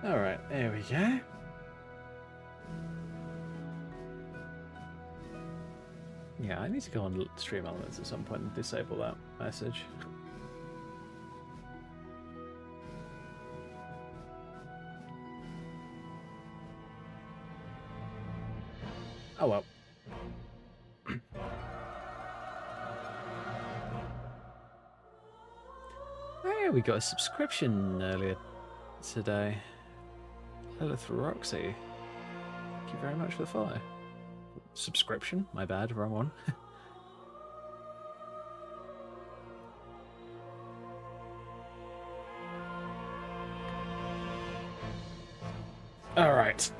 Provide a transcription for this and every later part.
Alright, there we go. Yeah, I need to go on Stream Elements at some point and disable that message. Oh well. Hey, we got a subscription earlier today. Lilith Roxy. Thank you very much for the follow. Subscription? My bad, wrong one. Alright.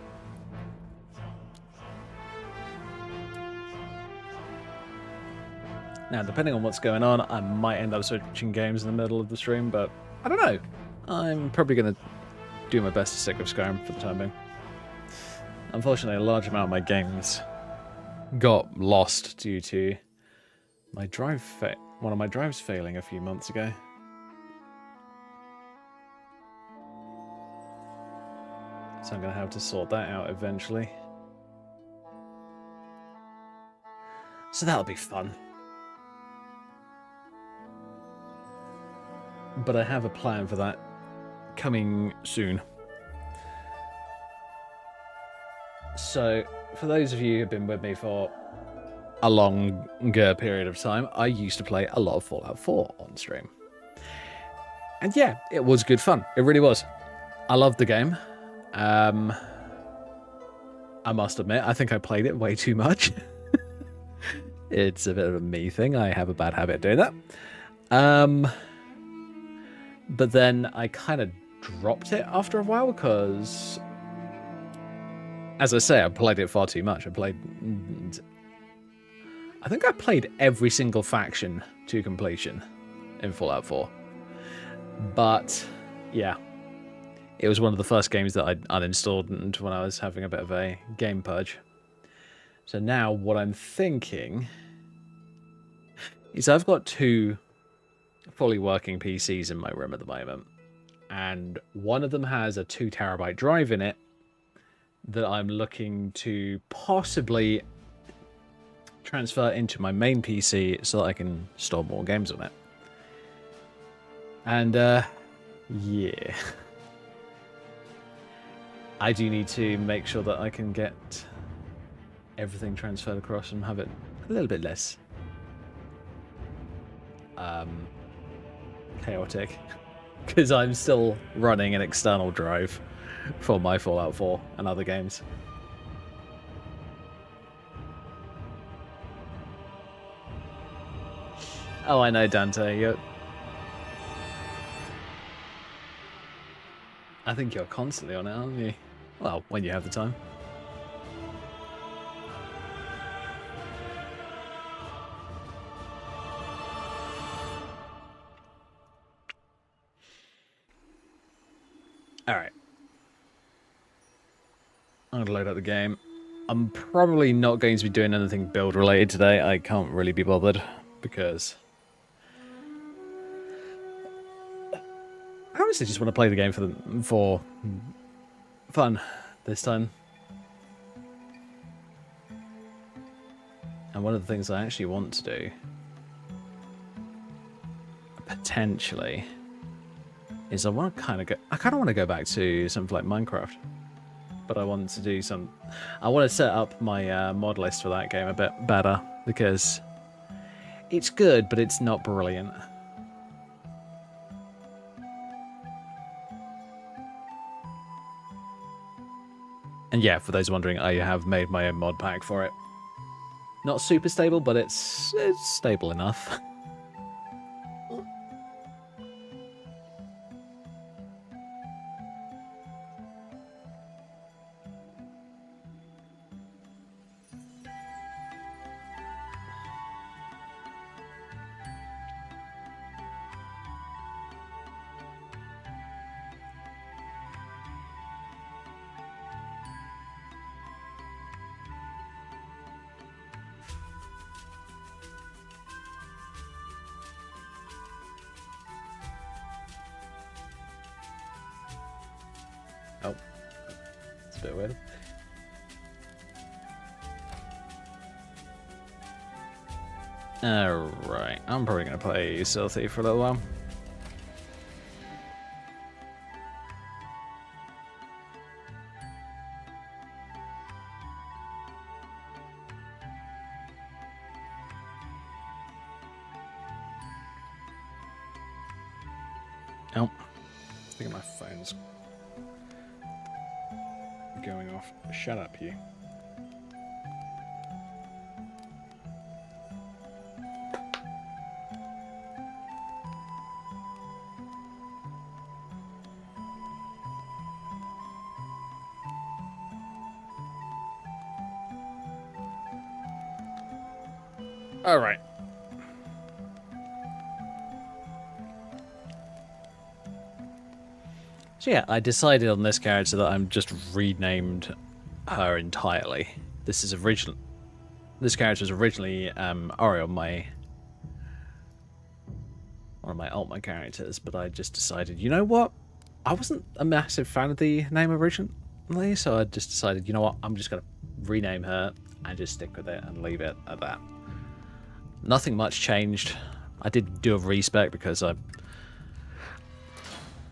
Now, depending on what's going on, I might end up switching games in the middle of the stream, but I don't know. I'm probably going to do my best to stick with Skyrim for the time being. Unfortunately, a large amount of my games got lost due to my one of my drives failing a few months ago. So I'm going to have to sort that out eventually. So that'll be fun. But I have a plan for that coming soon. So, for those of you who've been with me for a longer period of time, I used to play a lot of Fallout 4 on stream. And yeah, it was good fun. It really was. I loved the game. I must admit, I think I played it way too much. It's a bit of a me thing. I have a bad habit of doing that. But then I kind of dropped it after a while because, as I say, I played it far too much. I think I played every single faction to completion in Fallout 4. But, yeah. It was one of the first games that I uninstalled when I was having a bit of a game purge. So now what I'm thinking is I've got 2 fully working PCs in my room at the moment. And one of them has a 2 terabyte drive in it that I'm looking to possibly transfer into my main PC so that I can store more games on it. And, yeah. I do need to make sure that I can get everything transferred across and have it a little bit less chaotic, because I'm still running an external drive for my Fallout 4 and other games. Oh, I know, Dante. I think you're constantly on it, aren't you? Well, when you have the time. Alright. I'm going to load up the game. I'm probably not going to be doing anything build related today. I can't really be bothered because I honestly just want to play the game for fun this time. And one of the things I actually want to do, potentially, is I want to kind of want to go back to something like Minecraft. But I want to do I want to set up my mod list for that game a bit better, because it's good, but it's not brilliant. And yeah, for those wondering, I have made my own mod pack for it. Not super stable, but it's stable enough. a bit weird. Alright, I'm probably going to play Stealthy for a little while. Oh, I think my phone's going off. Shut up, you. All right. So yeah, I decided on this character that I'm just renamed her entirely. This character was originally Oriel, one of my Ultimate characters, but I just decided, you know what? I wasn't a massive fan of the name originally, so I just decided, you know what? I'm just gonna rename her and just stick with it and leave it at that. Nothing much changed. I did do a respec because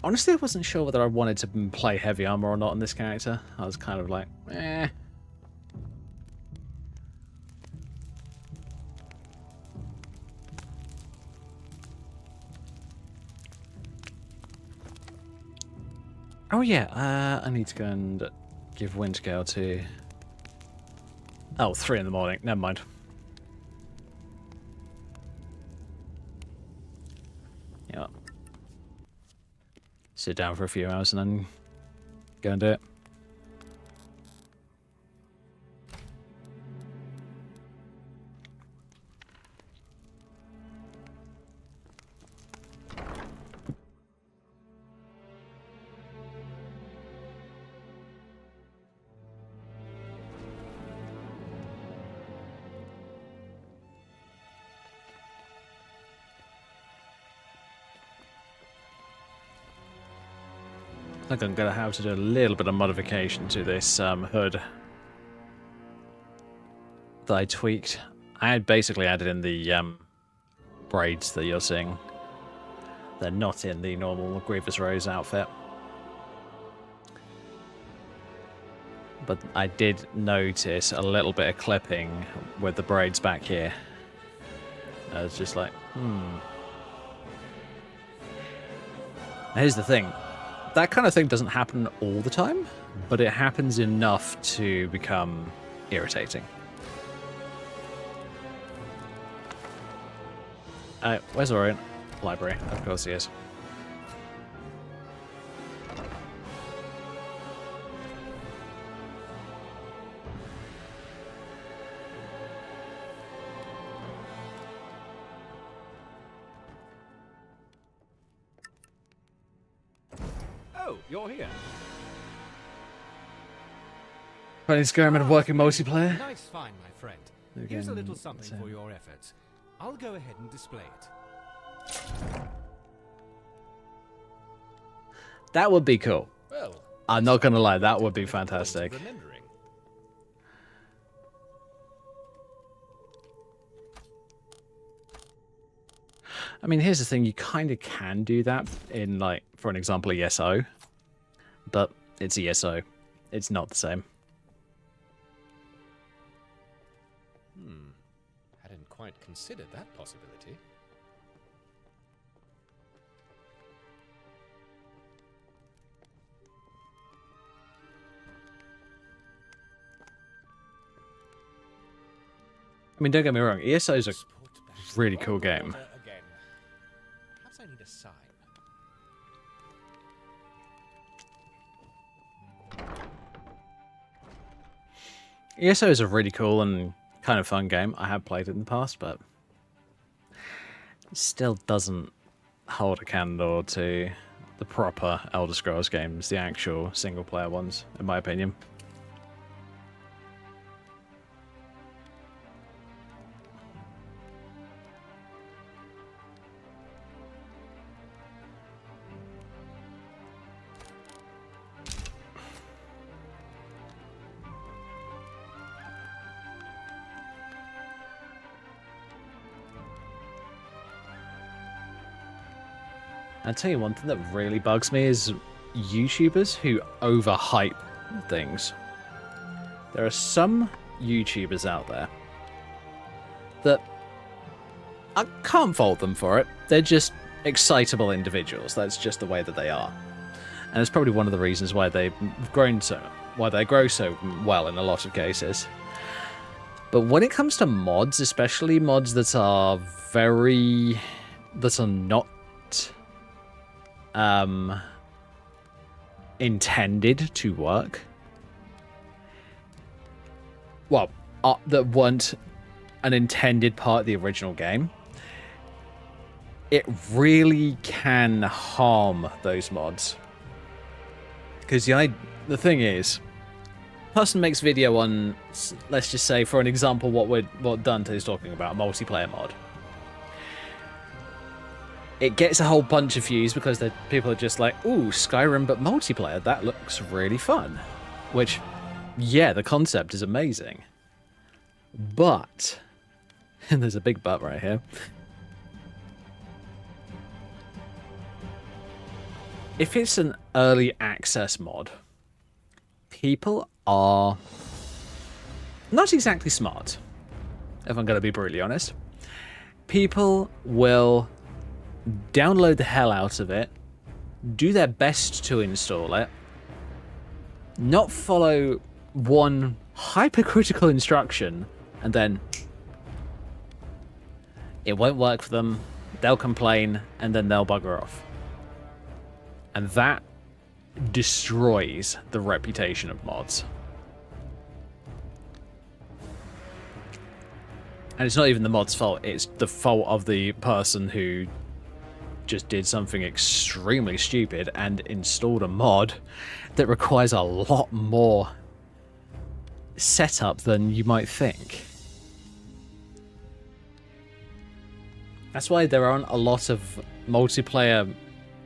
honestly, I wasn't sure whether I wanted to play heavy armor or not on this character. I was kind of like, eh. Oh yeah, I need to go and give Wintergale to... Oh, 3 in the morning. Never mind. Yeah. Sit down for a few hours and then go and do it. I think I'm going to have to do a little bit of modification to this hood that I tweaked. I had basically added in the braids that you're seeing. They're not in the normal Grievous Rose outfit. But I did notice a little bit of clipping with the braids back here. I was just like, Now, here's the thing. That kind of thing doesn't happen all the time, but it happens enough to become irritating. Where's Orient? Library. Of course he is. Oh, you're here. Playing Skyrim and working multiplayer. Nice find, my friend. Again, Here's a little something for your efforts. I'll go ahead and display it. That would be cool. Well, I'm not gonna lie, that would be fantastic. I mean, here's the thing, you kind of can do that in, like, for an example, ESO. But it's ESO. It's not the same. Hadn't quite considered that possibility. I mean, don't get me wrong, ESO is a really cool game. Perhaps I need a sign. ESO is a really cool and kind of fun game. I have played it in the past, but it still doesn't hold a candle to the proper Elder Scrolls games, the actual single-player ones, in my opinion. I tell you one thing that really bugs me is YouTubers who overhype things. There are some YouTubers out there that I can't fault them for it. They're just excitable individuals. That's just the way that they are. And it's probably one of the reasons why they grow so well in a lot of cases. But when it comes to mods, especially mods that are not intended to work, well, that weren't an intended part of the original game, it really can harm those mods. Because the thing is, person makes video on, let's just say, for an example, what Dante is talking about, a multiplayer mod. It gets a whole bunch of views because people are just like, ooh, Skyrim but multiplayer, that looks really fun. Which, yeah, the concept is amazing. But, and there's a big but right here, if it's an early access mod, people are not exactly smart, if I'm going to be brutally honest. People will download the hell out of it, do their best to install it, not follow one hypercritical instruction, and then it won't work for them, they'll complain, and then they'll bugger off. And that destroys the reputation of mods. And it's not even the mod's fault, it's the fault of the person who just did something extremely stupid and installed a mod that requires a lot more setup than you might think. That's why there aren't a lot of multiplayer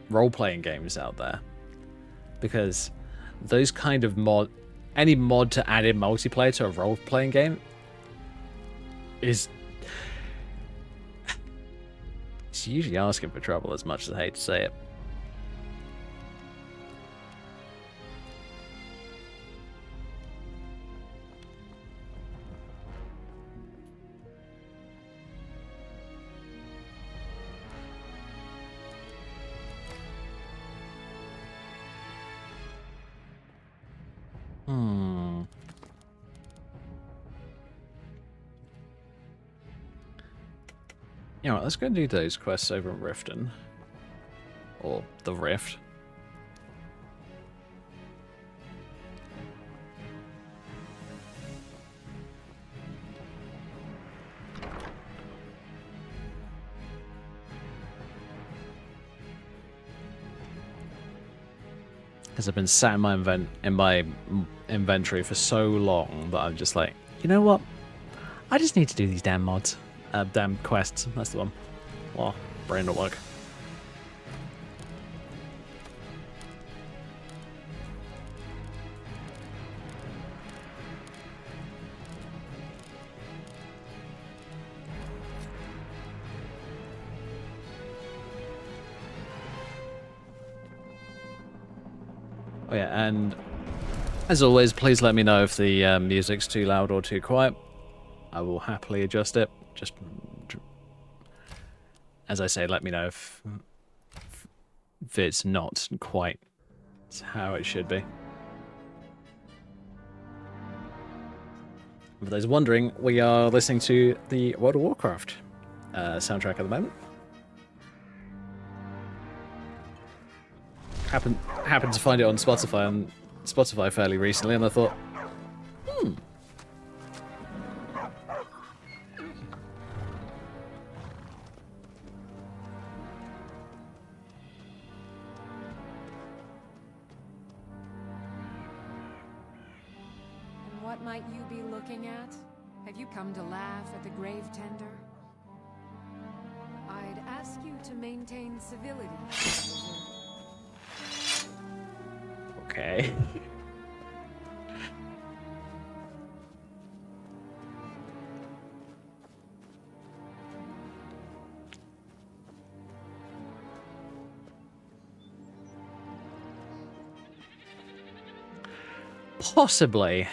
role-playing games out there. Because those kind of any mod to add in multiplayer to a role-playing game is... it's usually asking for trouble, as much as I hate to say it. You know what, let's go do those quests over in Riften. Or the Rift. Because I've been sat in my inventory for so long that I'm just like, you know what? I just need to do these damn mods. Damn quests. That's the one. Oh, brain don't work. Oh yeah, and as always, please let me know if the music's too loud or too quiet. I will happily adjust it. Just, as I say, let me know if it's not quite how it should be. For those wondering, we are listening to the World of Warcraft soundtrack at the moment. Happened to find it on Spotify fairly recently, and I thought, What might you be looking at? Have you come to laugh at the grave tender? I'd ask you to maintain civility. okay. Possibly.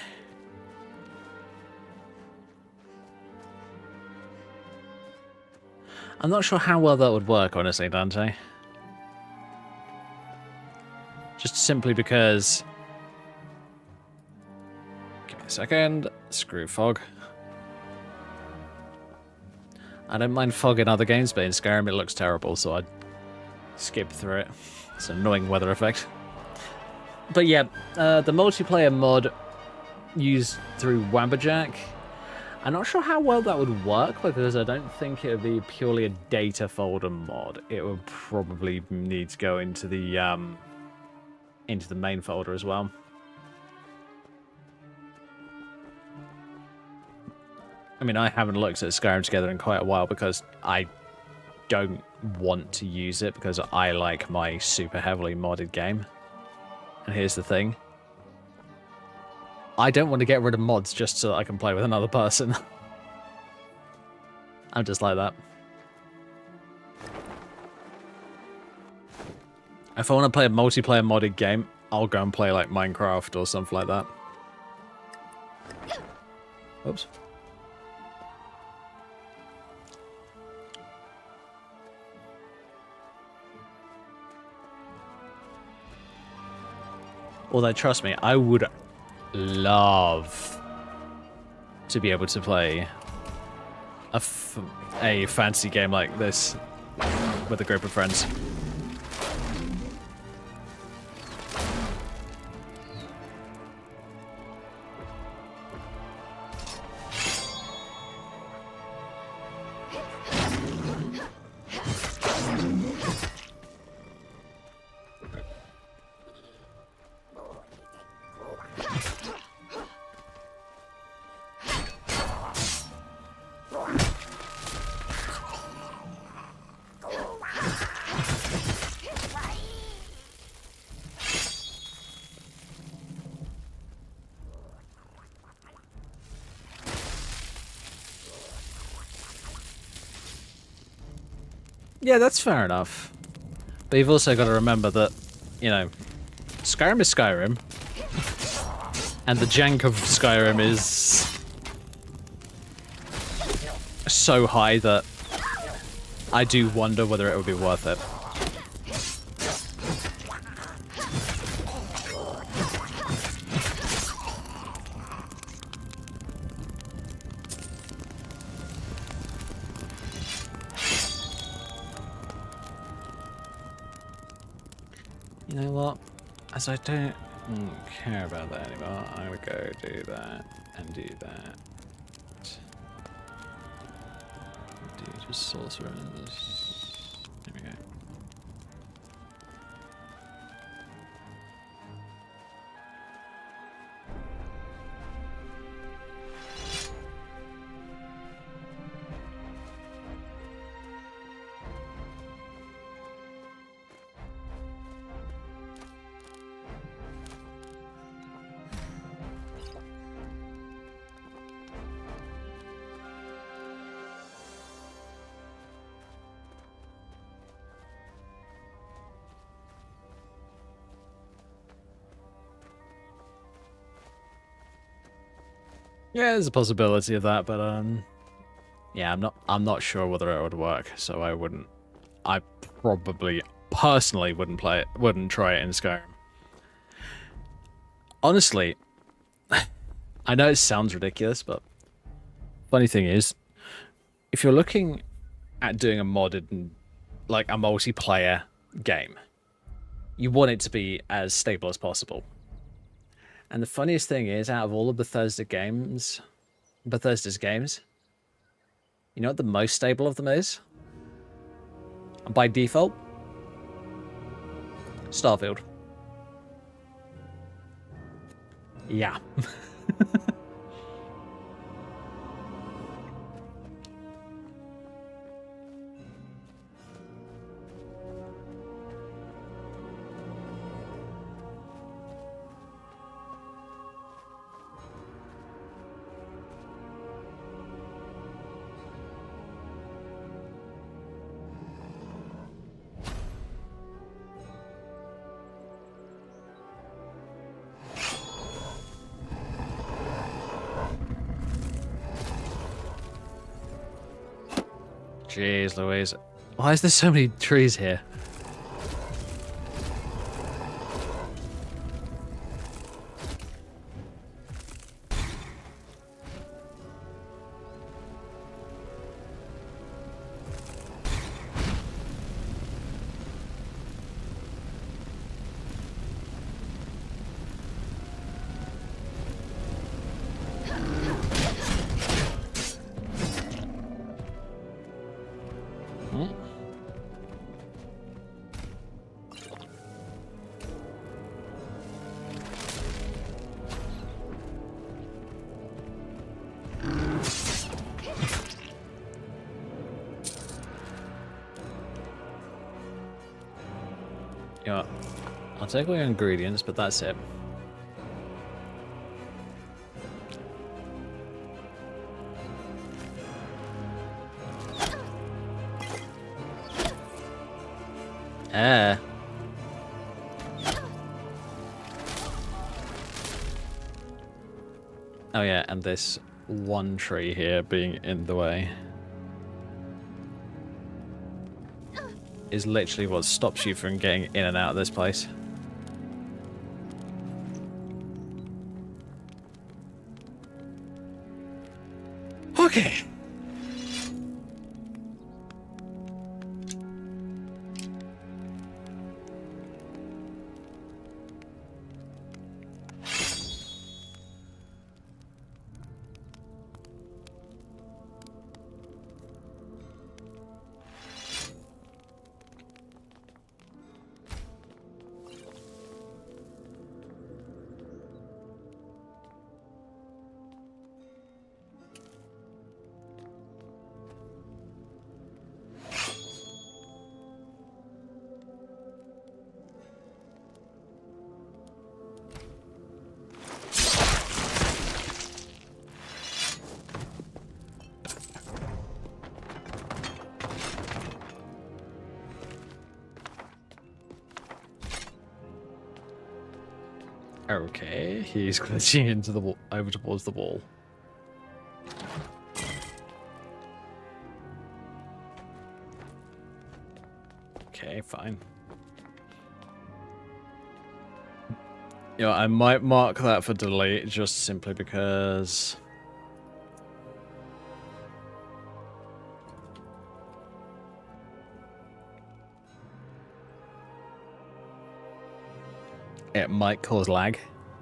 I'm not sure how well that would work, honestly, Dante. Just simply because... Give me a second. Screw fog. I don't mind fog in other games, but in Skyrim it looks terrible, so I'd skip through it. It's an annoying weather effect. But yeah, the multiplayer mod used through Wabberjack, I'm not sure how well that would work, because I don't think it would be purely a data folder mod. It would probably need to go into the main folder as well. I mean, I haven't looked at Skyrim Together in quite a while because I don't want to use it because I like my super heavily modded game. And here's the thing. I don't want to get rid of mods just so that I can play with another person. I'm just like that. If I want to play a multiplayer modded game, I'll go and play like Minecraft or something like that. Oops. Although, trust me, I would love to be able to play a fantasy game like this with a group of friends. Yeah, that's fair enough. But you've also got to remember that, you know, Skyrim is Skyrim. And the jank of Skyrim is so high that I do wonder whether it would be worth it. You know what? As I don't care about that anymore, I'm gonna go do that and do that. Do just sorcerers. There we go. Yeah, there's a possibility of that, but yeah, I'm not sure whether it would work, so I probably personally wouldn't try it in Skyrim. Honestly, I know it sounds ridiculous, but funny thing is, if you're looking at doing a modded, like a multiplayer game, you want it to be as stable as possible. And the funniest thing is, out of all of Bethesda's games, you know what the most stable of them is? And by default, Starfield. Yeah. Jeez Louise. Why is there so many trees here? You know what? I'll take all your ingredients, but that's it. Ah. Oh yeah, and this one tree here being in the way is literally what stops you from getting in and out of this place. Okay. Okay, he's glitching into the wall, over towards the wall. Okay, fine. You know, I might mark that for delete just simply because it might cause lag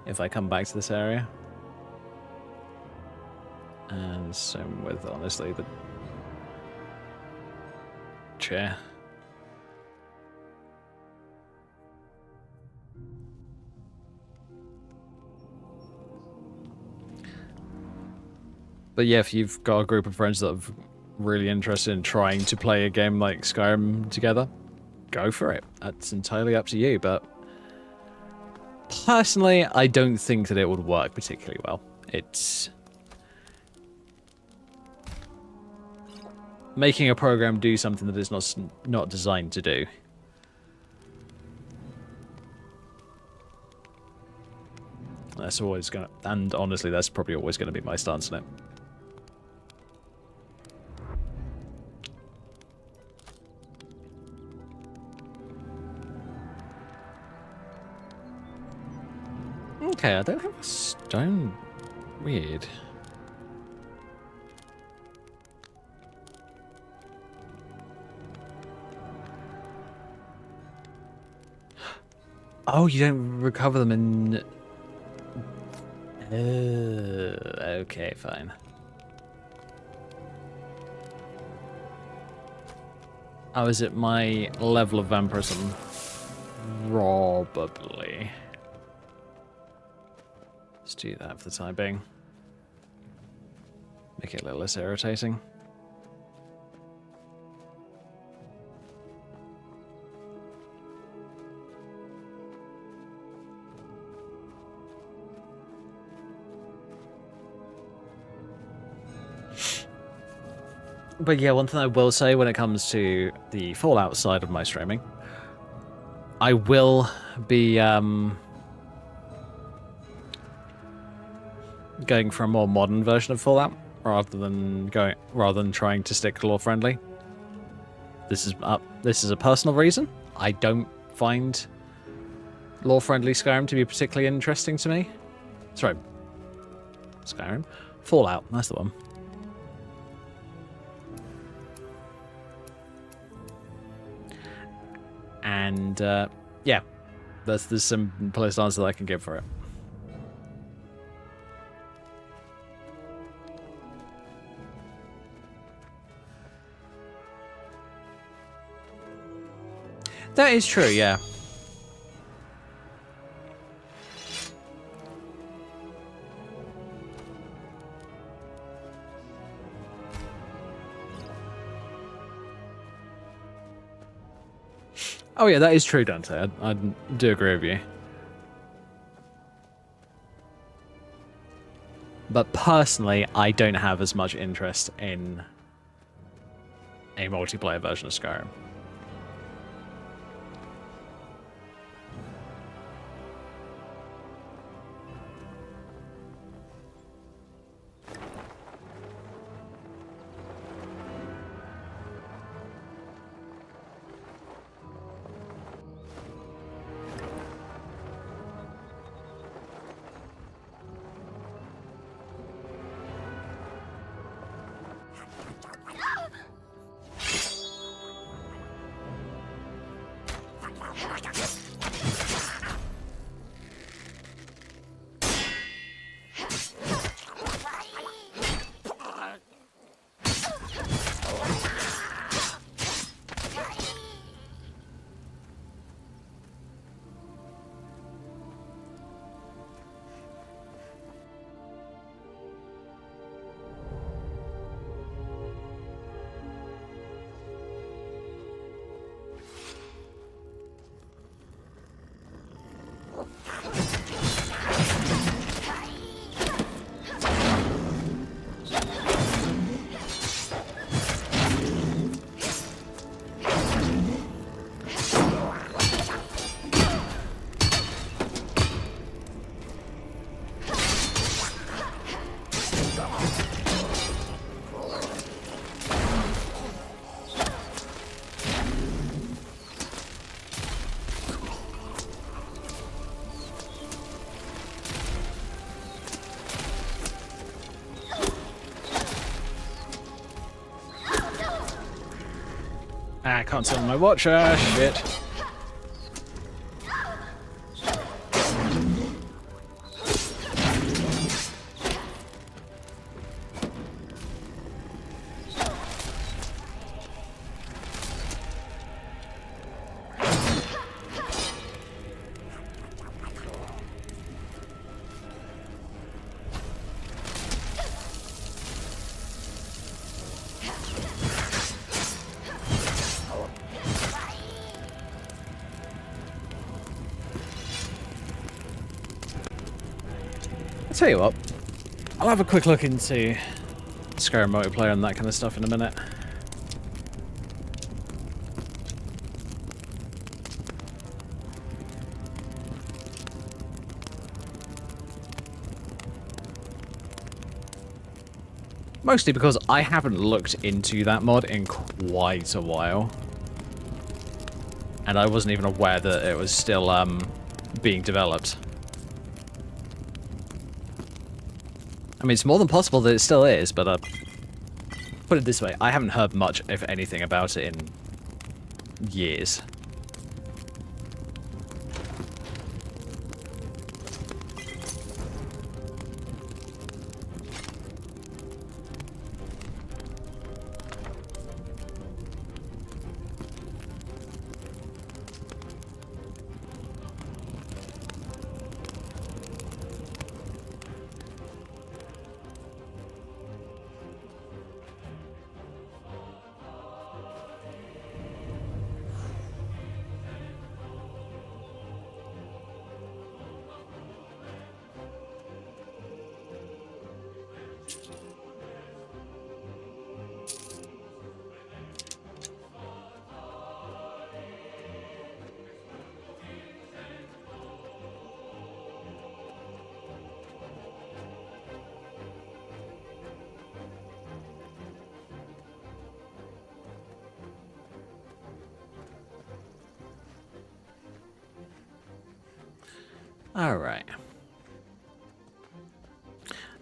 if I come back to this area. And same with, honestly, the chair. But yeah, if you've got a group of friends that are really interested in trying to play a game like Skyrim together, go for it. That's entirely up to you, but personally, I don't think that it would work particularly well. It's making a program do something that it's not designed to do. That's always gonna, and honestly, that's probably always gonna be my stance on it. Okay, I don't have a stone. Weird. Oh, you don't recover them in... okay, fine. Oh, is it my level of vampirism? Probably. Let's do that for the time being. Make it a little less irritating. But yeah, one thing I will say when it comes to the Fallout side of my streaming, I will be going for a more modern version of Fallout rather than trying to stick lore friendly. this is a personal reason. I don't find lore-friendly Skyrim to be particularly interesting to me. Sorry, Skyrim, Fallout. That's the one. And yeah, there's some police answer that I can give for it. That is true, yeah. Oh yeah, that is true, Dante. I do agree with you. But personally, I don't have as much interest in a multiplayer version of Skyrim. I can't tell my watch. Shit. Tell you what, I'll have a quick look into Skyrim multiplayer and that kind of stuff in a minute. Mostly because I haven't looked into that mod in quite a while. And I wasn't even aware that it was still being developed. I mean, it's more than possible that it still is, but put it this way, I haven't heard much, if anything, about it in years. Alright.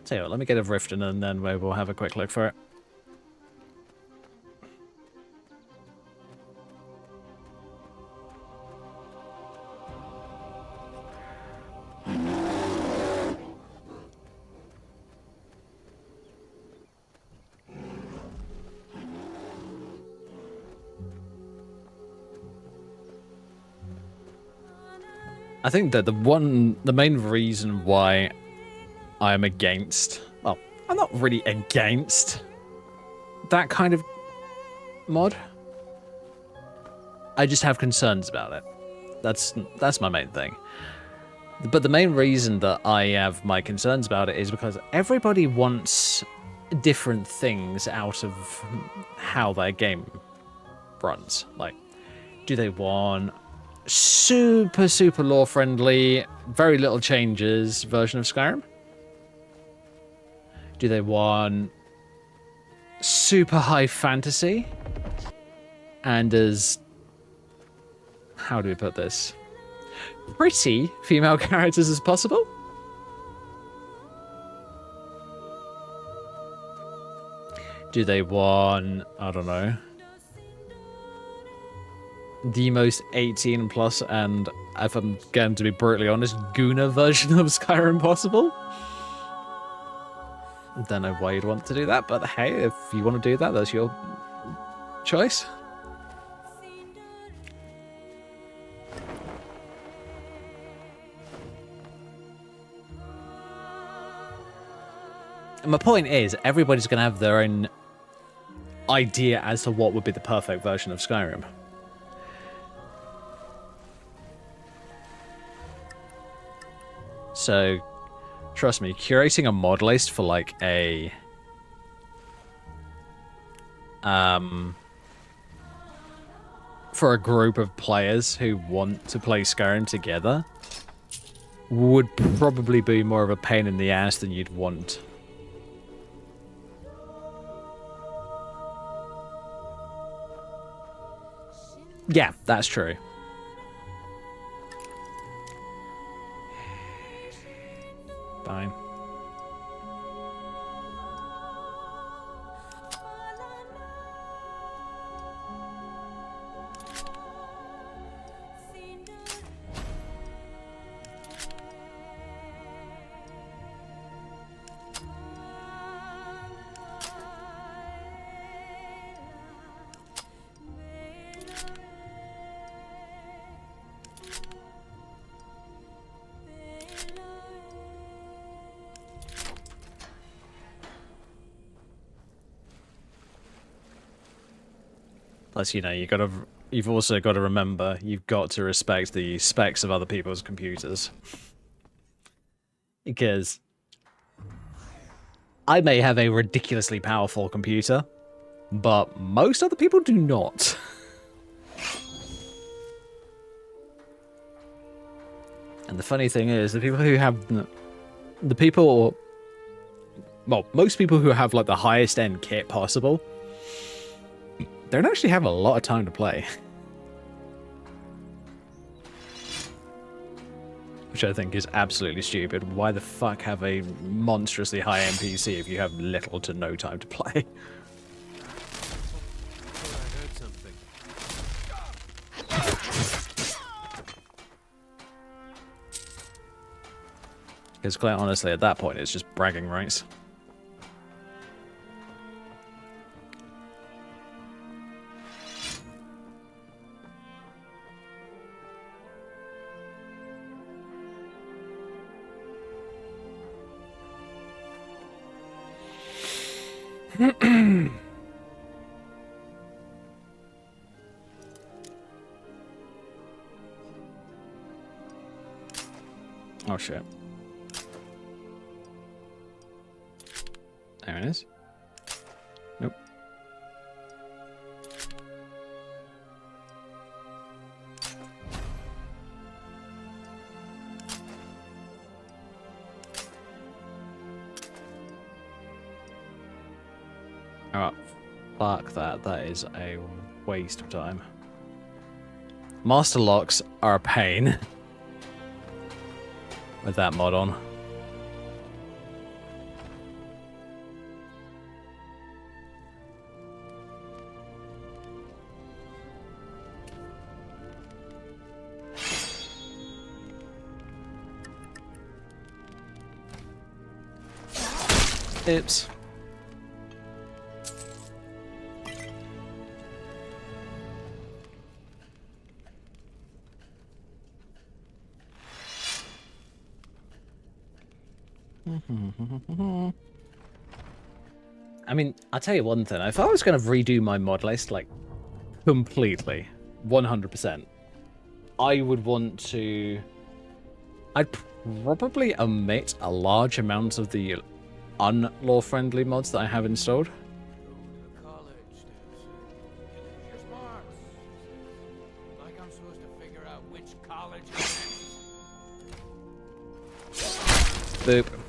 Tell you what, let me get a rift in and then we'll have a quick look for it. I think that the main reason why I'm against, well, I'm not really against that kind of mod. I just have concerns about it. That's my main thing. But the main reason that I have my concerns about it is because everybody wants different things out of how their game runs. Like, do they want super lore friendly, very little changes version of Skyrim? Do they want super high fantasy and as, how do we put this, pretty female characters as possible? Do they want, I don't know, the most 18 plus and, if I'm going to be brutally honest, Guna version of Skyrim possible? Don't know why you'd want to do that, but hey, if you want to do that, that's your choice. And my point is, everybody's going to have their own idea as to what would be the perfect version of Skyrim. So, trust me, curating a mod list for like a for a group of players who want to play Skyrim together would probably be more of a pain in the ass than you'd want. Yeah, that's true. Fine. Plus, you know, you've also got to remember, you've got to respect the specs of other people's computers. Because I may have a ridiculously powerful computer, but most other people do not. And the funny thing is, the people who have most people who have like the highest end kit possible don't actually have a lot of time to play. Which I think is absolutely stupid. Why the fuck have a monstrously high NPC if you have little to no time to play? Because quite honestly, at that point, it's just bragging rights. Oh shit. There it is. Nope. Alright. Fuck that. That is a waste of time. Master locks are a pain. with that mod on. Oops. I mean, I'll tell you one thing. If I was going to redo my mod list, like, completely, 100%, I would want to... I'd probably omit a large amount of the unlore-friendly mods that I have installed. The college, you're smart. Like I'm supposed to figure out which college you're in. Boop.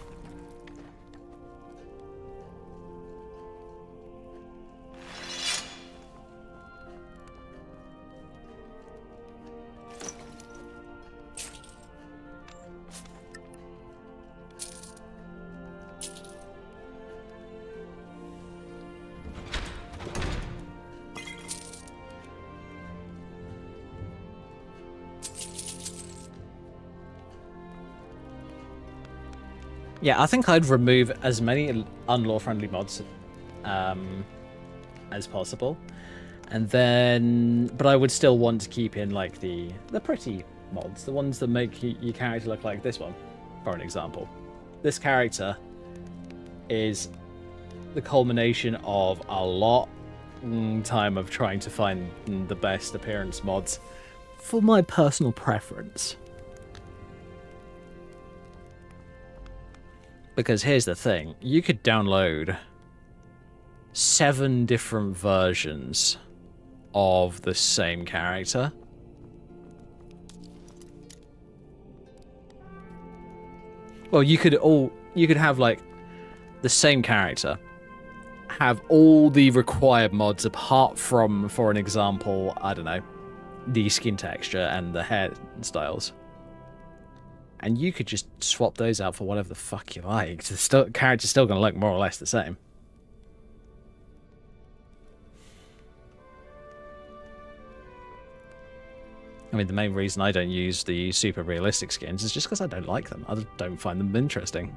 Yeah, I think I'd remove as many unlore-friendly mods as possible, and then, but I would still want to keep in like the pretty mods, the ones that make your character look like this one, for an example. This character is the culmination of a lot time of trying to find the best appearance mods for my personal preference. Because here's the thing, you could download 7 different versions of the same character. Well, you could have like the same character, have all the required mods apart from, for an example, I don't know, the skin texture and the hairstyles. And you could just swap those out for whatever the fuck you like. The character's still going to look more or less the same. I mean, the main reason I don't use the super realistic skins is just because I don't like them. I don't find them interesting.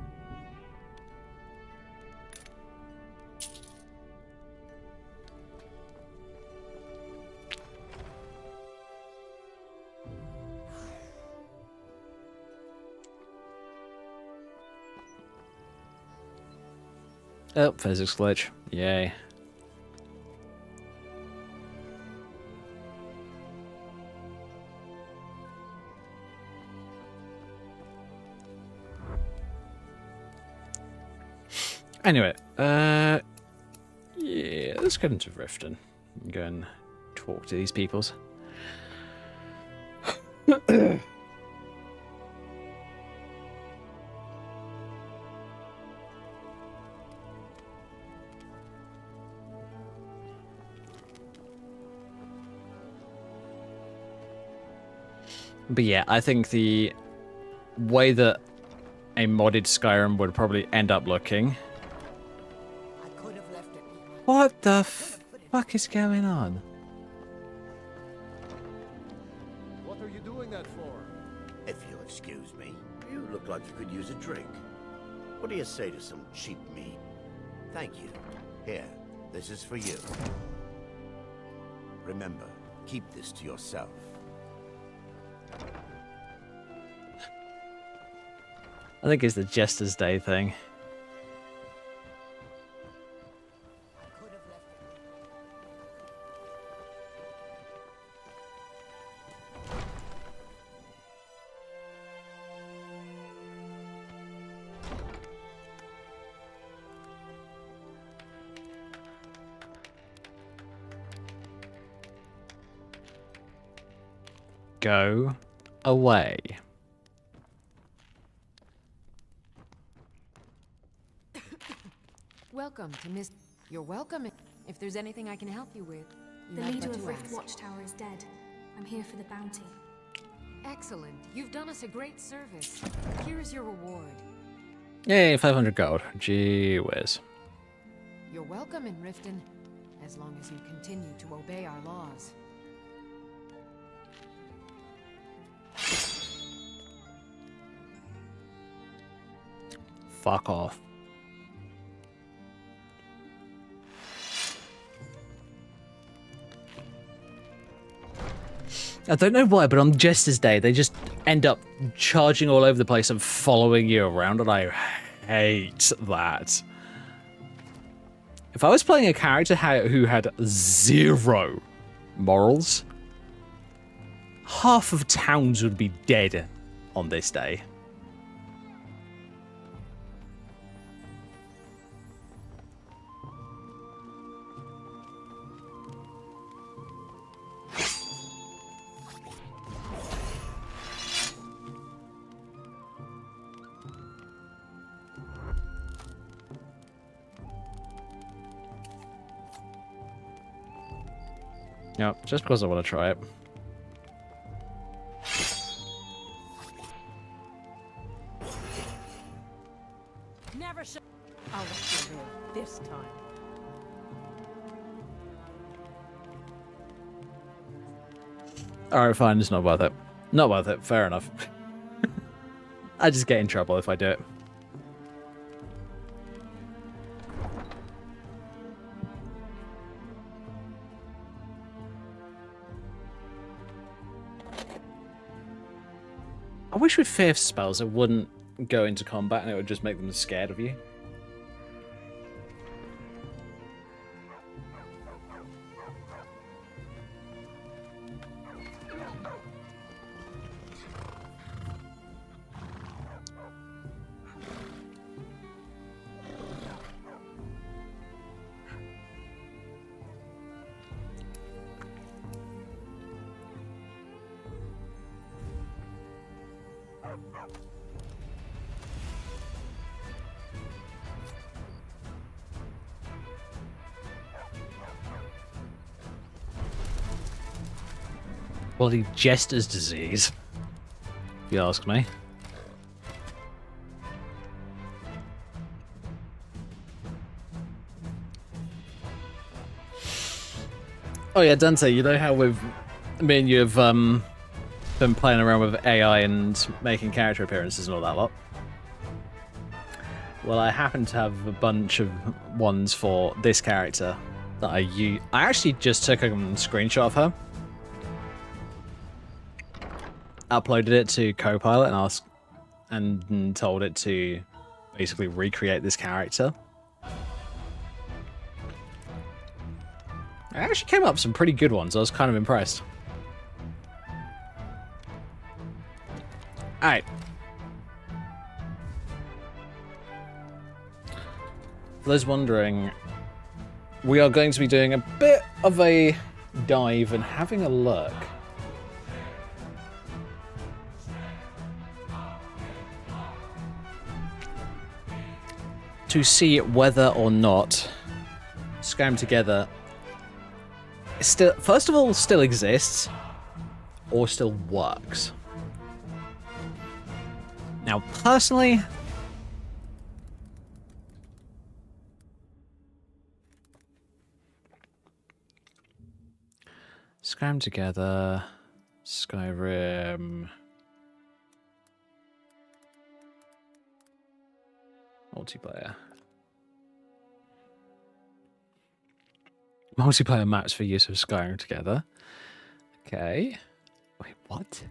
Oh, physics glitch. Yay. Anyway, yeah, let's get into Riften and go and talk to these peoples. But yeah, I think the way that a modded Skyrim would probably end up looking... I could have left it. What the fuck is going on? What are you doing that for? If you'll excuse me, you look like you could use a drink. What do you say to some cheap meat? Thank you. Here, this is for you. Remember, keep this to yourself. I think it's the Jester's Day thing. I could have left Go away. Welcome to Miss... You're welcome. If there's anything I can help you with, you The have leader but of to Rift ask. Watchtower is dead. I'm here for the bounty. Excellent. You've done us a great service. Here is your reward. Yay, 500 gold. Gee whiz. You're welcome in Riften, as long as you continue to obey our laws. Fuck off. I don't know why, but on Jester's Day, they just end up charging all over the place and following you around, and I hate that. If I was playing a character who had 0 morals, half of towns would be dead on this day. No, just because I want to try it. Never show. I'll let you live this time. Alright, fine, it's not worth it. Not worth it, fair enough. I just get in trouble if I do it. I wish with fifth spells it wouldn't go into combat and it would just make them scared of you. Bloody Jester's disease, if you ask me. Oh yeah, Dante, you know how me and you have been playing around with AI and making character appearances and all that lot? Well, I happen to have a bunch of ones for this character that I use. I actually just took a screenshot of her, uploaded it to Copilot and asked and told it to basically recreate this character. It actually came up with some pretty good ones. I was kind of impressed. Alright. For those wondering, we are going to be doing a bit of a dive and having a look to see whether or not Scam Together still, first of all, still exists or still works. Now, personally, Scam Together, Skyrim, multiplayer. Multiplayer maps for use of Skyrim Together. Okay. Wait, what?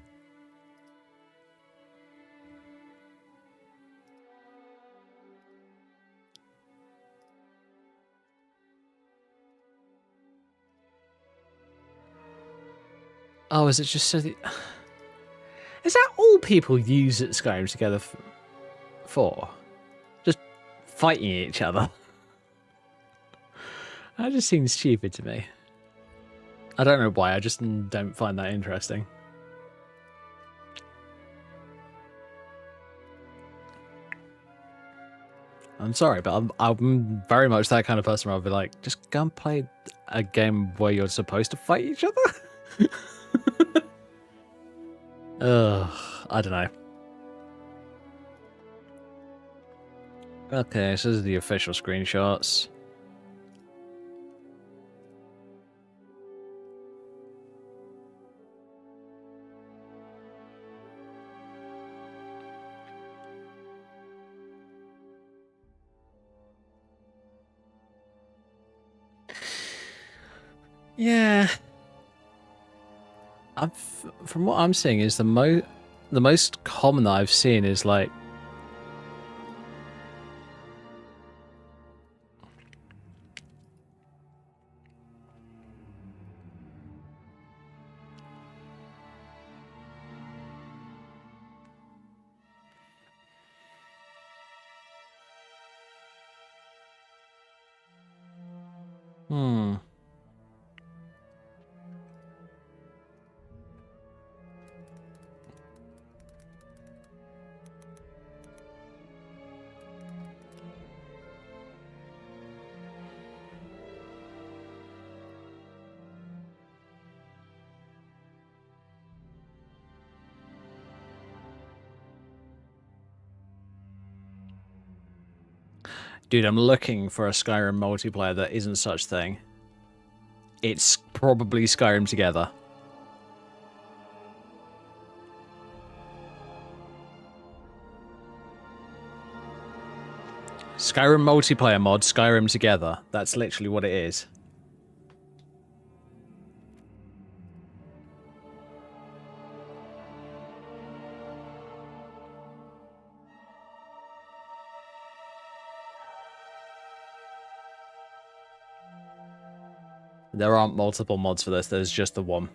Oh, is it just so that... Is that all people use at Skyrim Together for? Just fighting each other? That just seems stupid to me. I don't know why, I just don't find that interesting. I'm sorry, but I'm very much that kind of person where I'll be like, just go and play a game where you're supposed to fight each other? Ugh, I don't know. Okay, so this is the official screenshots. Yeah. From what I'm seeing is the most common that I've seen is like hmm. Dude, I'm looking for a Skyrim multiplayer that isn't such thing. It's probably Skyrim Together. Skyrim multiplayer mod, Skyrim Together. That's literally what it is. There aren't multiple mods for this, there's just the one.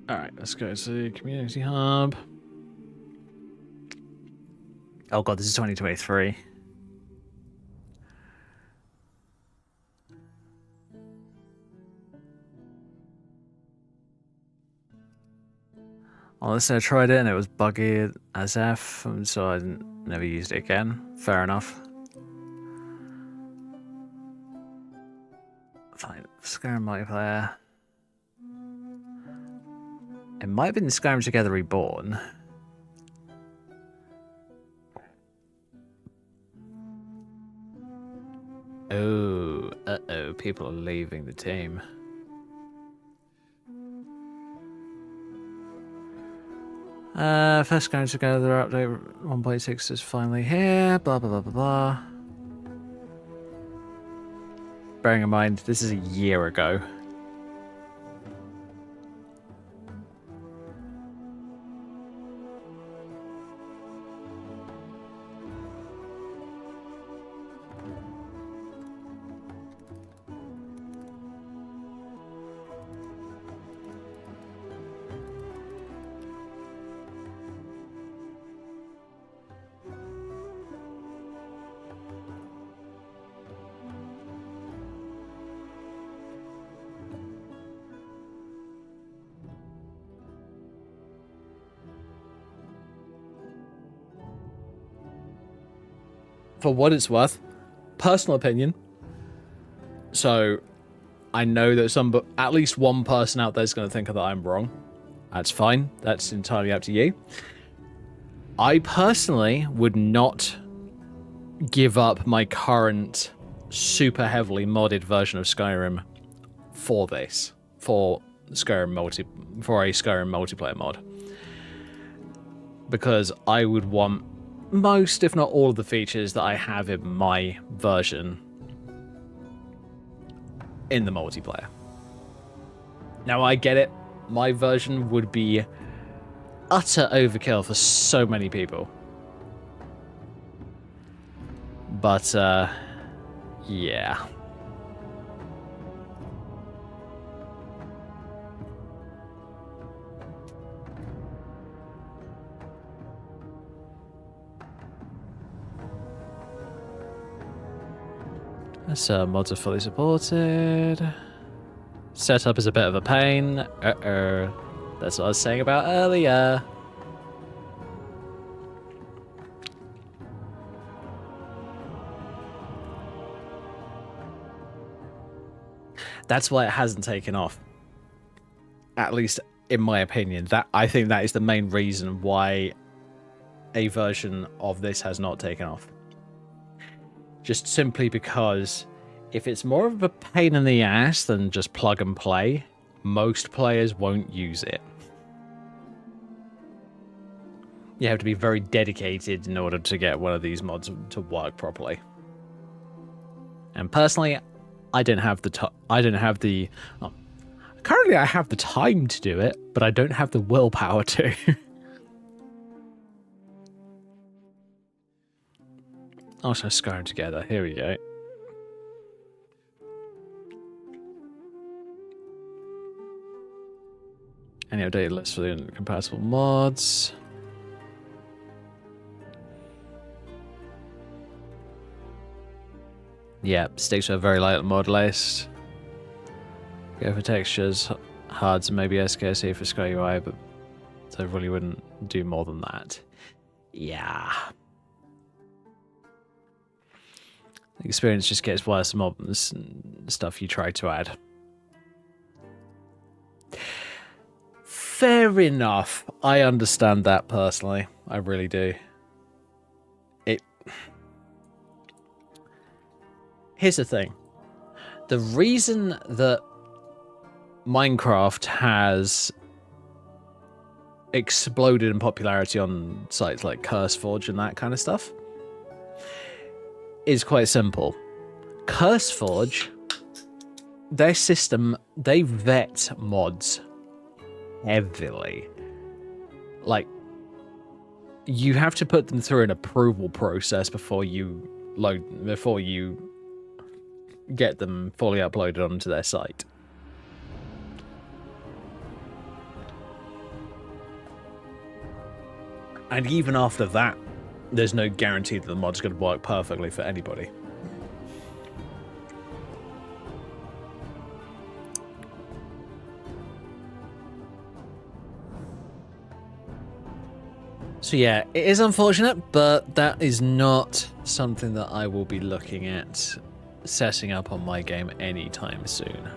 Alright, let's go to the community hub. Oh god, this is 2023. Honestly, I tried it and it was buggy as F, so I never used it again. Fair enough. Fine, Skyrim multiplayer. It might have been Skyrim Together Reborn. Oh, uh-oh, people are leaving the team. First Skyrim Together update 1.6 is finally here, blah blah blah blah blah. Bearing in mind, this is a year ago. For what it's worth, personal opinion. So, I know that at least one person out there is going to think that I'm wrong. That's fine. That's entirely up to you. I personally would not give up my current super heavily modded version of Skyrim for this, for a Skyrim multiplayer mod, because I would want most, if not all, of the features that I have in my version in the multiplayer. Now, I get it. My version would be utter overkill for so many people. But, yeah. So mods are fully supported. Setup is a bit of a pain. That's what I was saying about earlier. That's why it hasn't taken off. At least in my opinion. I think that is the main reason why a version of this has not taken off. Just simply because if it's more of a pain in the ass than just plug and play, most players won't use it. You have to be very dedicated in order to get one of these mods to work properly. And personally, I don't have the currently I have the time to do it, but I don't have the willpower to. Also, Skyrim together. Here we go. Any updated list for the compatible mods? Yeah, sticks with a very light mod list. Go for textures, hards, and maybe SKC for Sky UI, but I really wouldn't do more than that. Yeah. The experience just gets worse the more stuff you try to add. Fair enough. I understand that personally. I really do. Here's the thing. The reason that Minecraft has exploded in popularity on sites like CurseForge and that kind of stuff is quite simple. CurseForge, their system, they vet mods heavily. Like, you have to put them through an approval process before you get them fully uploaded onto their site. And even after that, there's no guarantee that the mod's going to work perfectly for anybody. So yeah, it is unfortunate, but that is not something that I will be looking at setting up on my game anytime soon.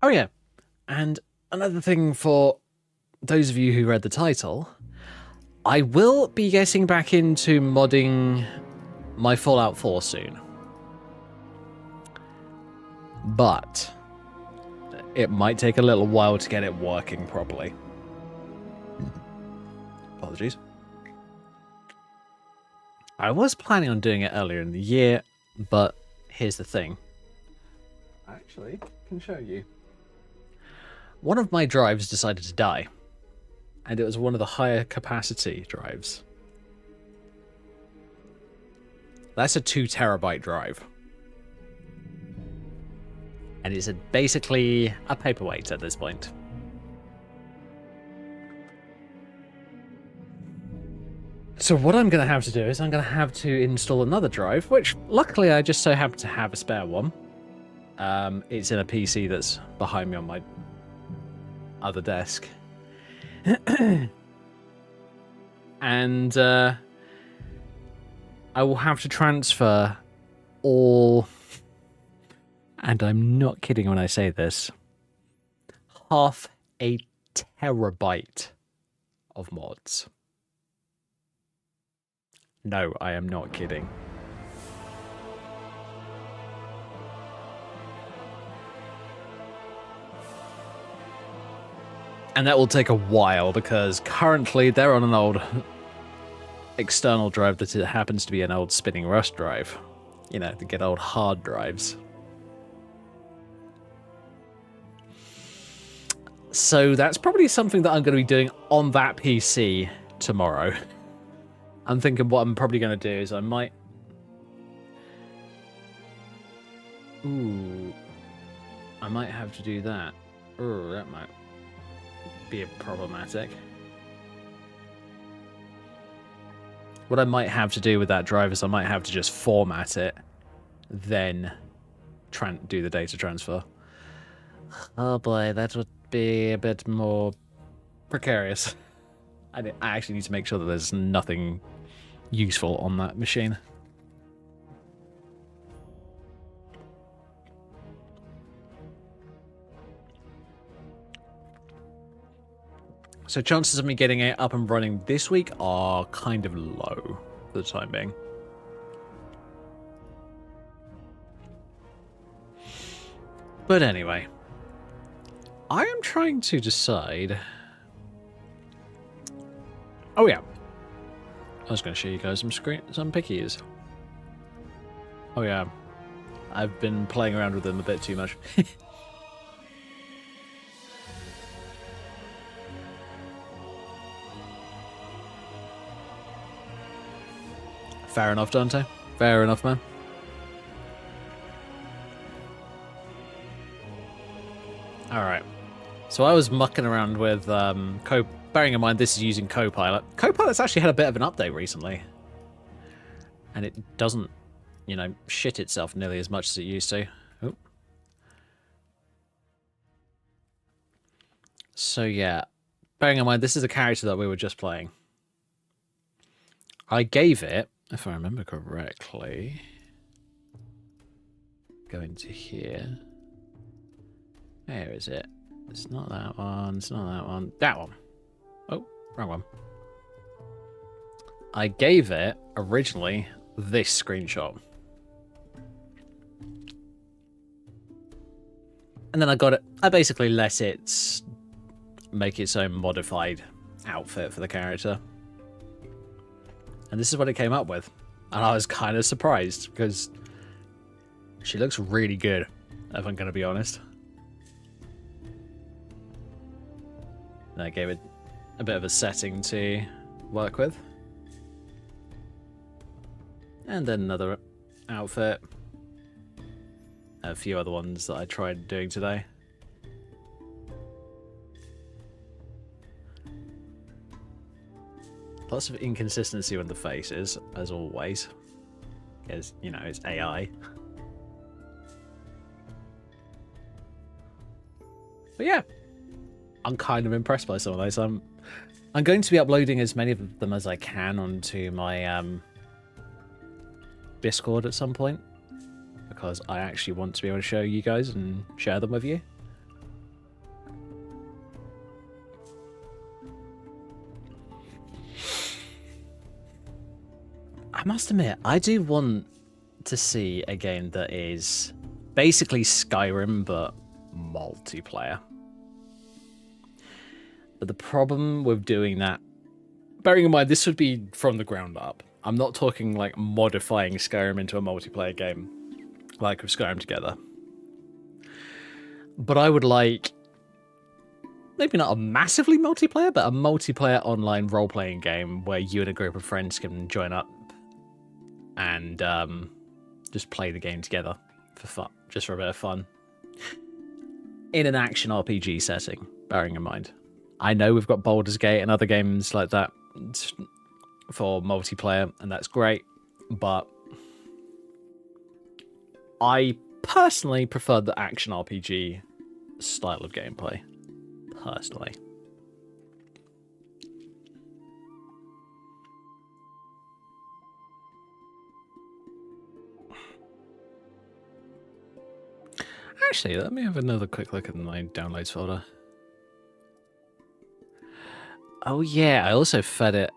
Oh yeah, and another thing for those of you who read the title, I will be getting back into modding my Fallout 4 soon. But it might take a little while to get it working properly. Apologies. I was planning on doing it earlier in the year, but here's the thing. Actually, I can show you. One of my drives decided to die, and it was one of the higher capacity drives. That's a 2 terabyte drive. And it's basically a paperweight at this point. So what I'm going to have to do is I'm going to have to install another drive, which luckily I just so happen to have a spare one. It's in a PC that's behind me on my other desk. And I will have to transfer all, and I'm not kidding when I say this, half a terabyte of mods. No, I am not kidding. And that will take a while because currently they're on an old external drive that happens to be an old spinning Rust drive. You know, the good old hard drives. So that's probably something that I'm going to be doing on that PC tomorrow. I'm thinking what I'm probably going to do is I might... Ooh. I might have to do that. Ooh, that might be problematic. What I might have to do with that drive is I might have to just format it, then do the data transfer. Oh boy, that would be a bit more precarious. I actually need to make sure that there's nothing useful on that machine. So chances of me getting it up and running this week are kind of low for the time being. But anyway, I am trying to decide... Oh yeah, I was going to show you guys some pickies. Oh yeah, I've been playing around with them a bit too much. Fair enough, Dante. Fair enough, man. Alright. So I was mucking around with bearing in mind this is using Copilot. Copilot's actually had a bit of an update recently. And it doesn't, you know, shit itself nearly as much as it used to. Oop. So yeah. Bearing in mind this is a character that we were just playing. I gave it, if I remember correctly, go into here. Where is it? It's not that one. It's not that one. That one. Oh, wrong one. I gave it, originally, this screenshot. And then I got it. I basically let it make its own modified outfit for the character. And this is what it came up with. And I was kind of surprised because she looks really good, if I'm going to be honest. And I gave it a bit of a setting to work with. And then another outfit. A few other ones that I tried doing today. Lots of inconsistency with the faces, as always. Because, you know, it's AI. But yeah. I'm kind of impressed by some of those. I'm going to be uploading as many of them as I can onto my Discord at some point. Because I actually want to be able to show you guys and share them with you. I must admit, I do want to see a game that is basically Skyrim, but multiplayer. But the problem with doing that, bearing in mind this would be from the ground up. I'm not talking like modifying Skyrim into a multiplayer game, like with Skyrim Together. But I would like, maybe not a massively multiplayer, but a multiplayer online role-playing game where you and a group of friends can join up and just play the game together for fun, just for a bit of fun. In an action RPG setting, bearing in mind. I know we've got Baldur's Gate and other games like that for multiplayer, and that's great, but I personally prefer the action RPG style of gameplay. Personally. Actually, let me have another quick look at my downloads folder. Oh yeah, I also fed it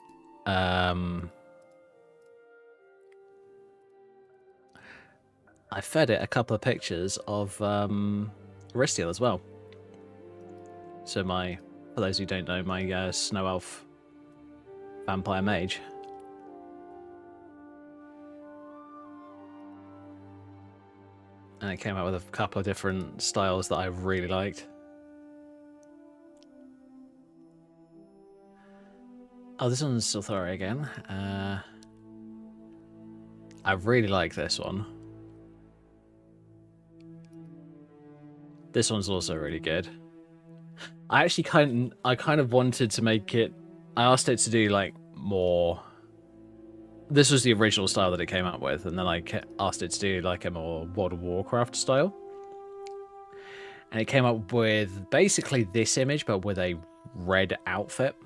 I fed it a couple of pictures of Aristiel as well. So for those who don't know, my snow elf vampire mage. And it came out with a couple of different styles that I really liked. Oh, this one's still thorough again. I really like this one. This one's also really good. I actually kind of wanted to make it. I asked it to do like more. This was the original style that it came up with, and then I asked it to do like a more World of Warcraft style. And it came up with basically this image, but with a red outfit.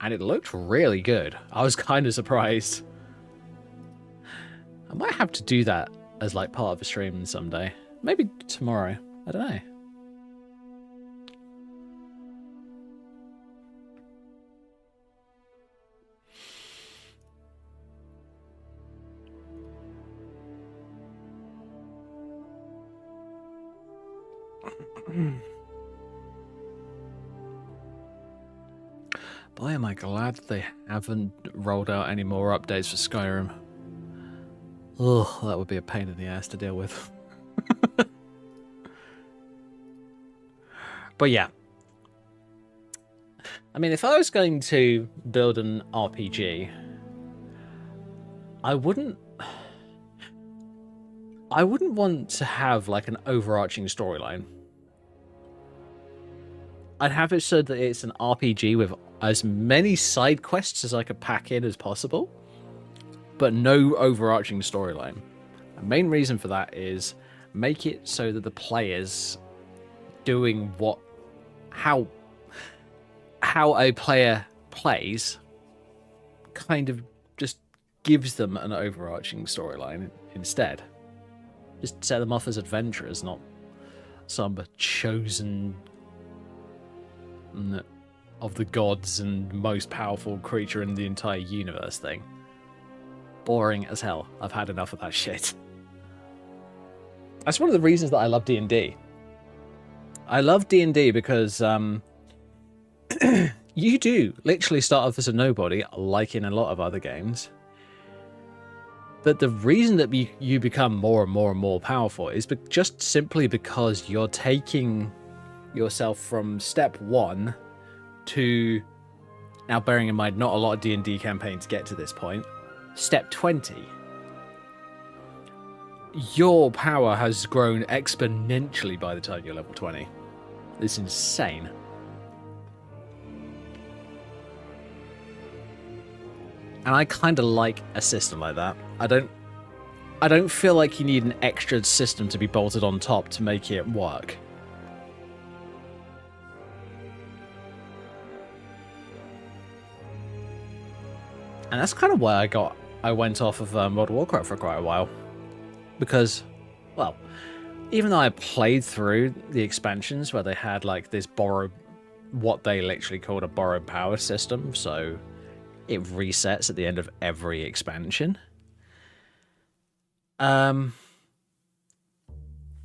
And it looked really good. I was kind of surprised. I might have to do that as like part of a stream someday. Maybe tomorrow. I don't know. Boy, am I glad they haven't rolled out any more updates for Skyrim. Ugh, that would be a pain in the ass to deal with. But yeah. I mean, if I was going to build an RPG, I wouldn't want to have like an overarching storyline. I'd have it so that it's an RPG with as many side quests as I could pack in as possible, but no overarching storyline. The main reason for that is make it so that the players doing how a player plays kind of just gives them an overarching storyline instead. Just set them off as adventurers, not some chosen of the gods and most powerful creature in the entire universe thing. Boring as hell. I've had enough of that shit. That's one of the reasons that I love D&D. I love D&D because you do literally start off as a nobody, like in a lot of other games. But the reason that you become more and more and more powerful is just simply because you're taking yourself from step 1 to, now bearing in mind not a lot of D&D campaigns get to this point, step 20. Your power has grown exponentially by the time you're level 20. It's insane. And I kind of like a system like that. I don't feel like you need an extra system to be bolted on top to make it work. And that's kind of why I went off of World of Warcraft for quite a while. Because, well, even though I played through the expansions where they had like this what they literally called a borrowed power system, so it resets at the end of every expansion. Even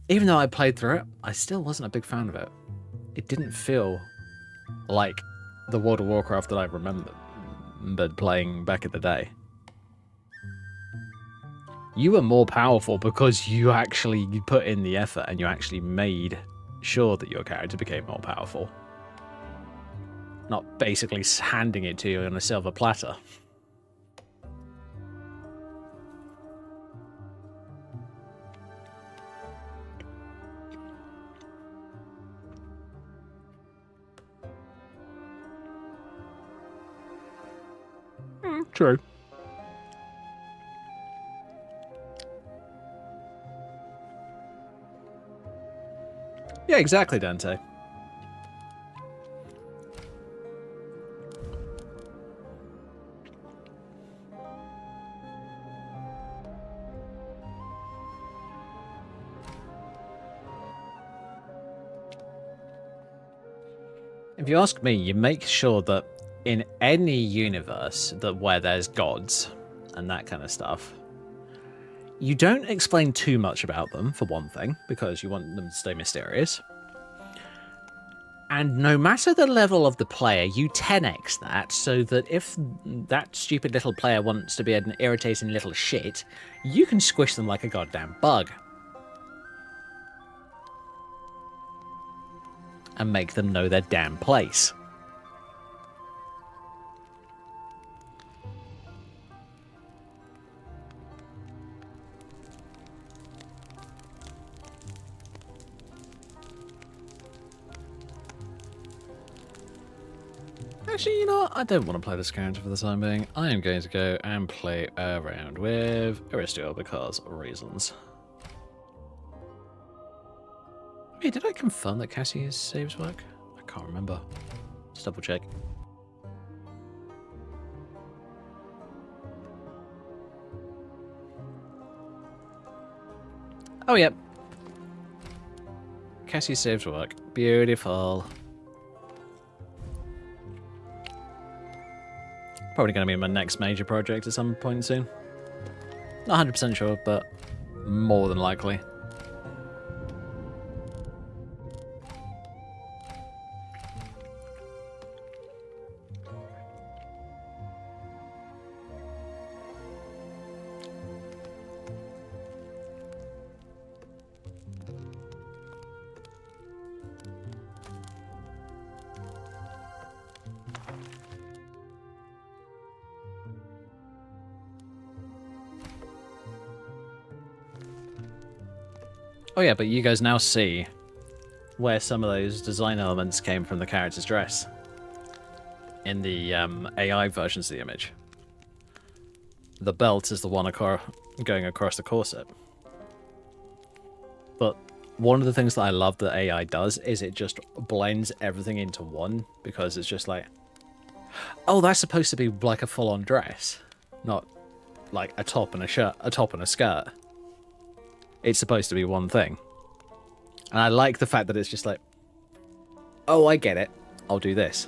though I played through it, I still wasn't a big fan of it. It didn't feel like the World of Warcraft that I remembered playing back in the day. You were more powerful because you put in the effort and you actually made sure that your character became more powerful. Not basically handing it to you on a silver platter. True. Yeah, exactly, Dante. If you ask me, you make sure that in any universe where there's gods and that kind of stuff, you don't explain too much about them, for one thing, because you want them to stay mysterious. And no matter the level of the player, you 10x that, so that if that stupid little player wants to be an irritating little shit, you can squish them like a goddamn bug. And make them know their damn place. Actually, you know what? I don't want to play this character for the time being. I am going to go and play around with Aristotle because of reasons. Hey, did I confirm that Cassie's saves work? I can't remember. Let's double check. Oh, yep. Cassie's saves work. Beautiful. Probably going to be my next major project at some point soon. Not 100% sure, but more than likely. Oh yeah, but you guys now see where some of those design elements came from the character's dress in the AI versions of the image. The belt is the one going across the corset. But one of the things that I love that AI does is it just blends everything into one, because it's just like, oh, that's supposed to be like a full-on dress, not like a top and a shirt, a top and a skirt. It's supposed to be one thing. And I like the fact that it's just like, oh, I get it. I'll do this.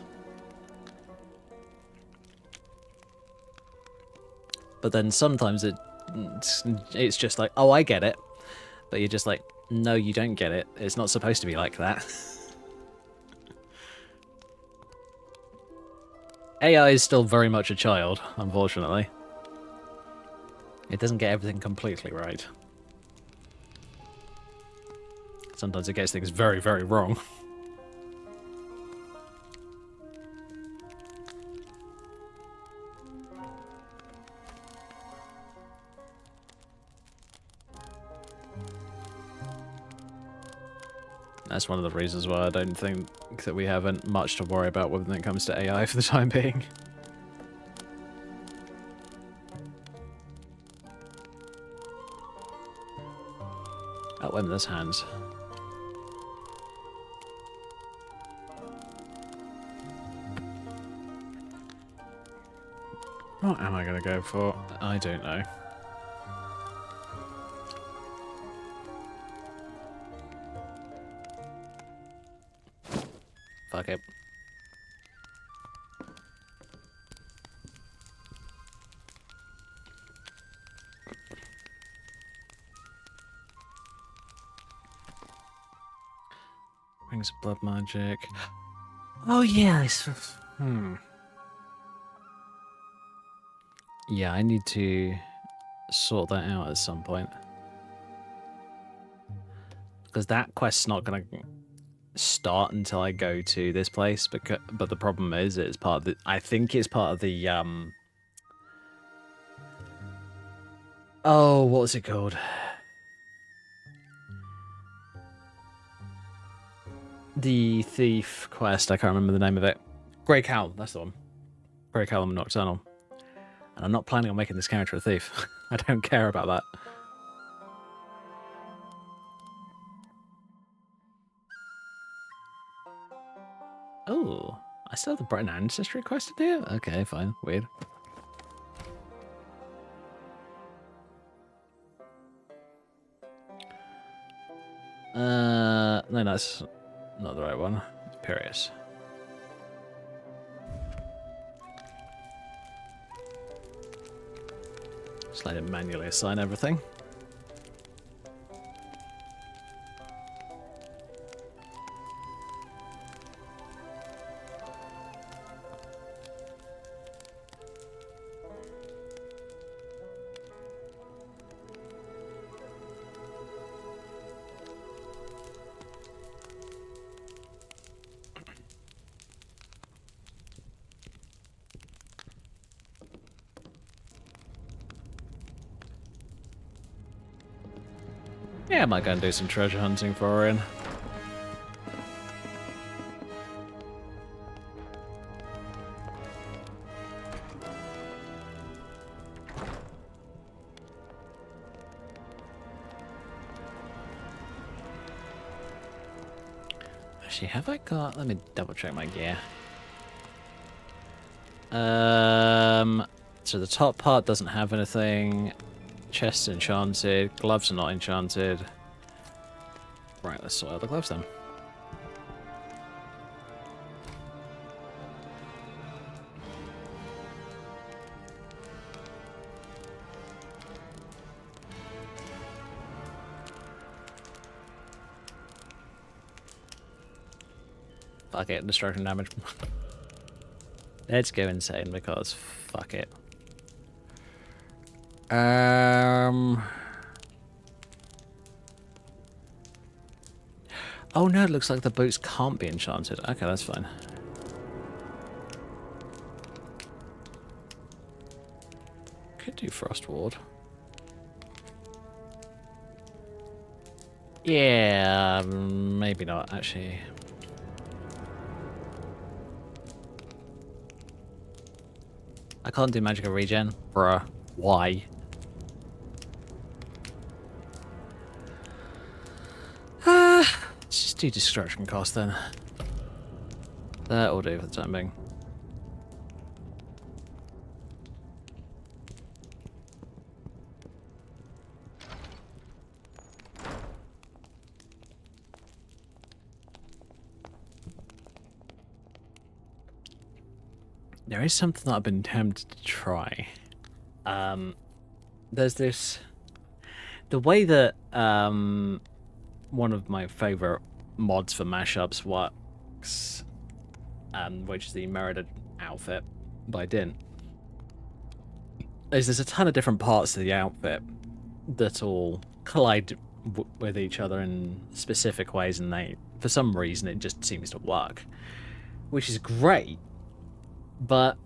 But then sometimes it's just like, oh, I get it. But you're just like, no, you don't get it. It's not supposed to be like that. AI is still very much a child, unfortunately. It doesn't get everything completely right. Sometimes it gets things very, very wrong. That's one of the reasons why I don't think that we haven't much to worry about when it comes to AI for the time being. Oh, wait, there's hands. What am I going to go for? I don't know. Fuck it. Rings of blood magic. Oh yeah, yeah, I need to sort that out at some point. Because that quest's not going to start until I go to this place, but the problem is it's part of the, I think it's part of the oh, what was it called? The thief quest, I can't remember the name of it. Grey Cowl, that's the one. Grey Cowl Nocturnal. And I'm not planning on making this character a thief. I don't care about that. Oh, I still have the Brighton Ancestry quest to do? Okay, fine. Weird. No, that's not the right one. It's Pirius. Just let it manually assign everything. Yeah, I might go and do some treasure hunting for Orion. Actually, have I got... Let me double check my gear. So the top part doesn't have anything. Chest's enchanted. Gloves are not enchanted. Right, let's sort out the gloves then. Fuck it, destruction damage. Let's go insane because fuck it. Oh no, it looks like the boots can't be enchanted. Okay, that's fine. Could do Frost Ward. Yeah, maybe not, actually. I can't do magical regen. Bruh. Why? Let's just do destruction cost then. That'll do for the time being. There is something that I've been tempted to try. There's this... The way that one of my favorite mods for mashups works, which is the Merida outfit by Din, is there's a ton of different parts of the outfit that all collide with each other in specific ways, and they, for some reason, it just seems to work, which is great. But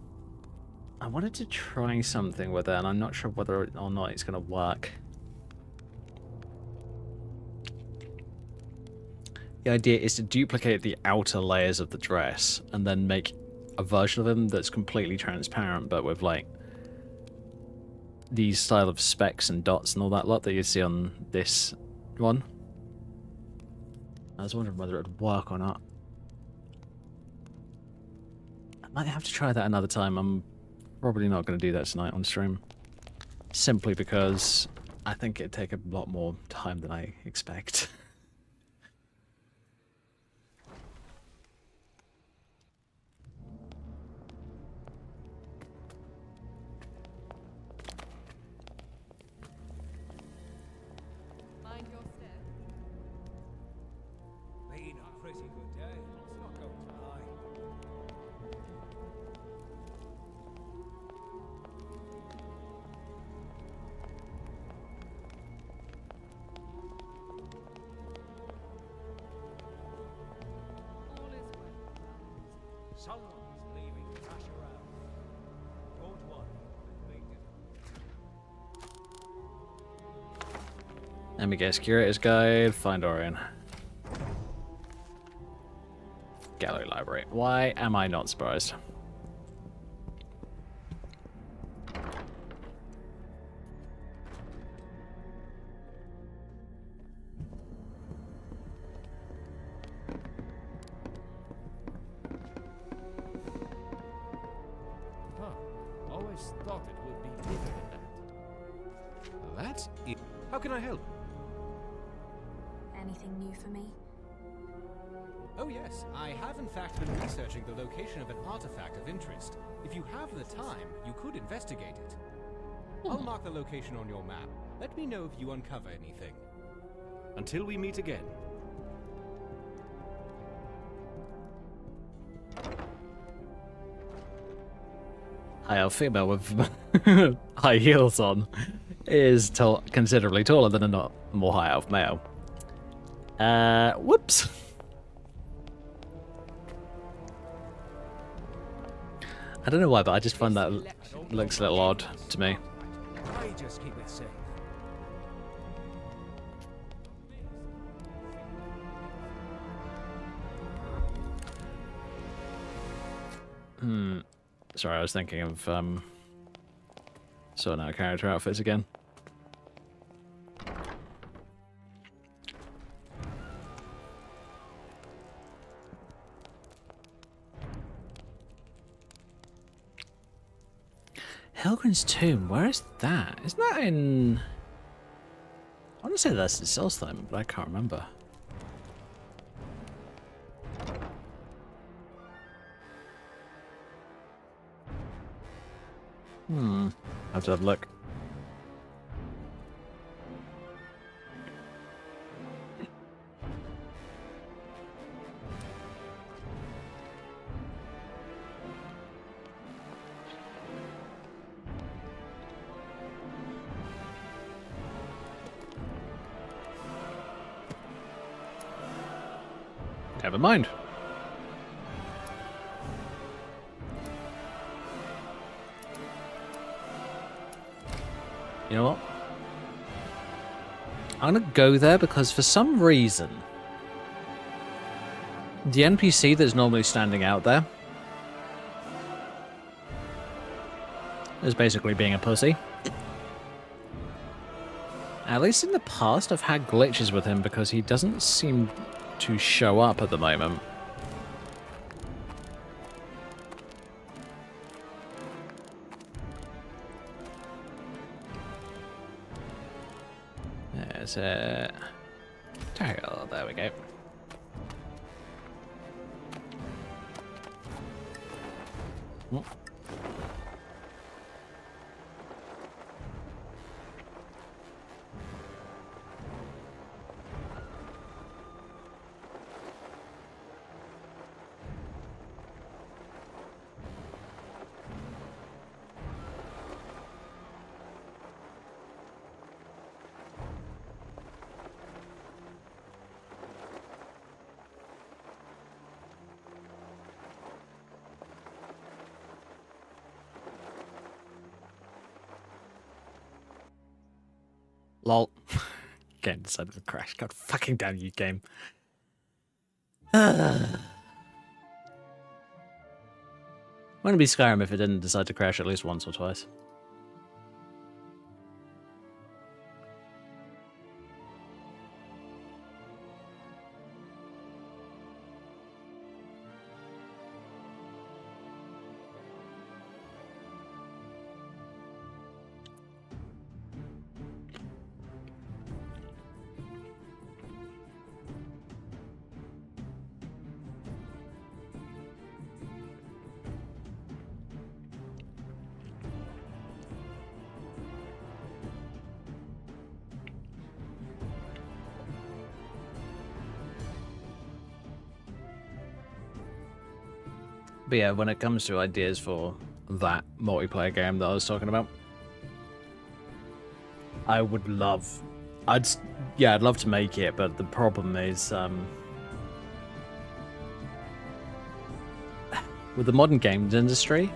I wanted to try something with it, and I'm not sure whether or not it's going to work. The idea is to duplicate the outer layers of the dress, and then make a version of them that's completely transparent, but with, like, these style of specks and dots and all that lot that you see on this one. I was wondering whether it would work or not. Might have to try that another time. I'm probably not going to do that tonight on stream. Simply because I think it'd take a lot more time than I expect. Mind your step. Been a pretty good day. It's not going to lie. All is well. Someone's leaving trash around. Don't worry, I'll make it. Let me guess. Curator's Guide. Find Orion. Gallery Library. Why am I not surprised? Huh. Always thought it would be bigger than that. That's it. How can I help? Anything new for me? Oh yes, I have in fact been researching the location of an artifact of interest. If you have the time, you could investigate it. I'll mark the location on your map. Let me know if you uncover anything. Until we meet again. High elf female with high heels on is considerably taller than a not more high elf male. Whoops. I don't know why, but I just find that looks a little odd to me. I just keep it safe. Sorry, I was thinking of sorting out character outfits again. Helgren's Tomb, where is that? Isn't that in... I want to say that's in Solstheim, but I can't remember. I have to have a look. Never mind. You know what? I'm gonna go there because for some reason the NPC that's normally standing out there is basically being a pussy. At least in the past I've had glitches with him because he doesn't seem to show up at the moment. There's a... Oh, there we go. Oh. Lol. Game decided to crash. God fucking damn you, game. Wouldn't be Skyrim if it didn't decide to crash at least once or twice. But yeah, when it comes to ideas for that multiplayer game that I was talking about, I would love... I'd love to make it, but the problem is... with the modern games industry,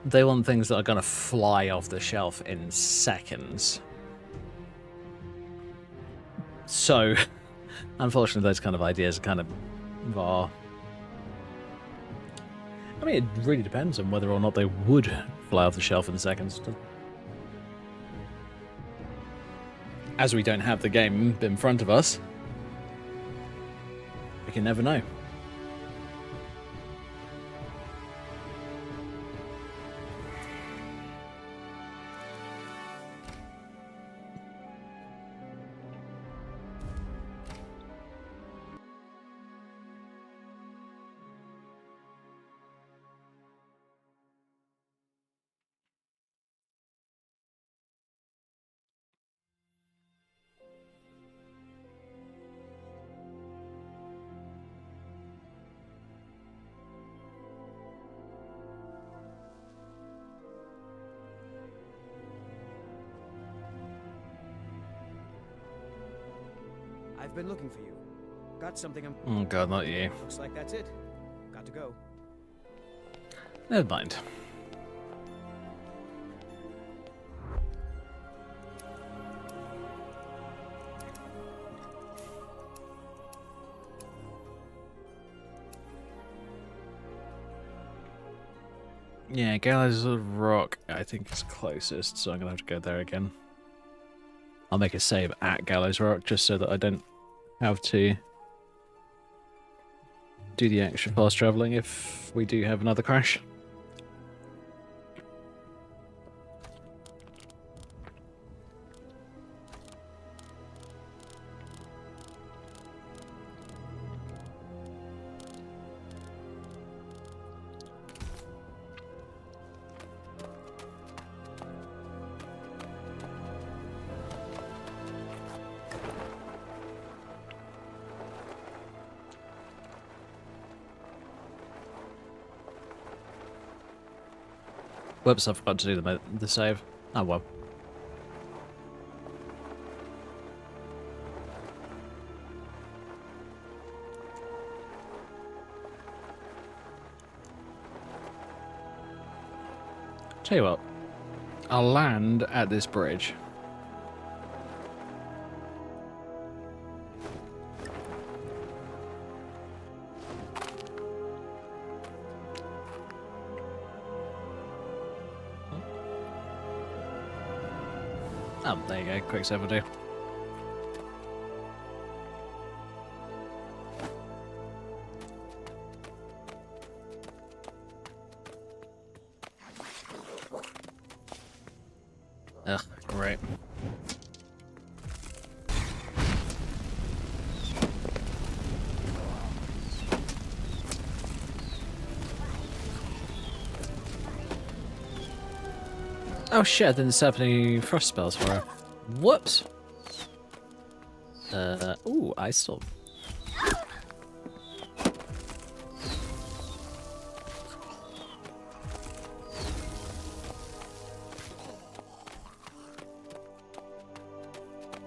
they want things that are going to fly off the shelf in seconds. So, unfortunately, those kind of ideas are kind of... I mean, it really depends on whether or not they would fly off the shelf in seconds. As we don't have the game in front of us, we can never know. I've been looking for you. Got something I'm... Oh god, not you. Looks like that's it. Got to go. Never mind. Yeah, Gallows Rock, I think, is closest, so I'm going to have to go there again. I'll make a save at Gallows Rock, just so that I don't have to do the extra fast travelling if we do have another crash. Whoops, I forgot to do the save. Oh well. Tell you what, I'll land at this bridge. Oh, there you go, quick save will do. Ugh, great. Oh shit, I didn't set up any frost spells for her. Whoops! Ooh, ice storm.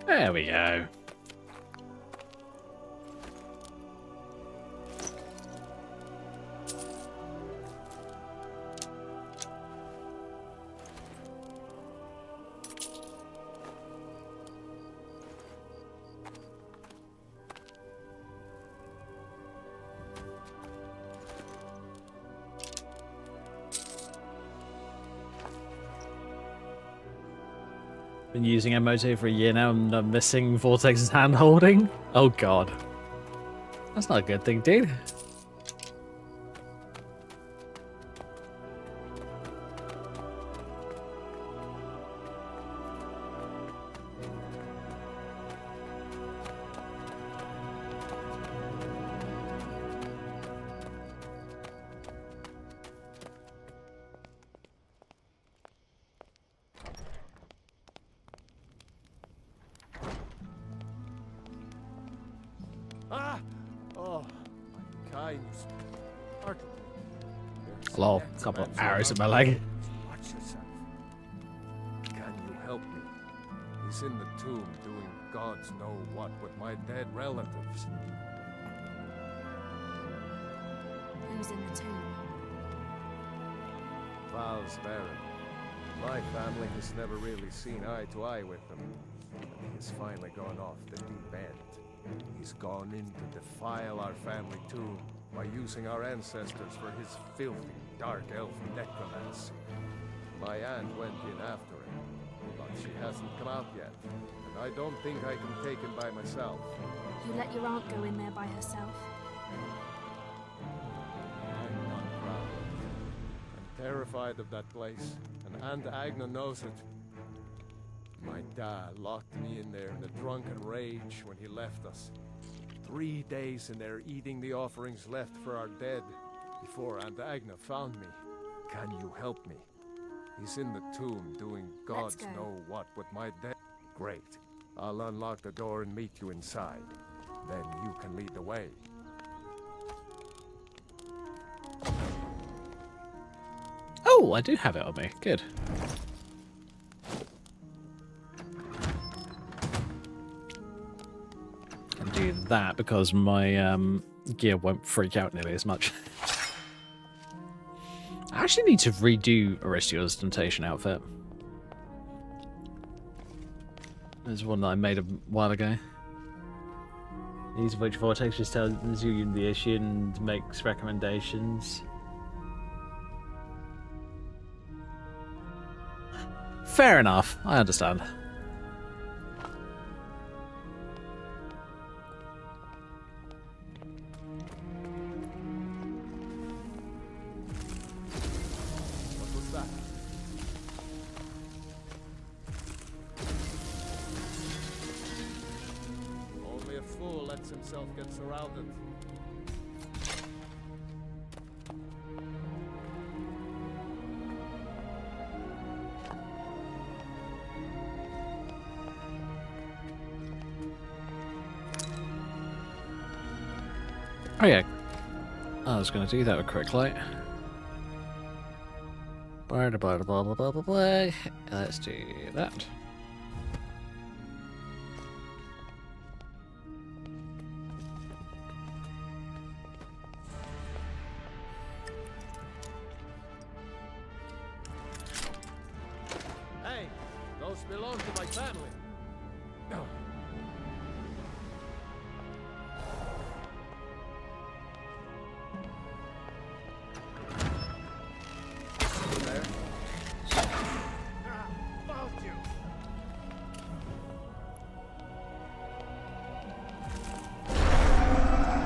There we go. Been using MOT for a year now and I'm missing Vortex's hand holding? Oh god. That's not a good thing, dude. Ah! Oh, my kind heart. Lol, couple of arrows in my leg. Watch yourself. Can you help me? He's in the tomb doing gods know what with my dead relatives. Who's in the tomb? Val's Baron. My family has never really seen eye to eye with them. And he's finally gone off the deep end. He's gone in to defile our family tomb by using our ancestors for his filthy, dark elf necromancy. My aunt went in after him, but she hasn't come out yet, and I don't think I can take him by myself. You let your aunt go in there by herself? I'm not proud. I'm terrified of that place, and Aunt Agna knows it. My dad locked me in there in a drunken rage when he left us. 3 days in there eating the offerings left for our dead before Aunt Agna found me. Can you help me? He's in the tomb doing gods know what with my dead. Great. I'll unlock the door and meet you inside. Then you can lead the way. Oh, I do have it on me. Good. Can do that because my gear won't freak out nearly as much. I actually need to redo Aristia's Temptation outfit. There's one that I made a while ago. These which Vortex just tells you the issue and makes recommendations. Fair enough, I understand. What was that? Only a fool lets himself get surrounded. Oh yeah, I was going to do that with quick light. Blah, blah, blah, blah, blah, blah, blah. Let's do that. Hey, those belong to my family. No. There. Found you.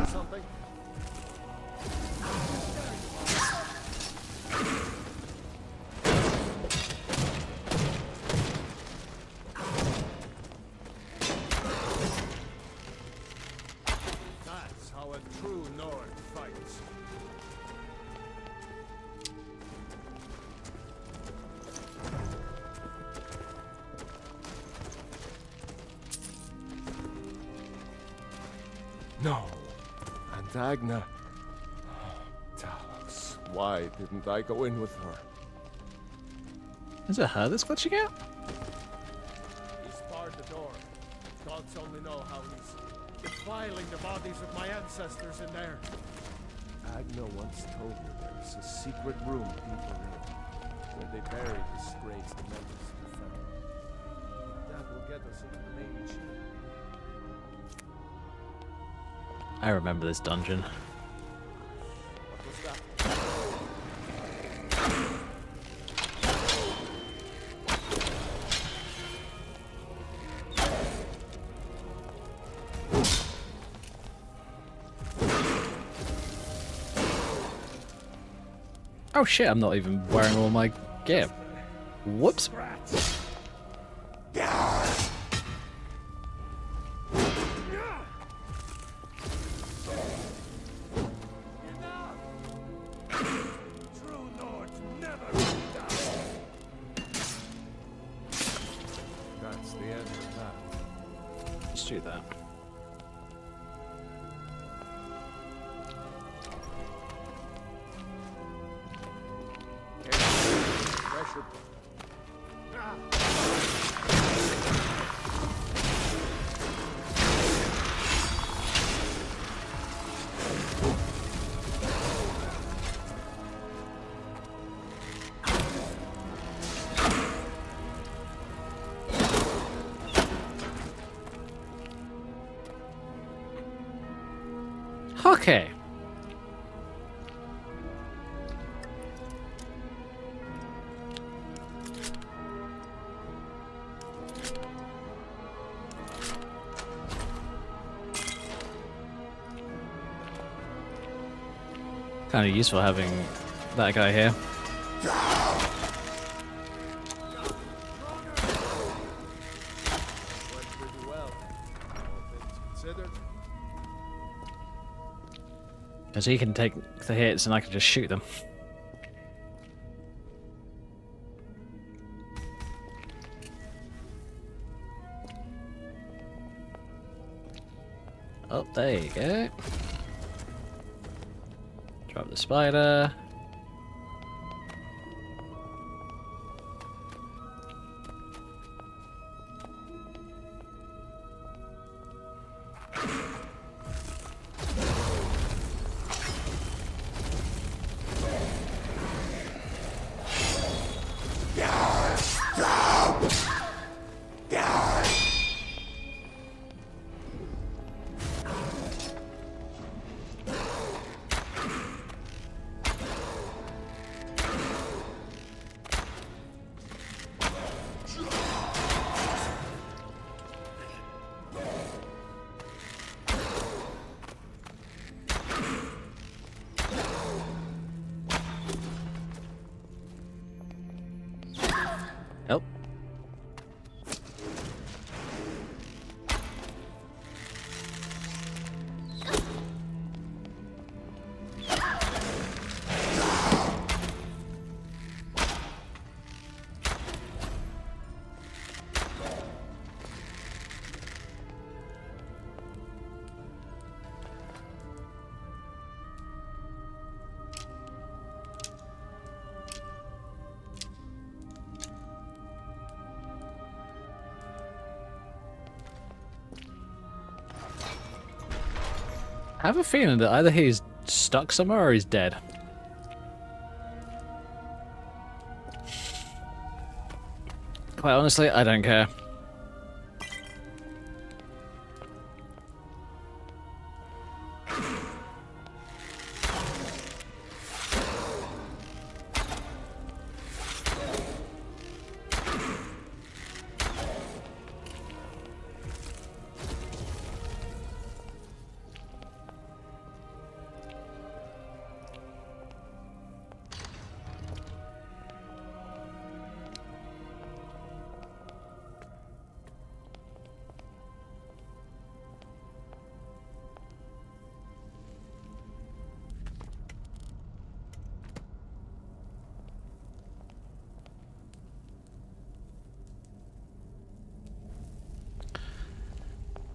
Something. That's how a true Nord fights. No. And Agna. Oh, Talos. Why didn't I go in with her? Is it her that's glitching out? He's barred the door. Gods only know how he's defiling the bodies of my ancestors in there. Agna once told me there's a secret room deeper in, where they buried disgraced members of the family. That will get us into the main chamber. I remember this dungeon. What was that? Oh shit, I'm not even wearing all my gear. Whoops. True Nords never die. That's the end of that. Let's do that. Pressure. Okay. Kind of useful having that guy here. Went pretty well. All things considered. Because he can take the hits and I can just shoot them. Oh, there you go. Drop the spider. I have a feeling that either he's stuck somewhere or he's dead. Quite honestly, I don't care.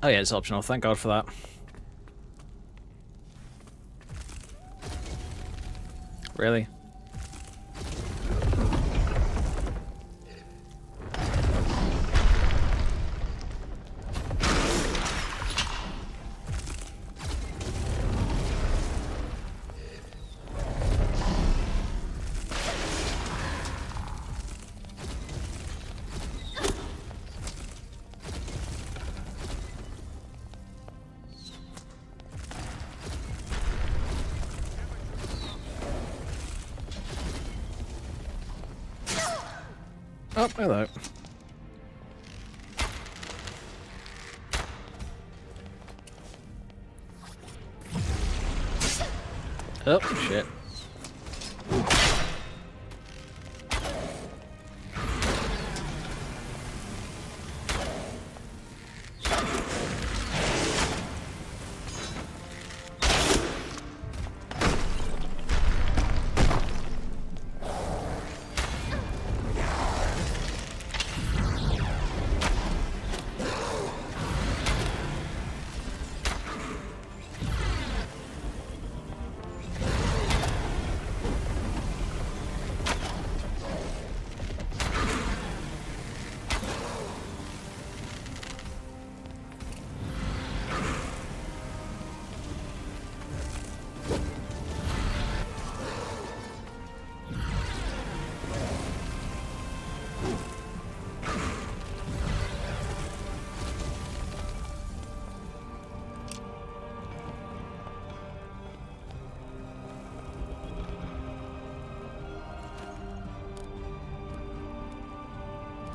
Oh yeah, it's optional. Thank God for that. Really? Oh, hello. Oh, shit.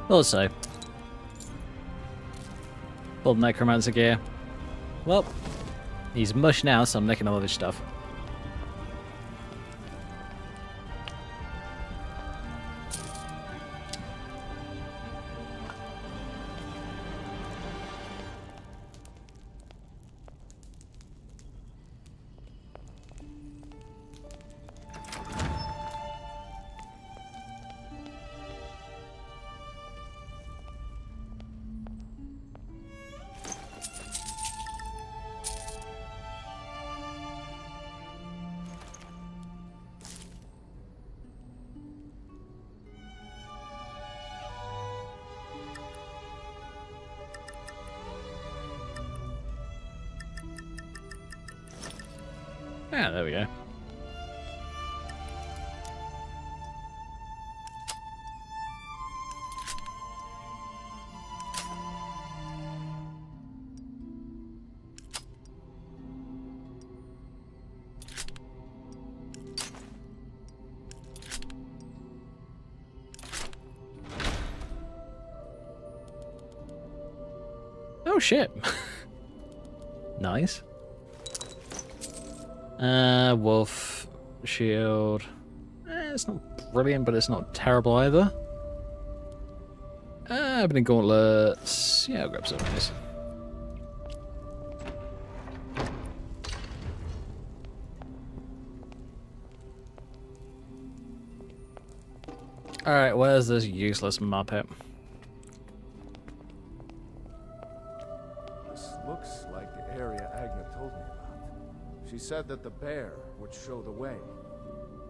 Also, old necromancer gear. Well, he's mush now, so I'm making all this stuff. Yeah, there we go. Oh shit. Nice. Wolf shield. It's not brilliant, but it's not terrible either. Ebony gauntlets. Yeah, I'll grab some of these. Alright, where's this useless muppet? This looks like the area Agna told me about. She said that the bear would show the way.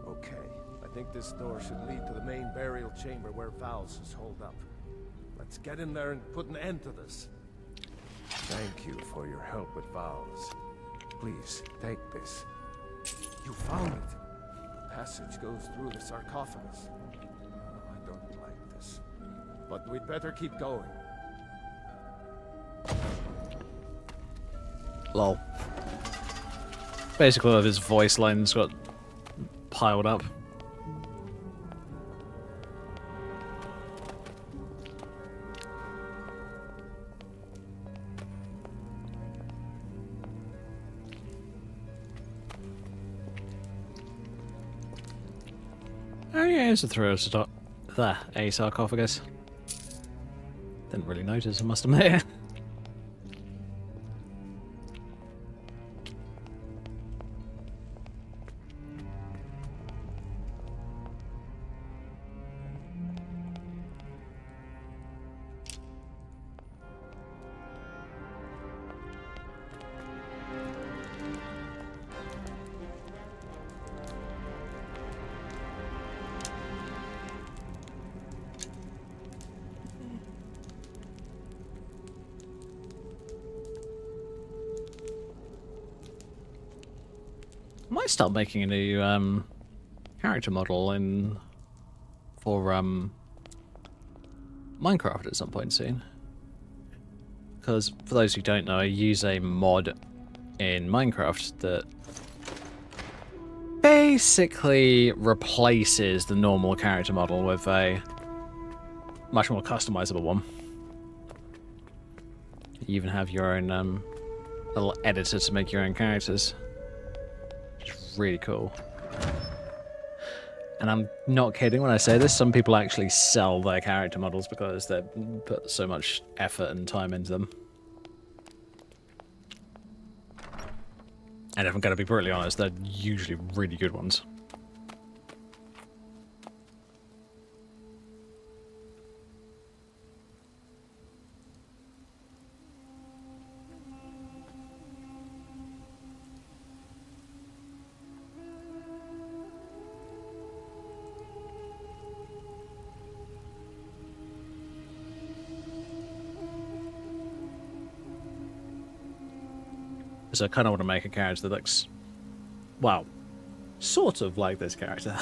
Okay, I think this door should lead to the main burial chamber where Val's is holed up. Let's get in there and put an end to this. Thank you for your help with Val's. Please, take this. You found it. The passage goes through the sarcophagus. I don't like this. But we'd better keep going. Lol. Basically, all of his voice lines got piled up. Oh yeah, it's a sarcophagus. Didn't really notice, I must admit. Might start making a new character model for Minecraft at some point soon. Because for those who don't know, I use a mod in Minecraft that basically replaces the normal character model with a much more customizable one. You even have your own little editor to make your own characters. Really cool. And I'm not kidding when I say this, some people actually sell their character models because they put so much effort and time into them. And if I'm going to be brutally honest, they're usually really good ones. So I kind of want to make a character that looks, well, sort of like this character.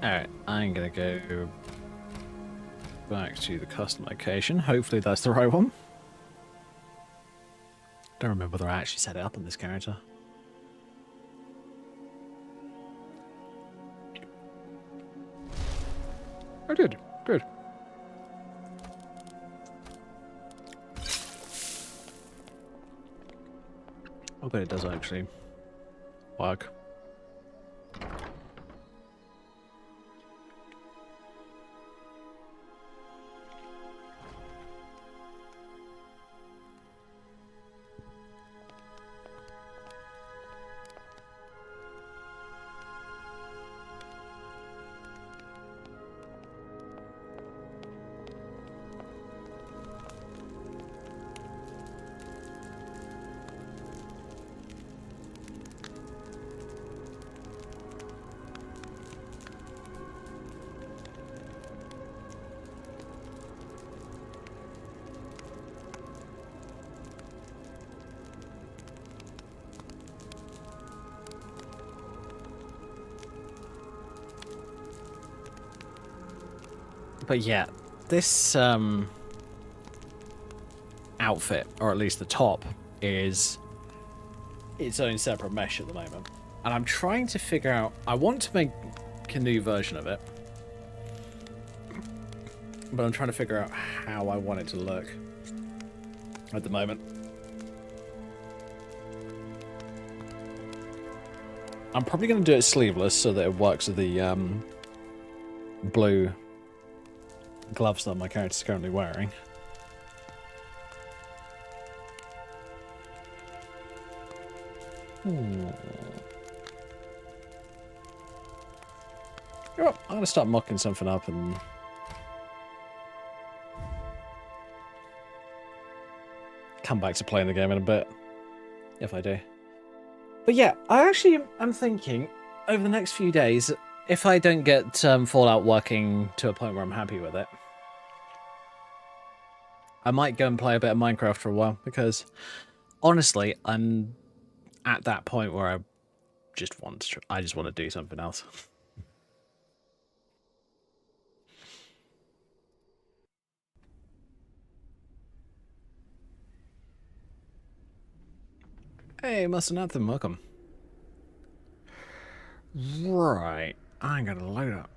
Alright, I'm gonna go back to the custom location. Hopefully that's the right one. Don't remember whether I actually set it up on this character. I did. Good. I bet it does actually work. But yeah, this outfit, or at least the top, is its own separate mesh at the moment. And I'm trying to figure out, I want to make a new version of it, but I'm trying to figure out how I want it to look at the moment. I'm probably going to do it sleeveless so that it works with the blue gloves that my character is currently wearing. You know what? I'm gonna start mocking something up and come back to playing the game in a bit, if I do. But yeah, I actually am thinking over the next few days, if I don't get Fallout working to a point where I'm happy with it, I might go and play a bit of Minecraft for a while, because honestly, I'm at that point where I just want to do something else. Hey, Mustard Anthem, welcome. Right, I'm gonna load up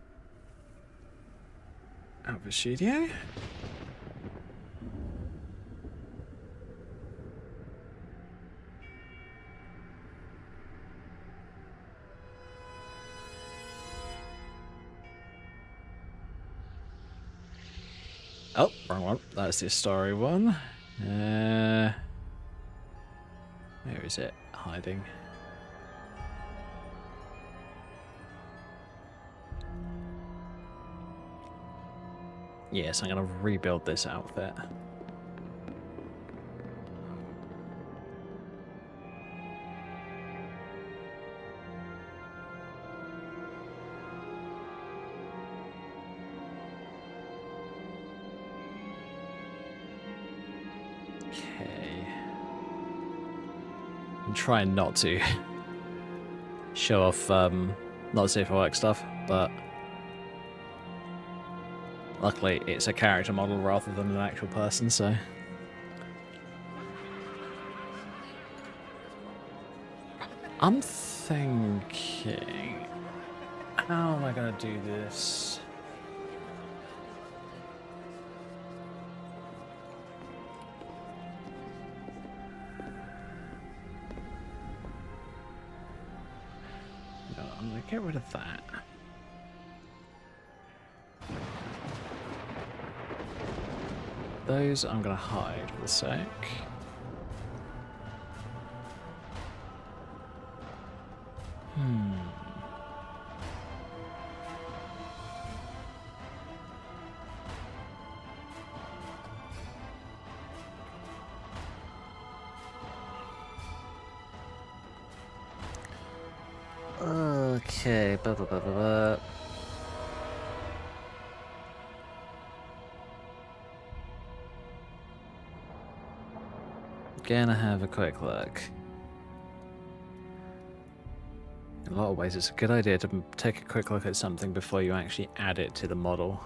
Alpha Studio. Oh, wrong one. That's the story one. Where is it hiding? Yes, I'm going to rebuild this outfit. Okay. I'm trying not to show off not safe for work stuff, but luckily it's a character model rather than an actual person, so... I'm thinking... How am I going to do this? No, I'm going to get rid of that. Those I'm going to hide for a sec. Okay, blah, blah, blah, blah, blah. Gonna have a quick look. In a lot of ways, it's a good idea to take a quick look at something before you actually add it to the model.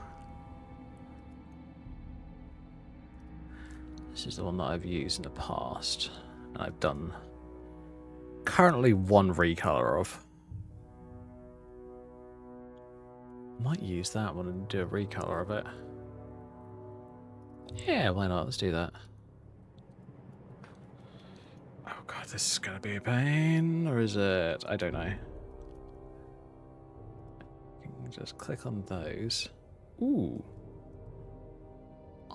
This is the one that I've used in the past, and I've done currently one recolor of. Might use that one and do a recolor of it. Yeah, why not? Let's do that. Oh god, this is gonna be a pain, or is it? I don't know. Just click on those. Ooh.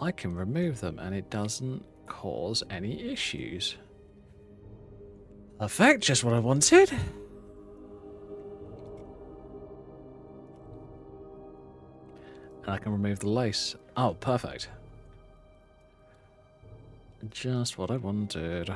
I can remove them and it doesn't cause any issues. Perfect, just what I wanted. And I can remove the lace. Oh, perfect. Just what I wanted.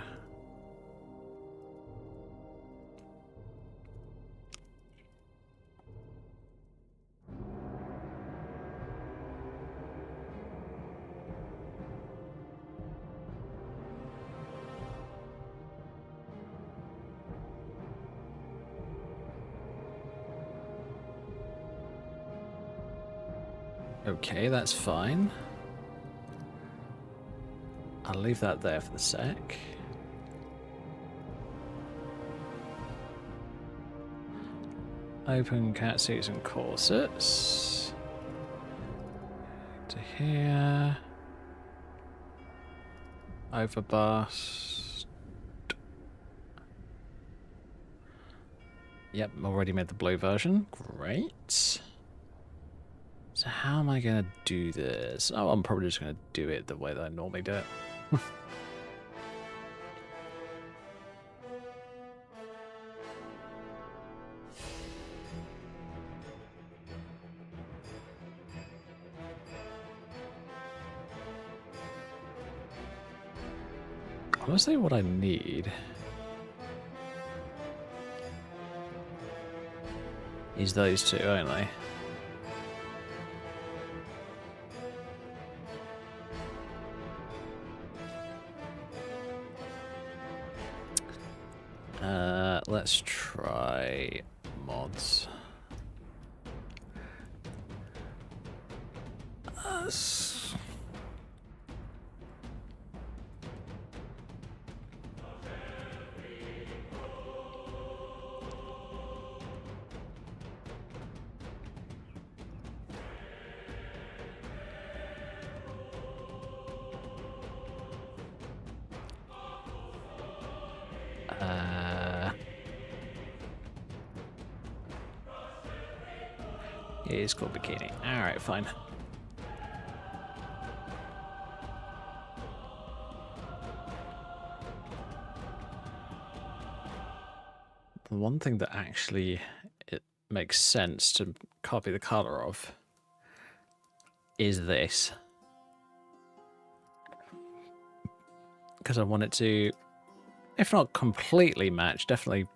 Okay, that's fine. I'll leave that there for the sec. Open catsuits and corsets. To here. Overbust. Yep, already made the blue version. Great. So how am I going to do this? Oh, I'm probably just going to do it the way that I normally do it. Honestly, what I need is those two only. Let's try mods. It is called bikini. Alright, fine. The one thing that actually it makes sense to copy the color of is this. Because I want it to, if not completely match, definitely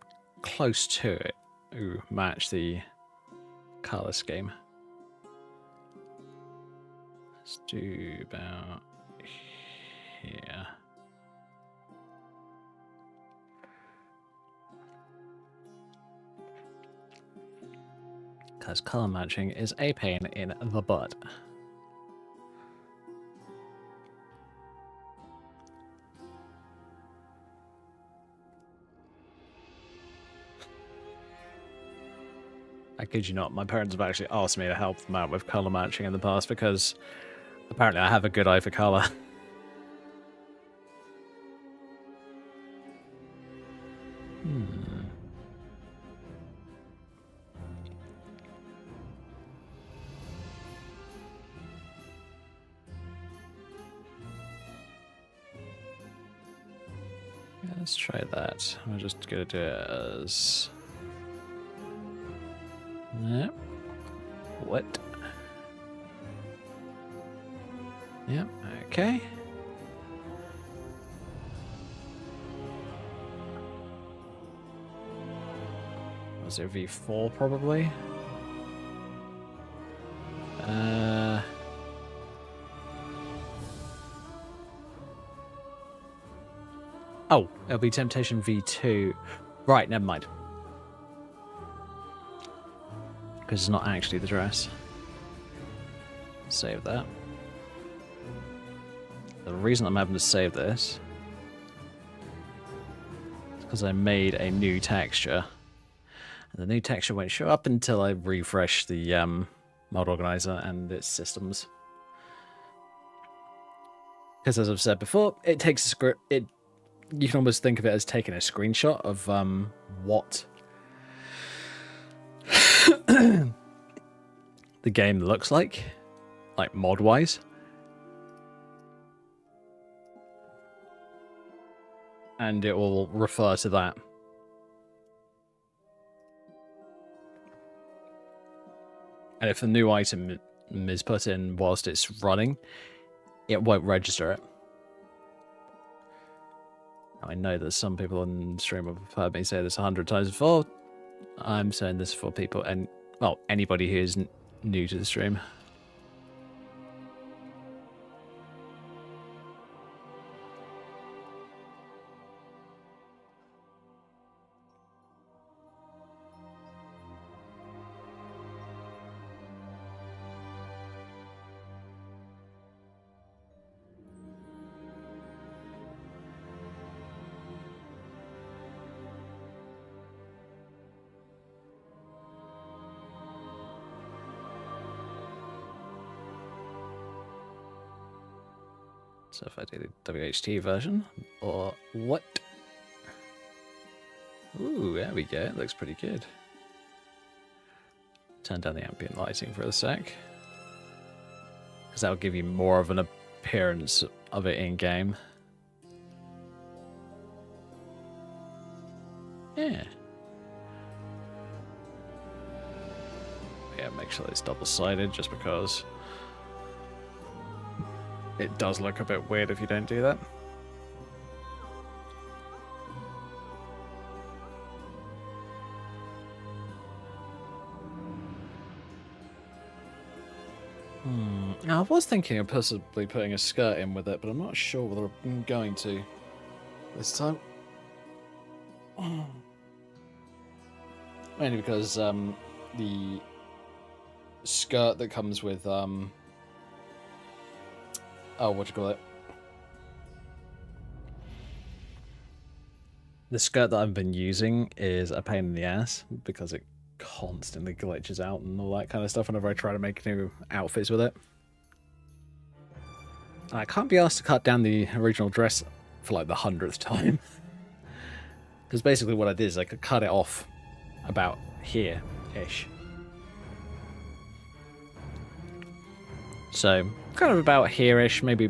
close to it. Ooh, match the color scheme. Let's do about here. Because color matching is a pain in the butt. I kid you not, my parents have actually asked me to help them out with color matching in the past because apparently I have a good eye for color. Yeah, let's try that. I'm just gonna do it as... Yep. What? Yep, okay. Was it V4 probably? Oh, it'll be Temptation V2. Right, never mind. Because it's not actually the dress. Save that. The reason I'm having to save this is because I made a new texture. And the new texture won't show up until I refresh the mod organizer and its systems. Because as I've said before, it takes a script. You can almost think of it as taking a screenshot of what the game looks like mod-wise. And it will refer to that. And if a new item is put in whilst it's running, it won't register it. Now, I know that some people on stream have heard me say this 100 times before. I'm saying this for people and, well, anybody who is new to the stream. So if I do the WHT version, or what? Ooh, there we go. It looks pretty good. Turn down the ambient lighting for a sec. Because that'll give you more of an appearance of it in-game. Yeah. Yeah, make sure it's double-sided just because it does look a bit weird if you don't do that. Now, I was thinking of possibly putting a skirt in with it, but I'm not sure whether I'm going to this time. Mainly because the skirt that comes with oh, what do you call it? The skirt that I've been using is a pain in the ass because it constantly glitches out and all that kind of stuff whenever I try to make new outfits with it. And I can't be asked to cut down the original dress for like the 100th time. Because basically what I did is I could cut it off about here-ish. So, kind of about here-ish, maybe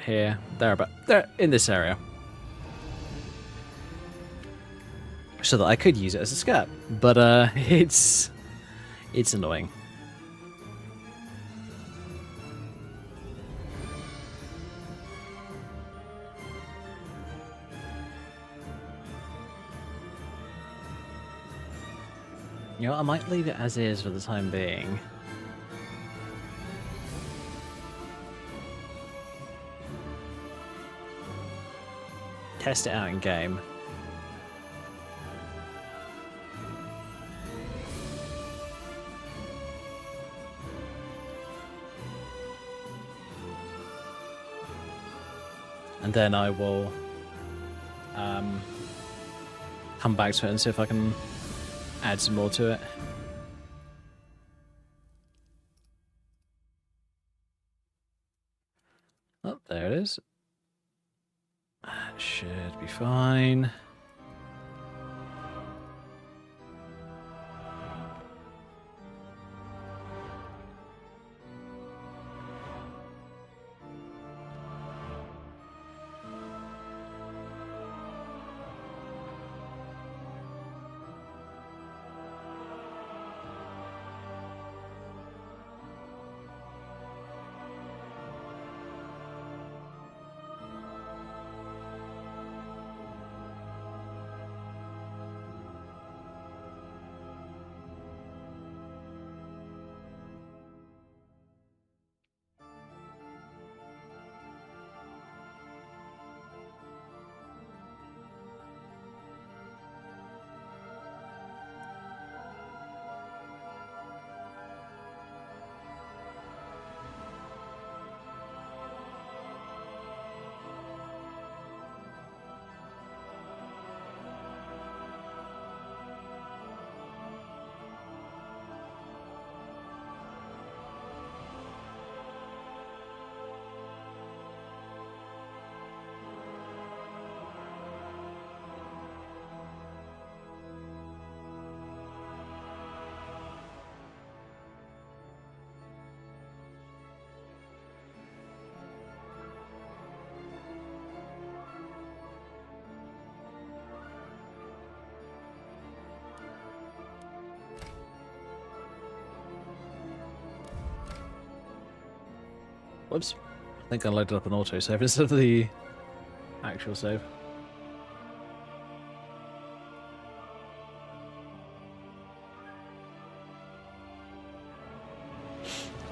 here, there, about there, in this area. So that I could use it as a skirt. But it's annoying. You know what, I might leave it as is for the time being. Test it out in game. And then I will come back to it and see if I can add some more to it. Oh, there it is. That should be fine. Whoops. I think I loaded up an autosave instead of the actual save.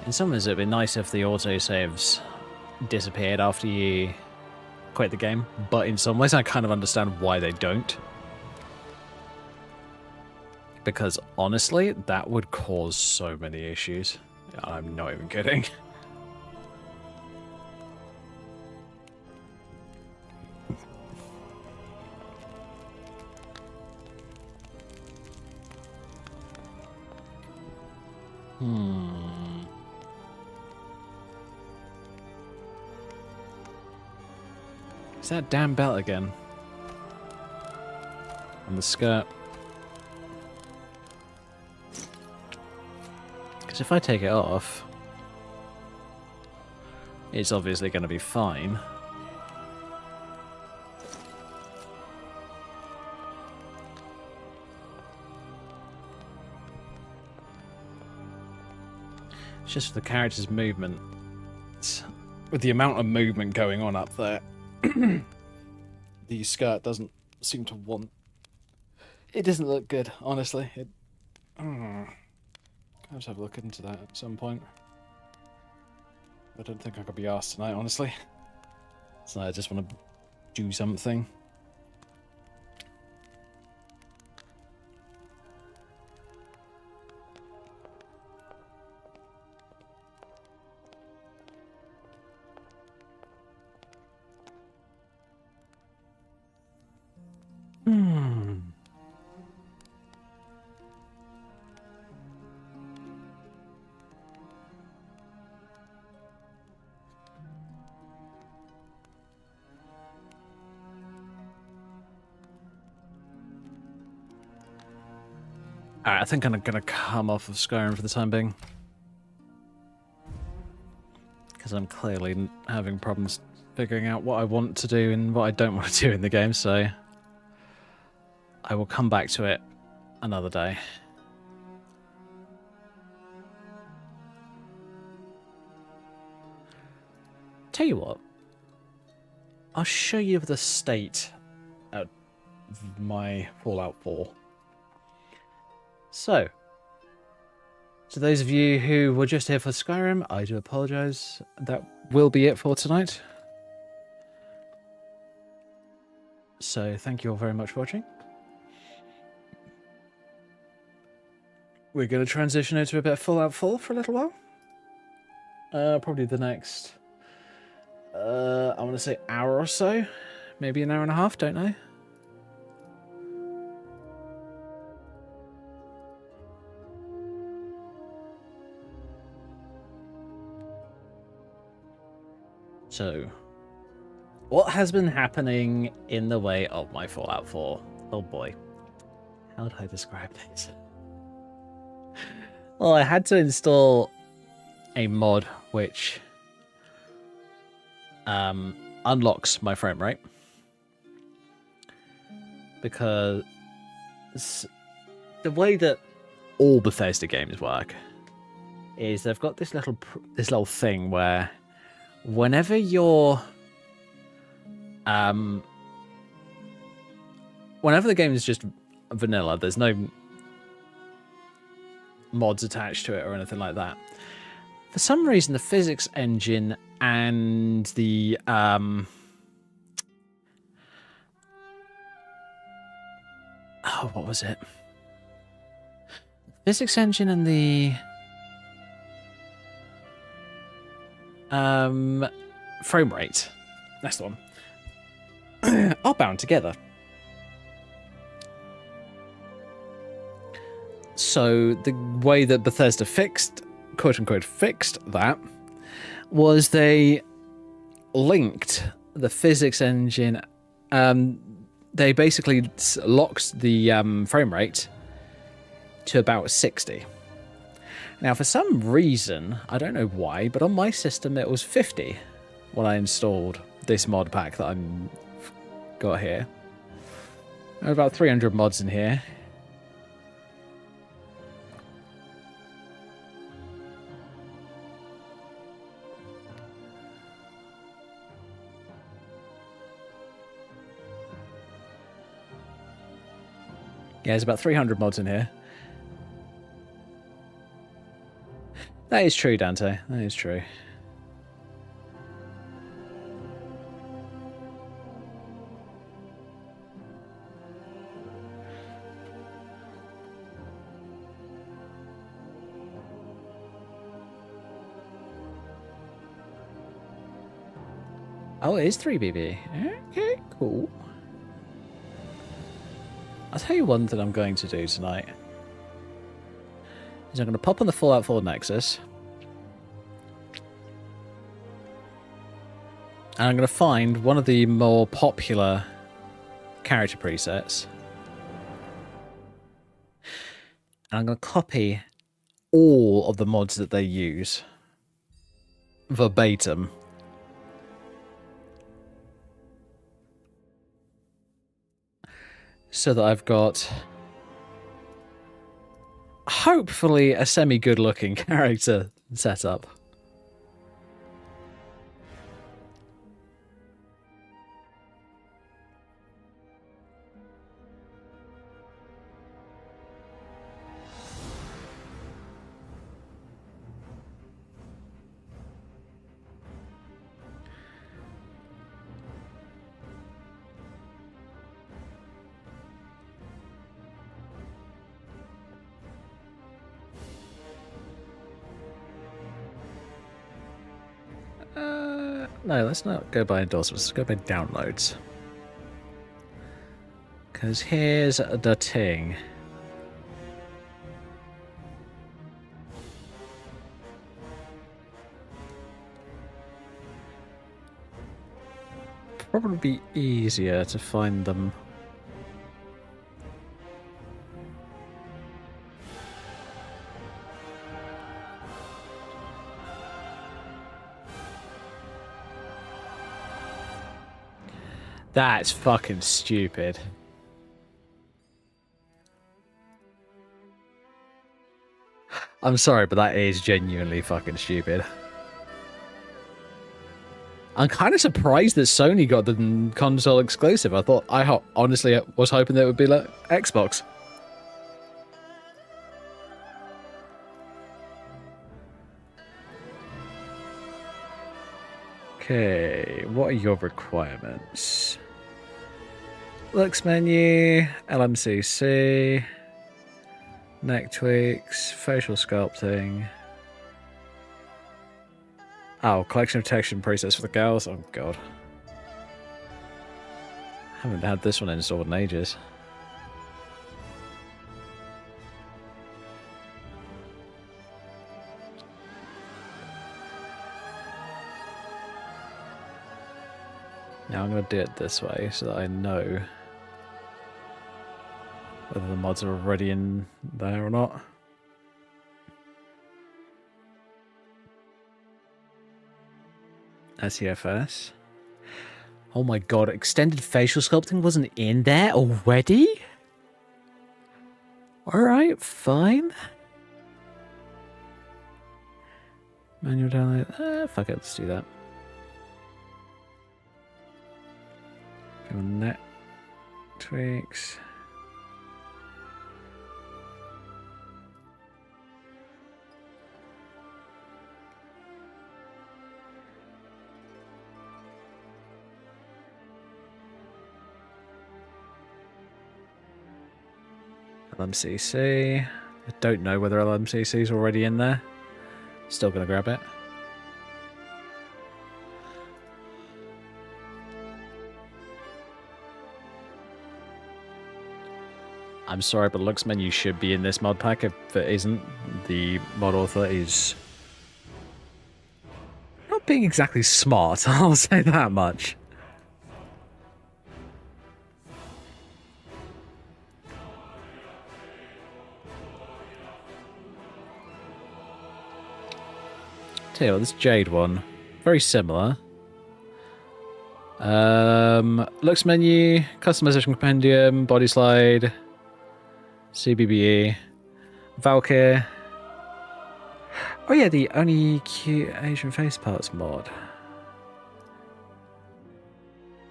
In some ways, it'd be nice if the autosaves disappeared after you quit the game, but in some ways, I kind of understand why they don't. Because honestly, that would cause so many issues. I'm not even kidding. It's that damn belt again. And the skirt. Because if I take it off, it's obviously going to be fine. It's just for the character's movement. With the amount of movement going on up there, the skirt doesn't seem to want... It doesn't look good, honestly. I'll have to have a look into that at some point. I don't think I could be asked tonight, honestly. So I just want to do something. Alright, I think I'm gonna come off of Skyrim for the time being. Because I'm clearly having problems figuring out what I want to do and what I don't want to do in the game, so I will come back to it another day. Tell you what, I'll show you the state of my Fallout 4. So, to those of you who were just here for Skyrim, I do apologise. That will be it for tonight. So, thank you all very much for watching. We're going to transition into a bit of Fallout 4 for a little while. Probably the next, I want to say hour or so. Maybe an hour and a half, don't know. So, what has been happening in the way of my Fallout 4? Oh boy. How do I describe this? Well, I had to install a mod which unlocks my frame rate. Because the way that all Bethesda games work is they've got this little thing where whenever you're whenever the game is just vanilla, there's no mods attached to it or anything like that. For some reason, the physics engine and the what was it? Physics engine and the frame rate. That's the one. Are bound together. So the way that Bethesda fixed, quote unquote, fixed that was they linked the physics engine. They basically locked the frame rate to about 60. Now, for some reason, I don't know why, but on my system it was 50 when I installed this mod pack that I'm got here. There are about 300 mods in here. Yeah, there's about 300 mods in here. That is true, Dante. That is true. Oh, it is 3BB. Okay, cool. I'll tell you one thing I'm going to do tonight. Is I'm going to pop on the Fallout 4 Nexus. And I'm going to find one of the more popular character presets. And I'm going to copy all of the mods that they use. Verbatim. So that I've got, hopefully, a semi-good looking character set up. No, let's not go by endorsements. Let's go by downloads. Because here's the thing. Probably be easier to find them. That's fucking stupid. I'm sorry, but that is genuinely fucking stupid. I'm kind of surprised that Sony got the console exclusive. I honestly was hoping that it would be like Xbox. Okay, what are your requirements? Looks menu, LMCC, neck tweaks, facial sculpting. Oh, collection of texture and presets for the girls. Oh god, haven't had this one installed in ages. Now I'm going to do it this way so that I know whether the mods are already in there or not. SEFS. Oh my god, extended facial sculpting wasn't in there already? Alright, fine. Manual download. Fuck it, let's do that. Net tweaks. LMCC. I don't know whether LMCC is already in there. Still gonna grab it. I'm sorry, but looks menu should be in this mod pack. If it isn't, the mod author is not being exactly smart, I'll say that much. Tell you what, this Jade one, very similar. Looks menu, customization compendium, body slide, CBBE, Valkyr. Oh yeah, the only cute Asian face parts mod.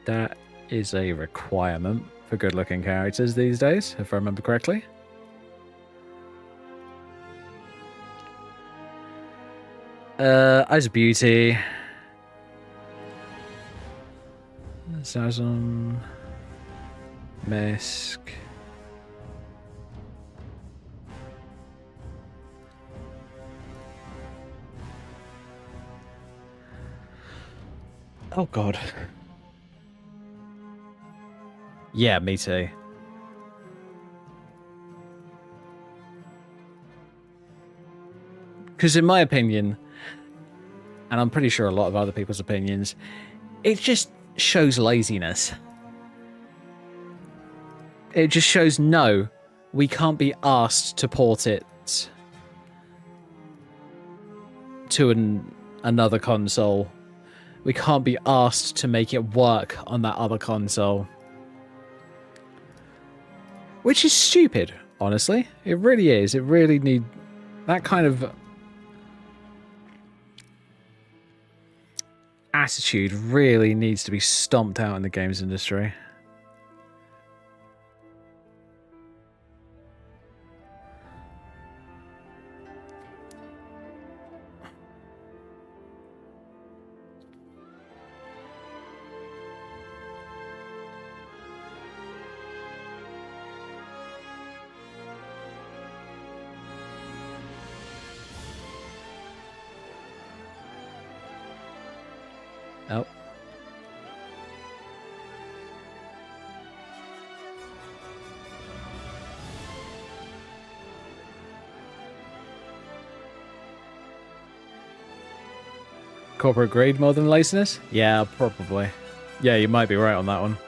That is a requirement for good-looking characters these days, if I remember correctly. Eyes of Beauty. Zazum. Misk. Oh god. Yeah, me too. Because in my opinion, and I'm pretty sure a lot of other people's opinions, it just shows laziness. It just shows, no, we can't be asked to port it to another console. We can't be asked to make it work on that other console. Which is stupid, honestly. It really is. It really need that kind of attitude really needs to be stomped out in the games industry. Oh. Corporate greed more than laziness? Yeah, probably. Yeah, you might be right on that one.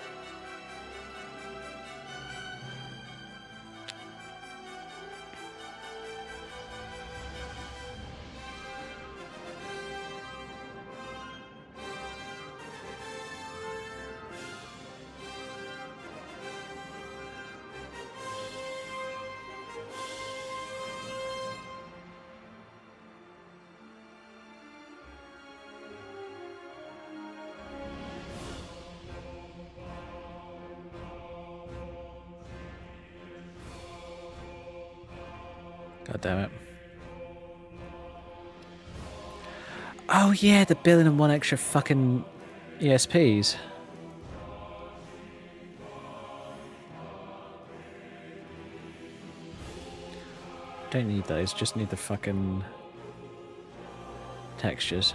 God damn it. Oh yeah, the billion and one extra fucking ESPs. Don't need those, just need the fucking textures.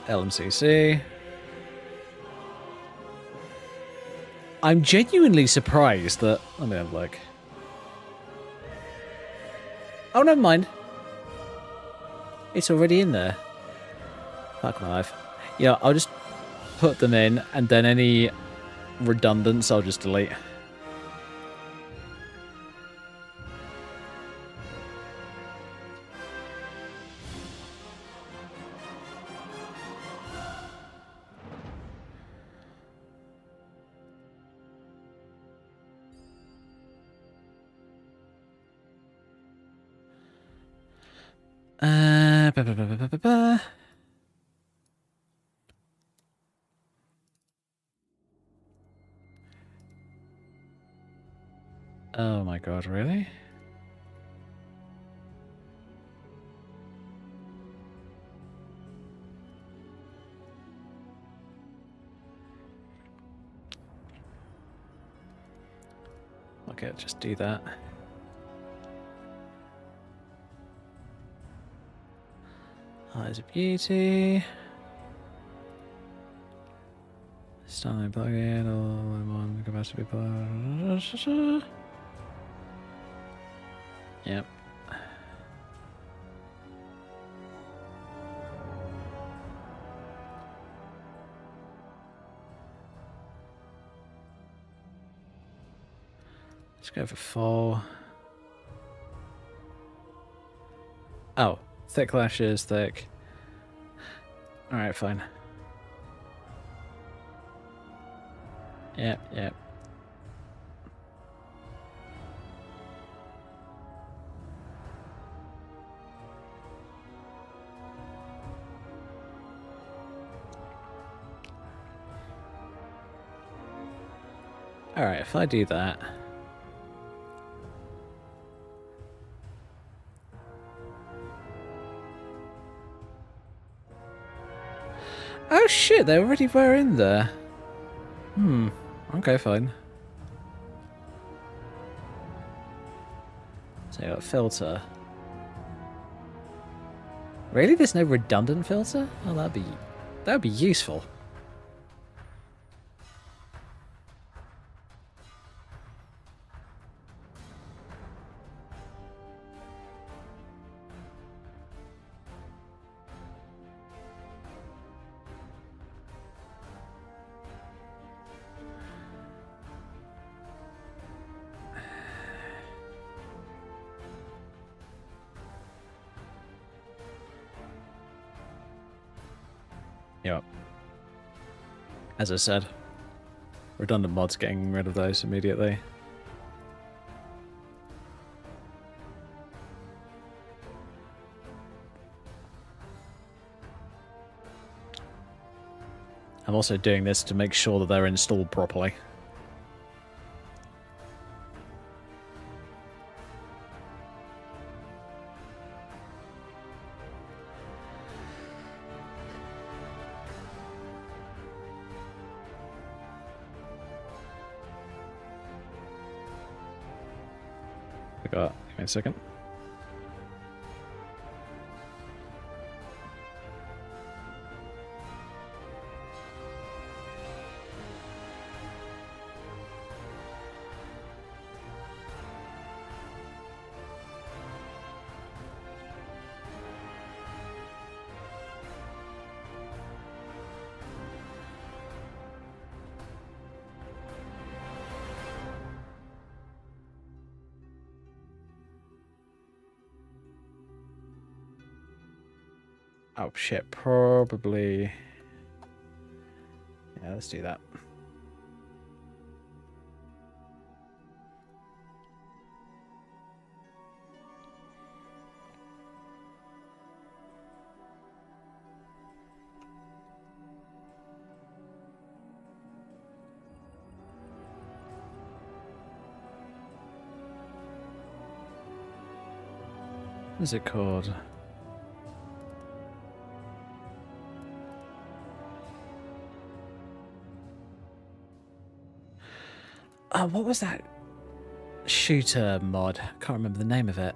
LMCC. I'm genuinely surprised that... Let me have a look. Oh, never mind. It's already in there. Fuck my life. Yeah, I'll just put them in, and then any redundants I'll just delete. Ba, ba, ba, ba, ba, ba. Oh my god, really? Okay, just do that. Eyes of Beauty. Styling plugin, all in one capacity plug. Yep. Let's go for 4. Oh, thick lashes, thick. Alright, fine. Yep, yep. Alright, if I do that... Oh shit, they already were in there. Okay, fine. So you got filter. Really? There's no redundant filter? Oh, that'd be useful. Yep. As I said, redundant mods, getting rid of those immediately. I'm also doing this to make sure that they're installed properly. Give me a second. Oh shit, probably. Yeah, let's do that. What's it called? Oh, what was that shooter mod? I can't remember the name of it.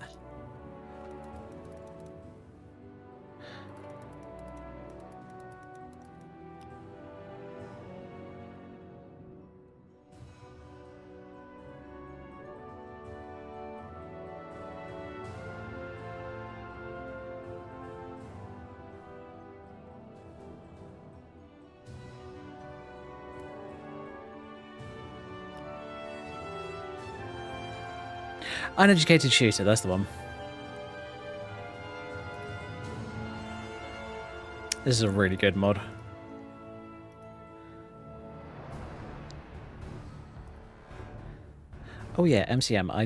Uneducated shooter, that's the one. This is a really good mod. Oh yeah, MCM. I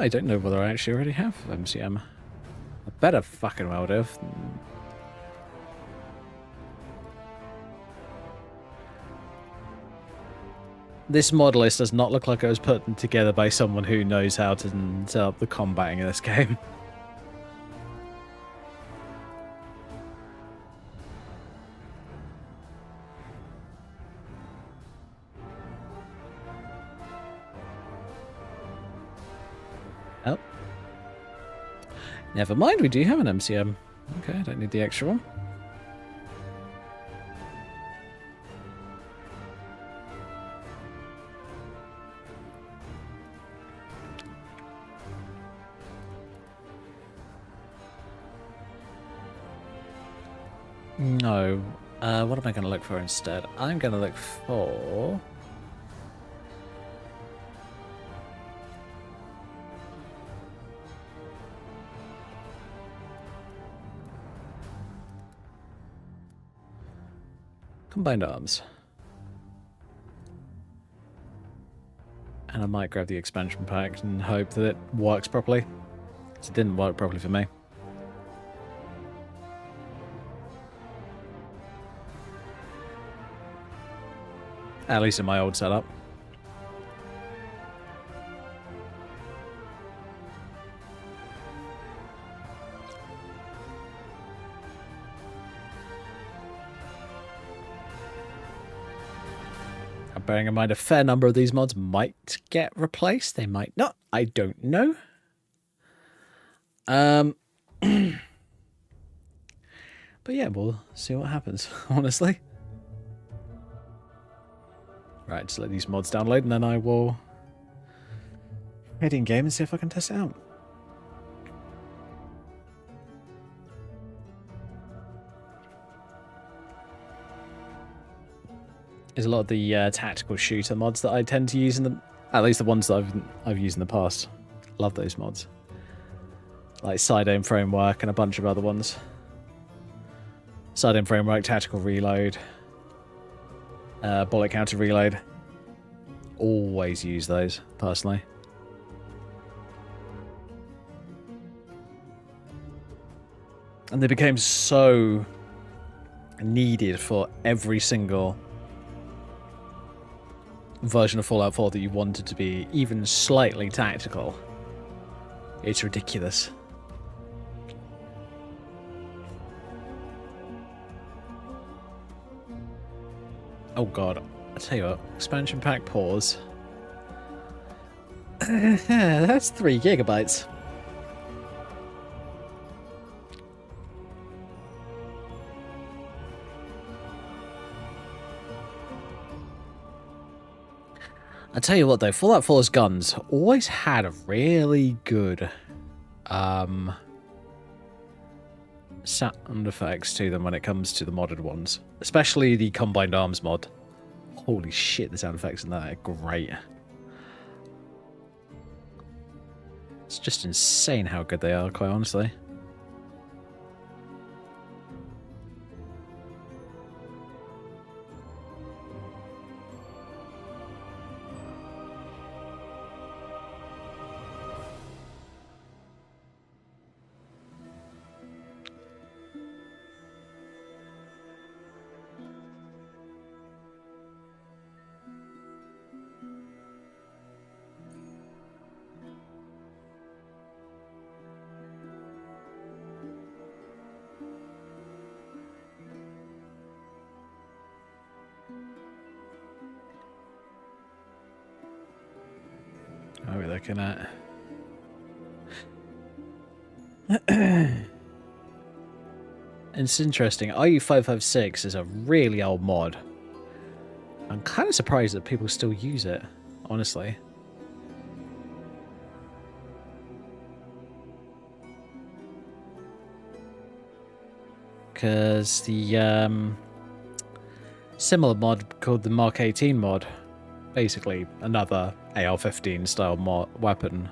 don't know whether I actually already have MCM. I better fucking well do. This mod list does not look like it was put together by someone who knows how to set up the combating in this game. Oh. Never mind, we do have an MCM. Okay, I don't need the extra one. No. What am I going to look for instead? I'm going to look for... Combined arms. And I might grab the expansion pack and hope that it works properly. Because it didn't work properly for me. At least in my old setup. Bearing in mind a fair number of these mods might get replaced. They might not. I don't know. But yeah, we'll see what happens, honestly. Right, just let these mods download and then I will head in game and see if I can test it out. There's a lot of the tactical shooter mods that I tend to use in the, at least the ones that I've used in the past. Love those mods, like Side Aim Framework and a bunch of other ones. Side Aim Framework, Tactical Reload, Bullet Counter Reload. Always use those personally. And they became so needed for every single version of Fallout 4 that you wanted to be even slightly tactical. It's ridiculous. Oh god, I tell you what, expansion pack pause. That's 3 gigabytes. I tell you what though, Fallout 4's guns always had a really good sound effects to them when it comes to the modded ones. Especially the Combined Arms mod. Holy shit, the sound effects in that are great. It's just insane how good they are, quite honestly. What are we looking at? It's interesting. RU556 is a really old mod. I'm kind of surprised that people still use it, honestly. Because the similar mod called the Mark 18 mod, basically another AR-15 style weapon,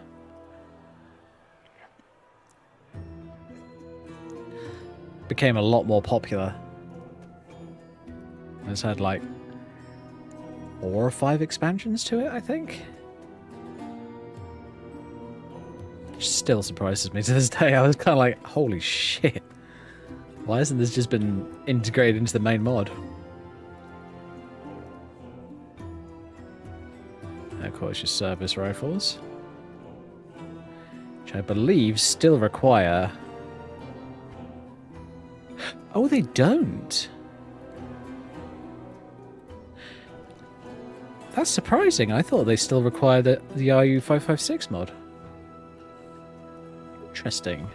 became a lot more popular. It's had like 4 or 5 expansions to it, I think. Which still surprises me to this day. I was kind of like, holy shit. Why hasn't this just been integrated into the main mod? And of course, your service rifles, which I believe still require... Oh, they don't. That's surprising. I thought they still require the RU556 mod. Interesting.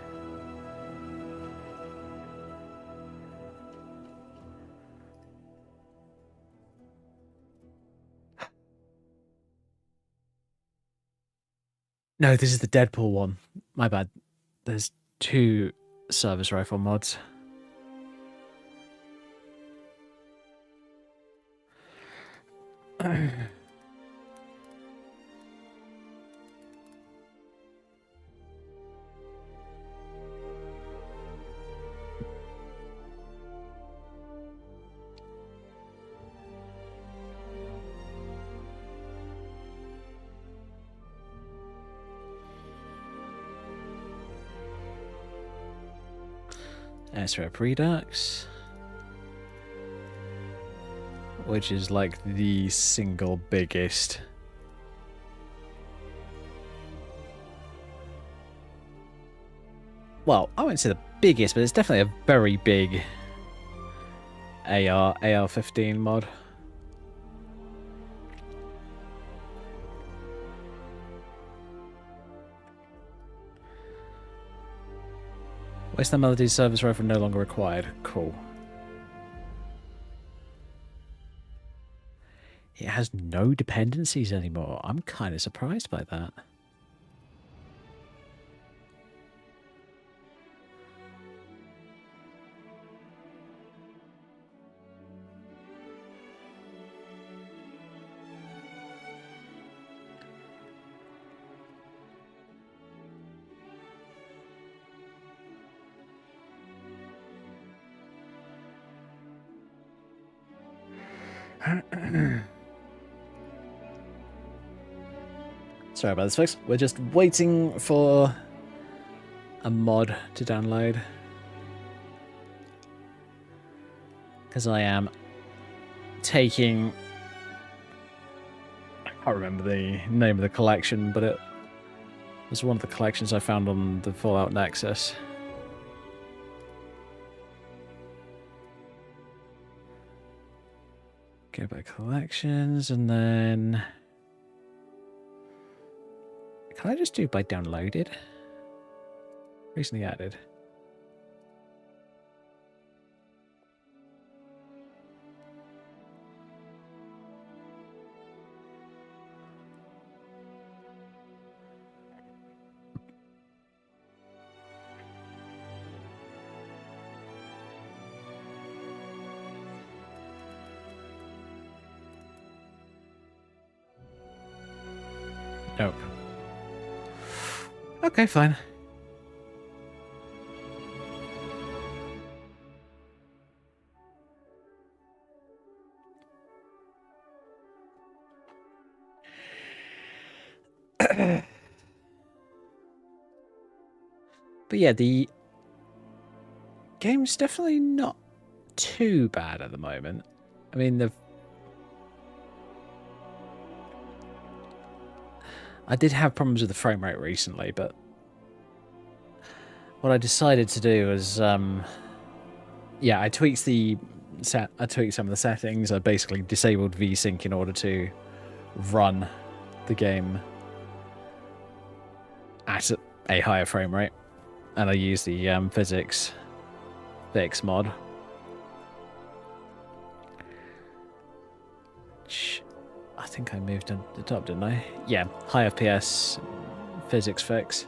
No, this is the Deadpool one. My bad. There's 2 service rifle mods. SREP Redux, which is like the single biggest well, I wouldn't say the biggest, but it's definitely a very big AR-15 mod. Western Melody's service rifle no longer required. Cool. It has no dependencies anymore. I'm kind of surprised by that. Sorry about this, folks. We're just waiting for a mod to download. Because I am taking... I can't remember the name of the collection, but it was one of the collections I found on the Fallout Nexus. Go back collections, and then... Can I just do by downloaded? Recently added. Nope. Okay, fine. But yeah, the game's definitely not too bad at the moment. I mean, I did have problems with the frame rate recently, but what I decided to do was, yeah, I tweaked some of the settings. I basically disabled VSync in order to run the game at a higher frame rate, and I used the physics fix mod. I think I moved to the top, didn't I? Yeah, high FPS physics fix.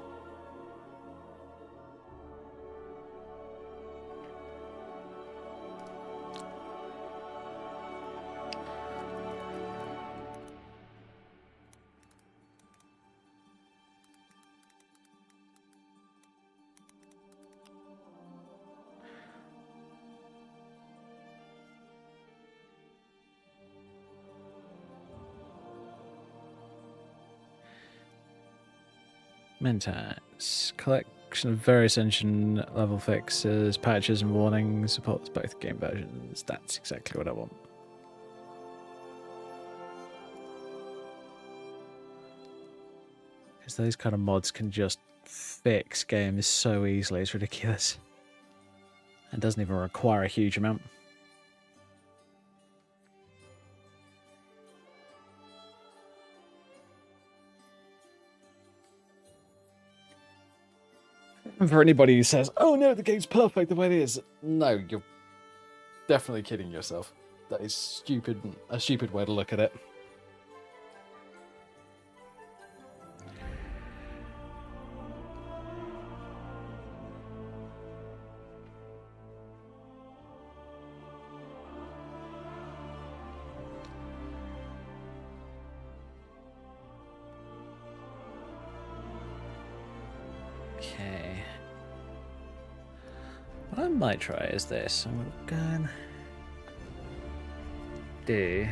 Mentats. Collection of various engine level fixes, patches and warnings. Supports both game versions. That's exactly what I want. Because those kind of mods can just fix games so easily. It's ridiculous. It doesn't even require a huge amount. And for anybody who says, oh no, the game's perfect the way it is, no, you're definitely kidding yourself. That is stupid, a stupid way to look at it. Okay. What I might try is this. I'm gonna go and do.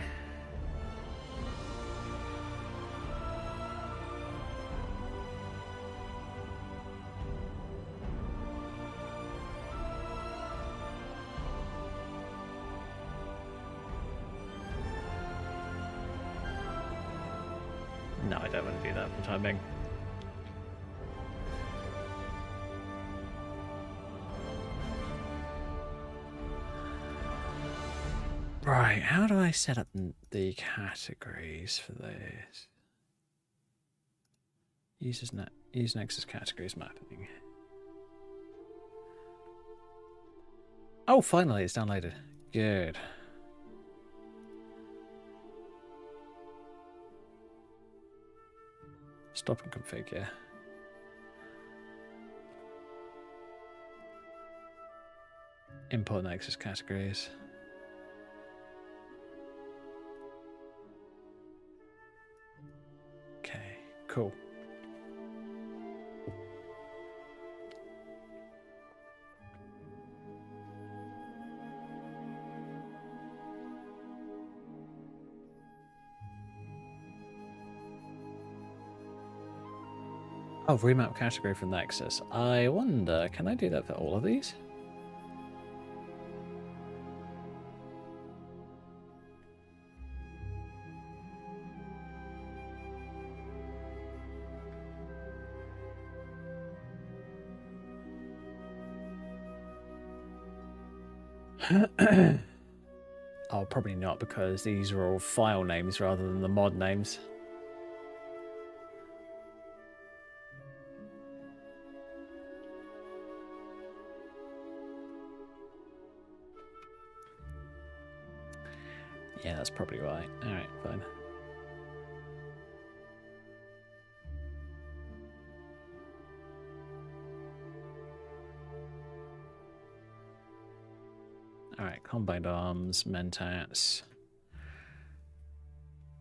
No, I don't want to do that for the time being. Right, how do I set up the categories for this? Use Nexus categories mapping. Oh, finally, it's downloaded. Good. Stop and configure. Import Nexus categories. Okay, cool. Oh, remap category from Nexus. I wonder, can I do that for all of these? Oh, probably not, because these are all file names rather than the mod names. Yeah, that's probably right. Alright, fine. Alright, combined arms, mentats.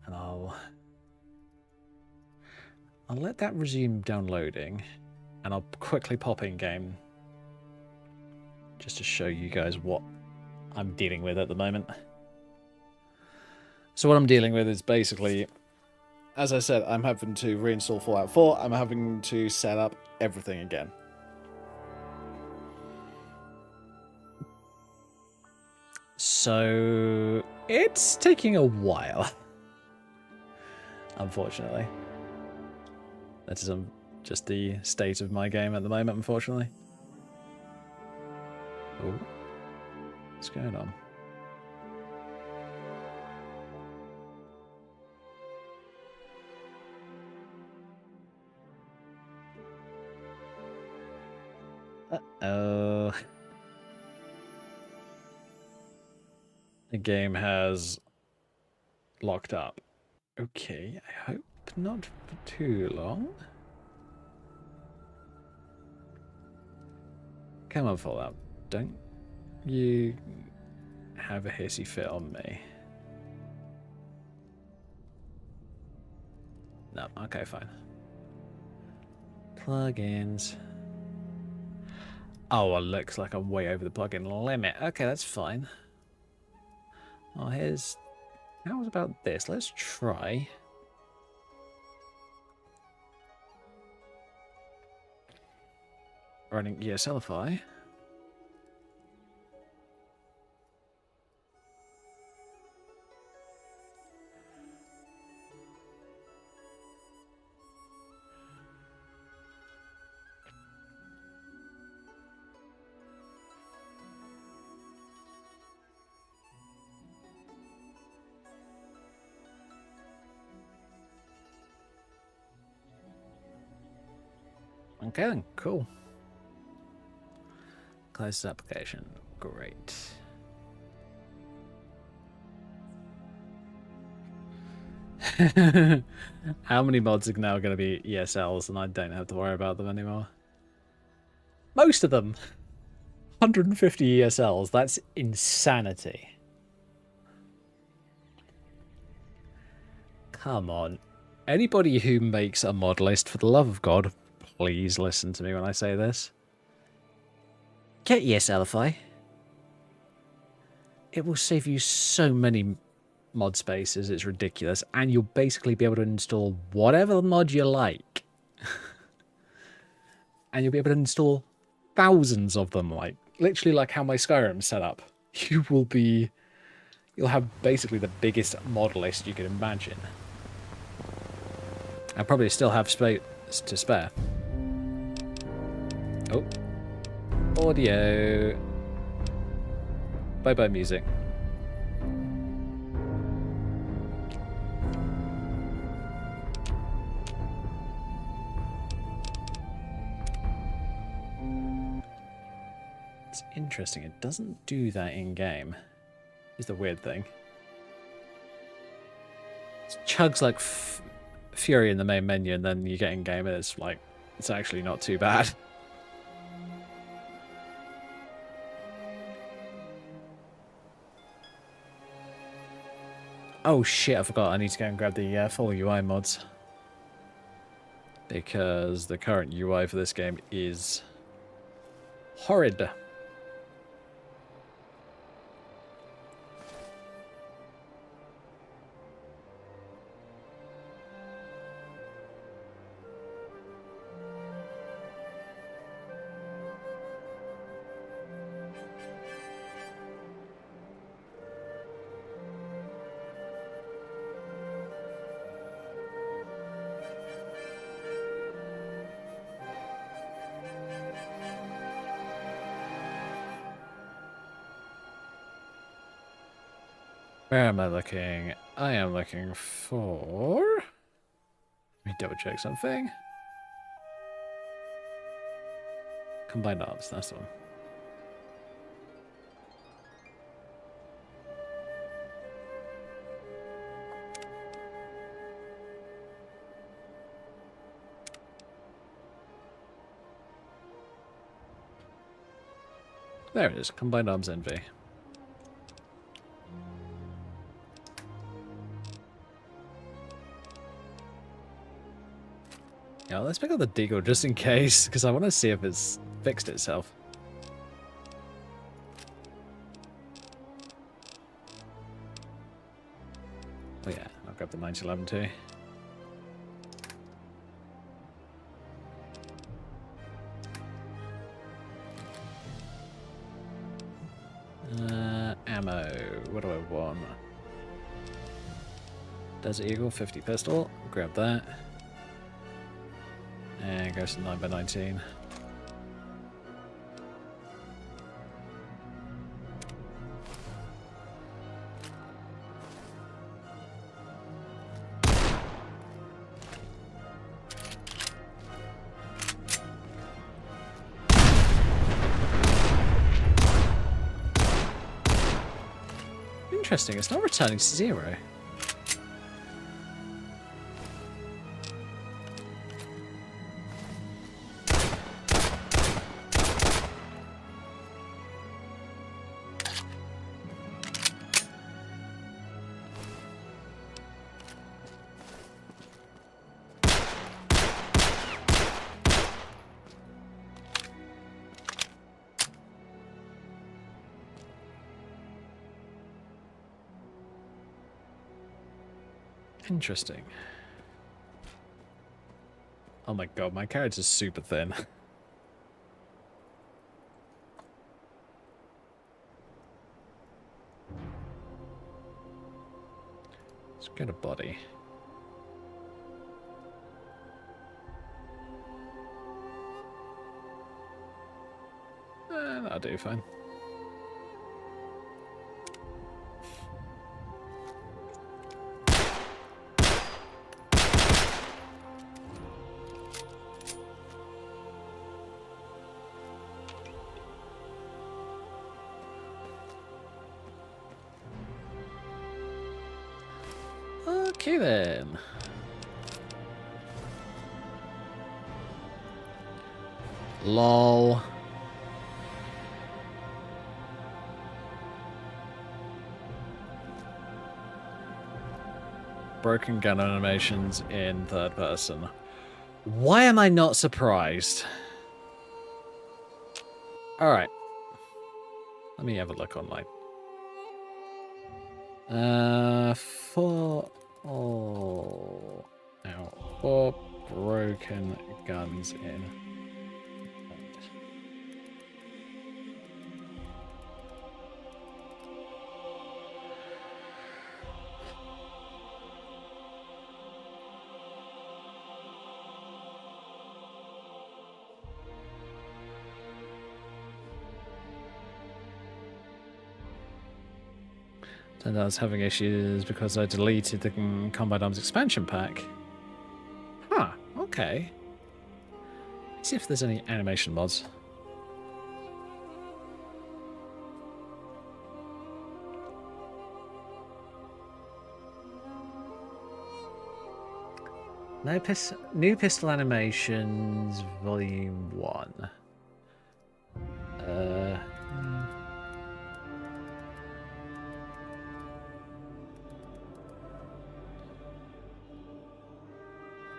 And I'll let that resume downloading, and I'll quickly pop in game just to show you guys what I'm dealing with at the moment. So what I'm dealing with is basically, as I said, I'm having to reinstall Fallout 4. I'm having to set up everything again. So it's taking a while, unfortunately. That is just the state of my game at the moment, unfortunately. Oh, what's going on? Uh-oh. The game has locked up. Okay, I hope not for too long. Come on, Fallout. Don't you have a hissy fit on me. No, okay, fine. Plugins. Oh, well, looks like I'm way over the plugin limit. Okay, that's fine. Oh, how about this? Let's try. Running ESLify. Okay then, cool. Close this application. Great. How many mods are now going to be ESLs and I don't have to worry about them anymore? Most of them. 150 ESLs. That's insanity. Come on. Anybody who makes a mod list, for the love of God, please listen to me when I say this. Get ESLify. It will save you so many mod spaces, it's ridiculous, and you'll basically be able to install whatever mod you like. And you'll be able to install thousands of them, like literally like how my Skyrim's set up. You'll have basically the biggest mod list you could imagine. I probably still have space to spare. Oh. Audio. Bye-bye music. It's interesting. It doesn't do that in-game. Is the weird thing. It chugs like Fury in the main menu, and then you get in-game, and it's actually not too bad. Oh shit, I forgot. I need to go and grab the full UI mods. Because the current UI for this game is horrid. Where am I looking? I am looking for... Let me double check something. Combined arms, that's the one. There it is. Combined Arms Envy. Yeah, let's pick up the Deagle just in case, because I want to see if it's fixed itself. Oh yeah, I'll grab the 9011 too. Ammo. What do I want? Desert Eagle 50 pistol. Grab that. And goes to 9x19. Interesting, it's not returning to 0. Interesting. Oh my god, my character's super thin. Let's get a body. That'll do fine. Okay then. LOL. Broken gun animations in third person. Why am I not surprised? Alright. Let me have a look online. Four broken guns in. Turned out I was having issues because I deleted the Combat Arms expansion pack. Huh, okay. Let's see if there's any animation mods. No new pistol animations, volume 1.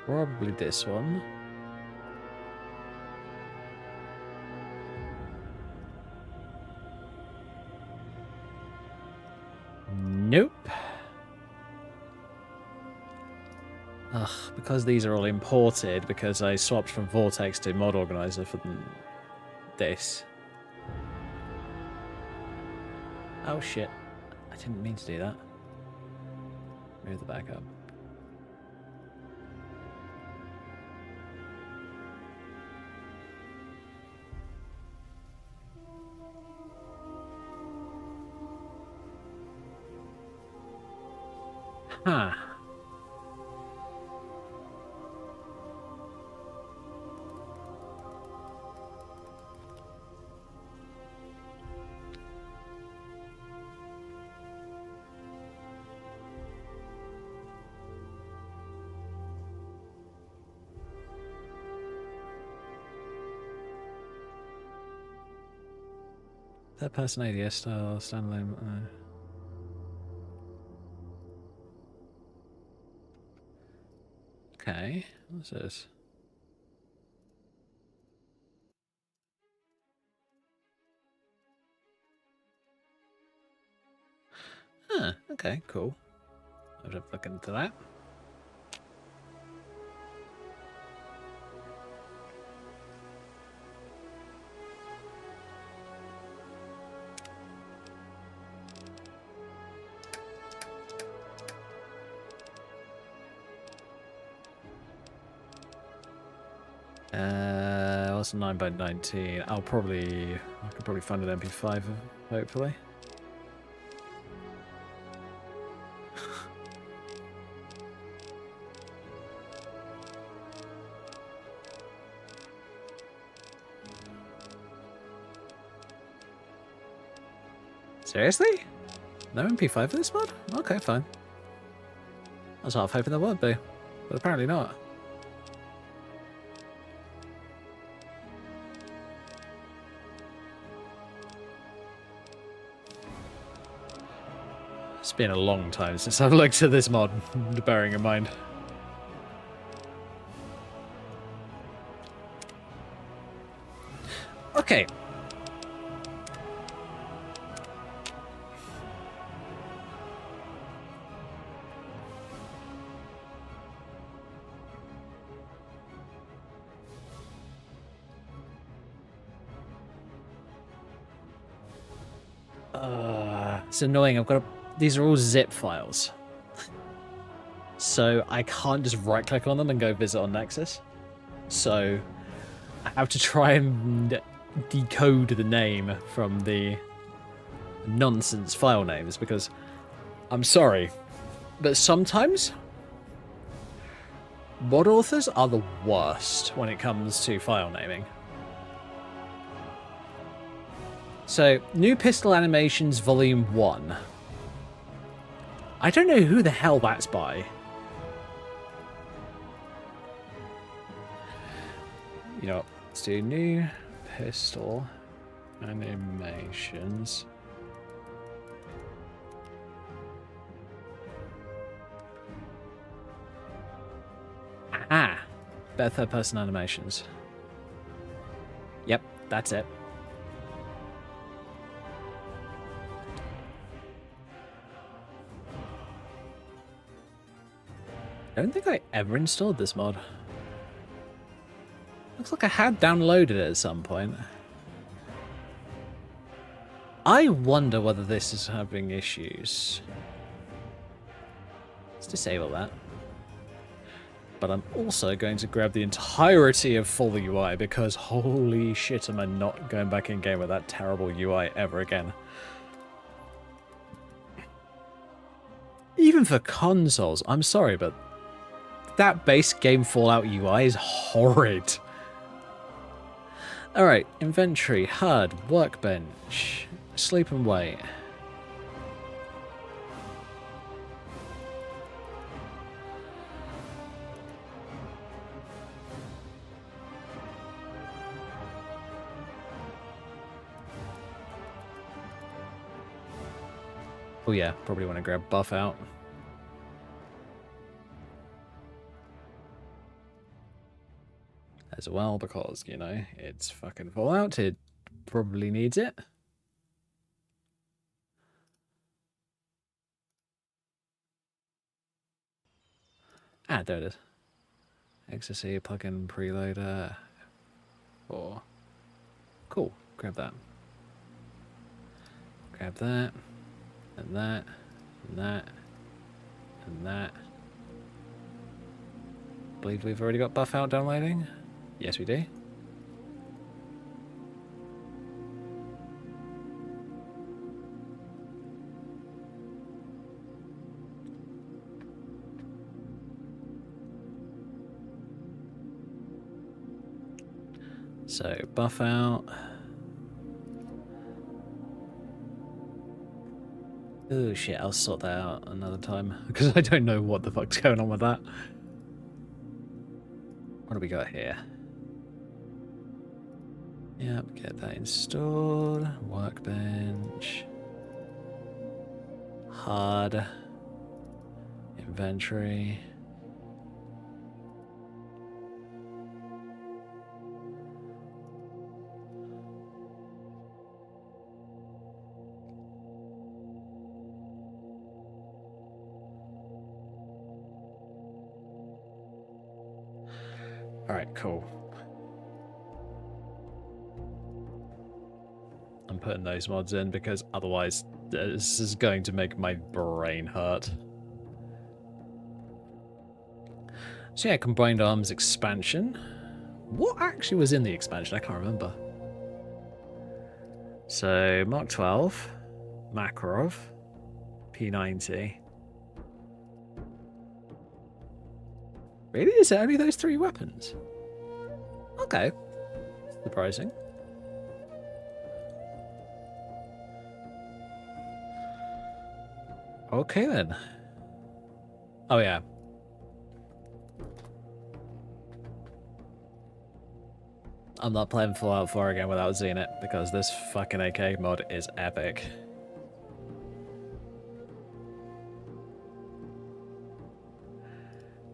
Probably this one. Nope. Ugh, because these are all imported, because I swapped from Vortex to Mod Organizer for this. Oh shit. I didn't mean to do that. Move the back up. Huh. Third person ADS style, standalone. Okay, what's this? Huh, okay, cool. I'll have to look into that. What's 9x19? I could probably find an MP5, hopefully. Seriously? No MP5 for this mod? Okay, fine. I was half hoping there would be, but apparently not. It's been a long time since I've looked at this mod, bearing in mind. Okay. It's annoying. These are all zip files. So I can't just right click on them and go visit on Nexus. So I have to try and decode the name from the nonsense file names, because I'm sorry, but sometimes mod authors are the worst when it comes to file naming. So, New Pistol Animations Volume 1. I don't know who the hell that's by. You know what? Let's do New Pistol Animations. Ah! Better third person animations. Yep, that's it. I don't think I ever installed this mod. Looks like I had downloaded it at some point. I wonder whether this is having issues. Let's disable that. But I'm also going to grab the entirety of full UI, because holy shit, am I not going back in game with that terrible UI ever again. Even for consoles, I'm sorry, but that base game Fallout UI is horrid. Alright, inventory, HUD, workbench, sleep and wait. Oh yeah, probably want to grab buff out. As well, because, you know, it's fucking Fallout. It probably needs it. Ah, there it is. Ecstasy, plugin, preloader. Or cool, grab that. Grab that. And that. And that. And that. Believe we've already got buff out downloading. Yes, we do. So, buff out. Oh shit, I'll sort that out another time, because I don't know what the fuck's going on with that. What do we got here? Yep, get that installed. Workbench. HUD. Inventory. Alright, cool. I'm putting those mods in because otherwise this is going to make my brain hurt. So yeah, Combined Arms expansion. What actually was in the expansion? I can't remember. So, Mark 12, Makarov, P90. Really? Is it only those 3 weapons? Okay. Surprising. Okay then. Oh yeah. I'm not playing Fallout 4 again without seeing it because this fucking AK mod is epic.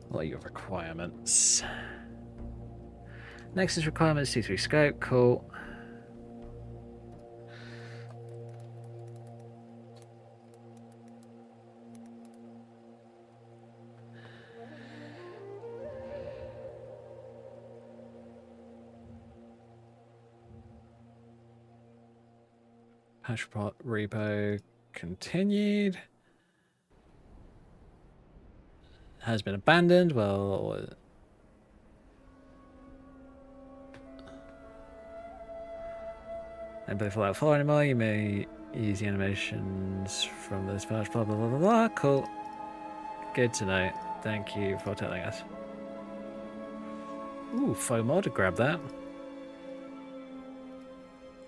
What are your requirements? Nexus requirements, C3 scope, cool. Patch repo continued. Has been abandoned. Well, don't play Fallout 4 anymore. You may use the animations from this patch. Blah blah blah blah blah. Cool. Good to know. Thank you for telling us. Ooh, faux mod. Grab that.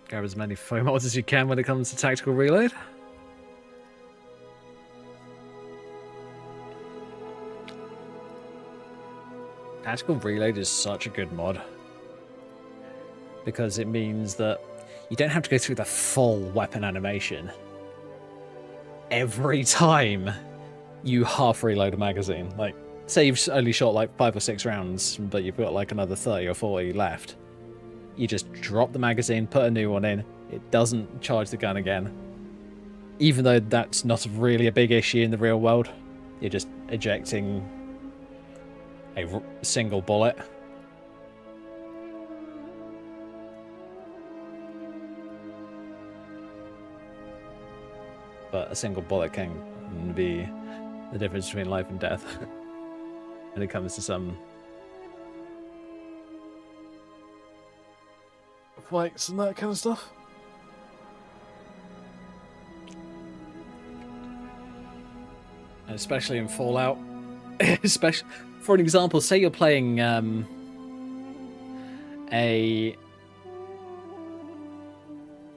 Grab as many faux mods as you can when it comes to tactical reload. Tactical reload is such a good mod because it means that you don't have to go through the full weapon animation every time you half reload a magazine. Like, say you've only shot like 5 or 6 rounds, but you've got like another 30 or 40 left. You just drop the magazine, put a new one in. It doesn't charge the gun again. Even though that's not really a big issue in the real world. You're just ejecting a single bullet. But a single bullet can be the difference between life and death when it comes to some fights and that kind of stuff. And especially in Fallout. Especially, for an example, say you're playing a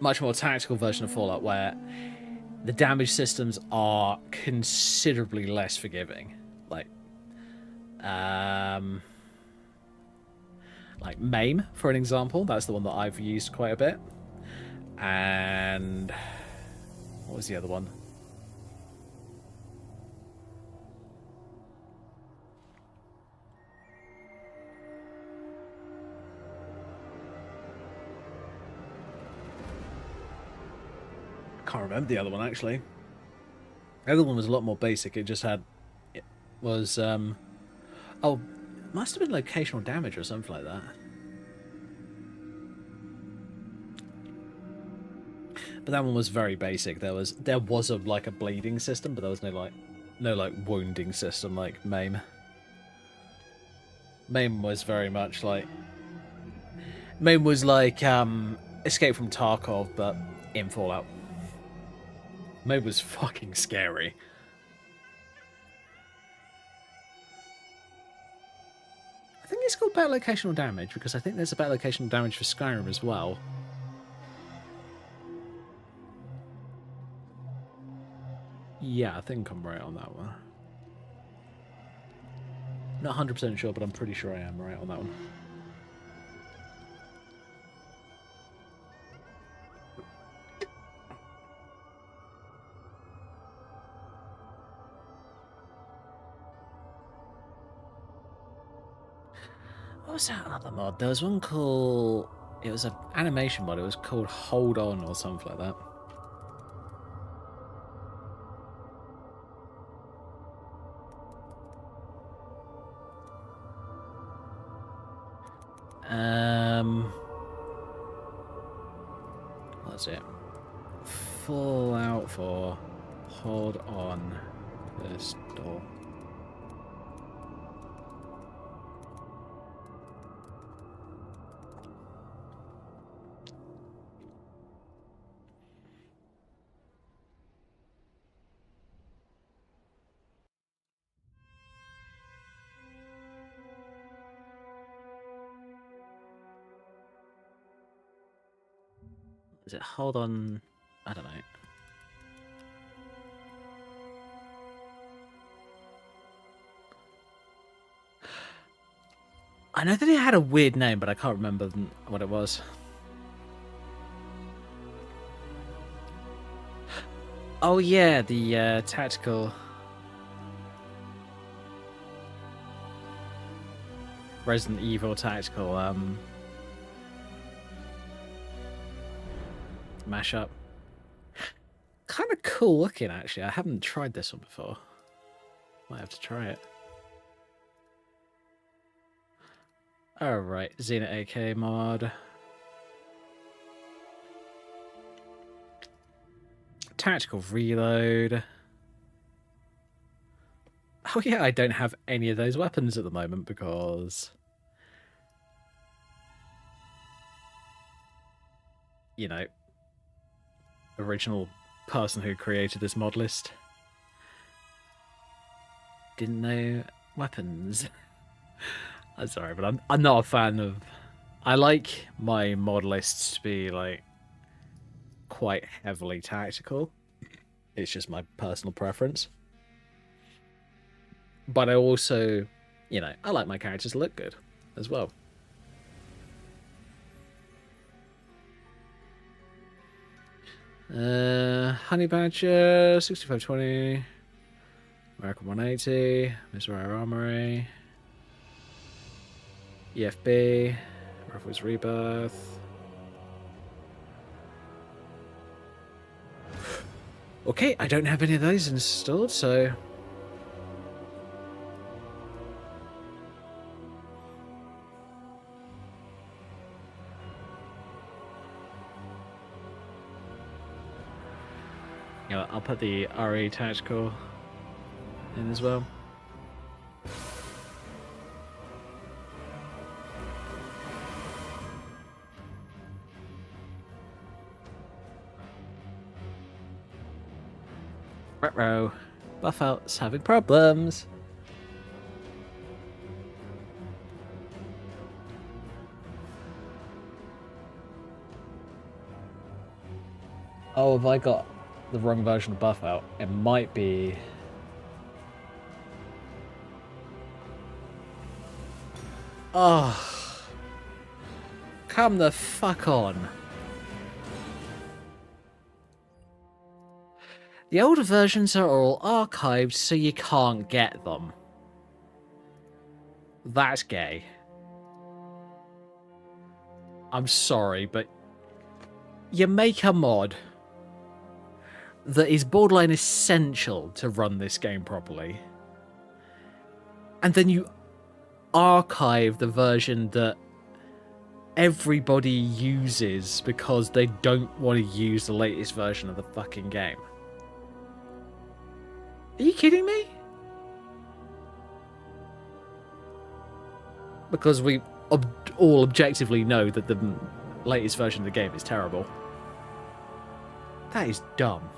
much more tactical version of Fallout where the damage systems are considerably less forgiving. Like MAME, for an example. That's the one that I've used quite a bit. And what was the other one? I can't remember the other one, actually. The other one was a lot more basic. It just had... It was... Oh, must have been locational damage or something like that. But that one was very basic. There was like a bleeding system, but there was no wounding system like MAME. MAME was very much like... MAME was like Escape from Tarkov, but in Fallout. MAME was fucking scary. I think it's called better locational damage because I think there's a better locational damage for Skyrim as well. Yeah, I think I'm right on that one. Not 100% sure, but I'm pretty sure I am right on that one. What was that other mod? There was one called... It was an animation mod. It was called Hold On or something like that. What's it? Fallout 4. Hold on. This door. Is it hold on? I don't know. I know that it had a weird name, but I can't remember what it was. Oh yeah, the tactical Resident Evil tactical mashup. Kind of cool looking, actually. I haven't tried this one before. Might have to try it. Alright, Xena AK mod. Tactical reload. Oh yeah, I don't have any of those weapons at the moment because... You know, original person who created this mod list didn't know weapons. I'm sorry, but I'm not a fan of... I like my mod lists to be, like, quite heavily tactical. It's just my personal preference. But I also, you know, I like my characters to look good as well. Honey Badger, 6520. American 180. Mr. Rare Armory. EFB. Rifles Rebirth. Okay, I don't have any of those installed, so... Yeah, I'll put the RE Tactical in as well. Ruh-roh. Buff out's having problems. Oh, have I got the wrong version of buff out? It might be... Oh. Come the fuck on. The older versions are all archived, so you can't get them. That's gay. I'm sorry, but you make a mod that is borderline essential to run this game properly, and then you archive the version that everybody uses because they don't want to use the latest version of the fucking game. Are you kidding me? Because we all objectively know that the latest version of the game is terrible. That is dumb.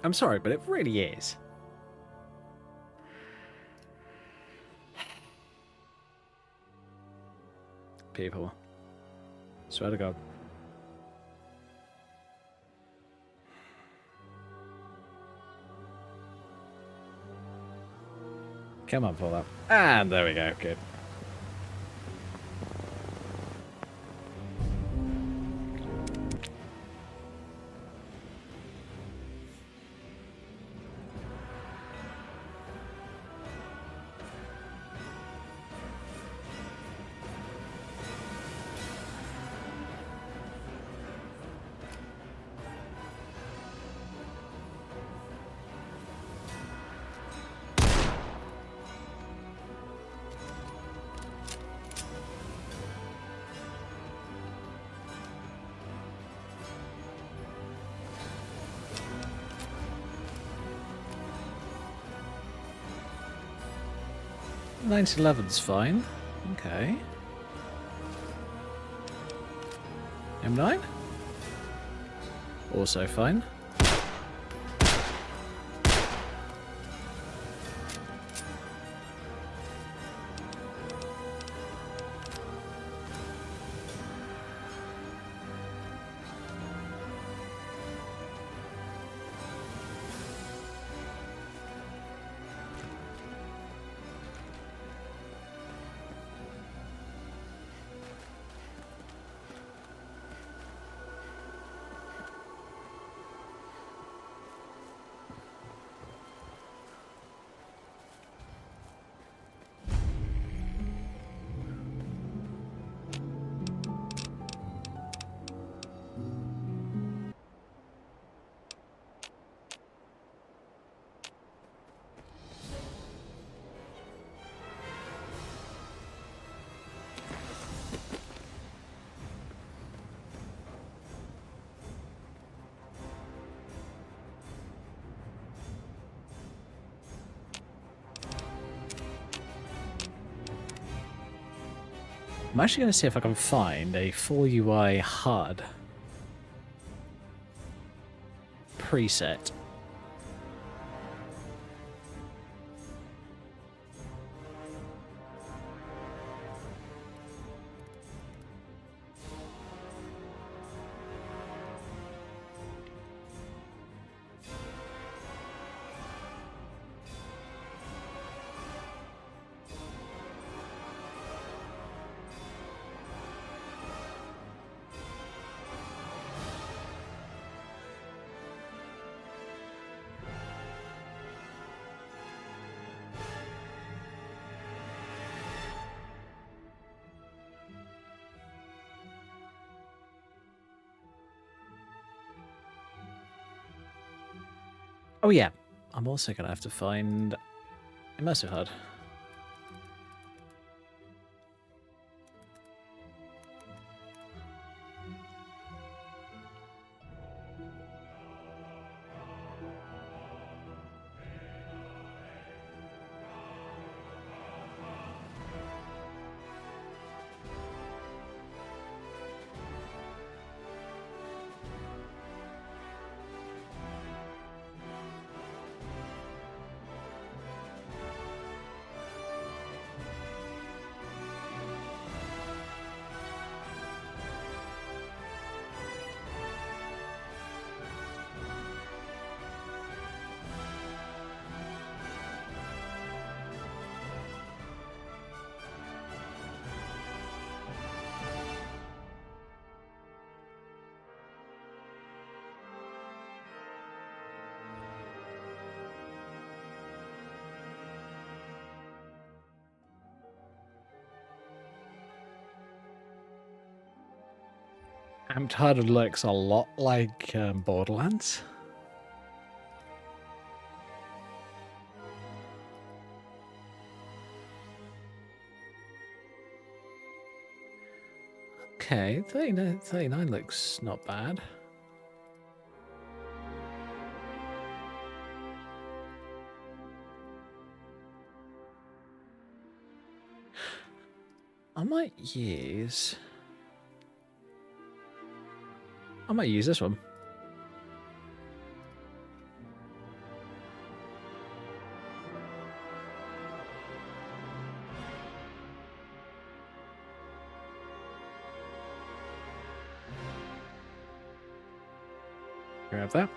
I'm sorry, but it really is. People. Swear to God. Come on, Fallout. And there we go. Good. 911's fine. Okay. M9? Also fine. I'm actually going to see if I can find a full UI HUD preset. Oh yeah, I'm also going to have to find Immersive HUD. Amped HUD looks a lot like Borderlands. Okay, 39 looks not bad. I might use this one. Grab that.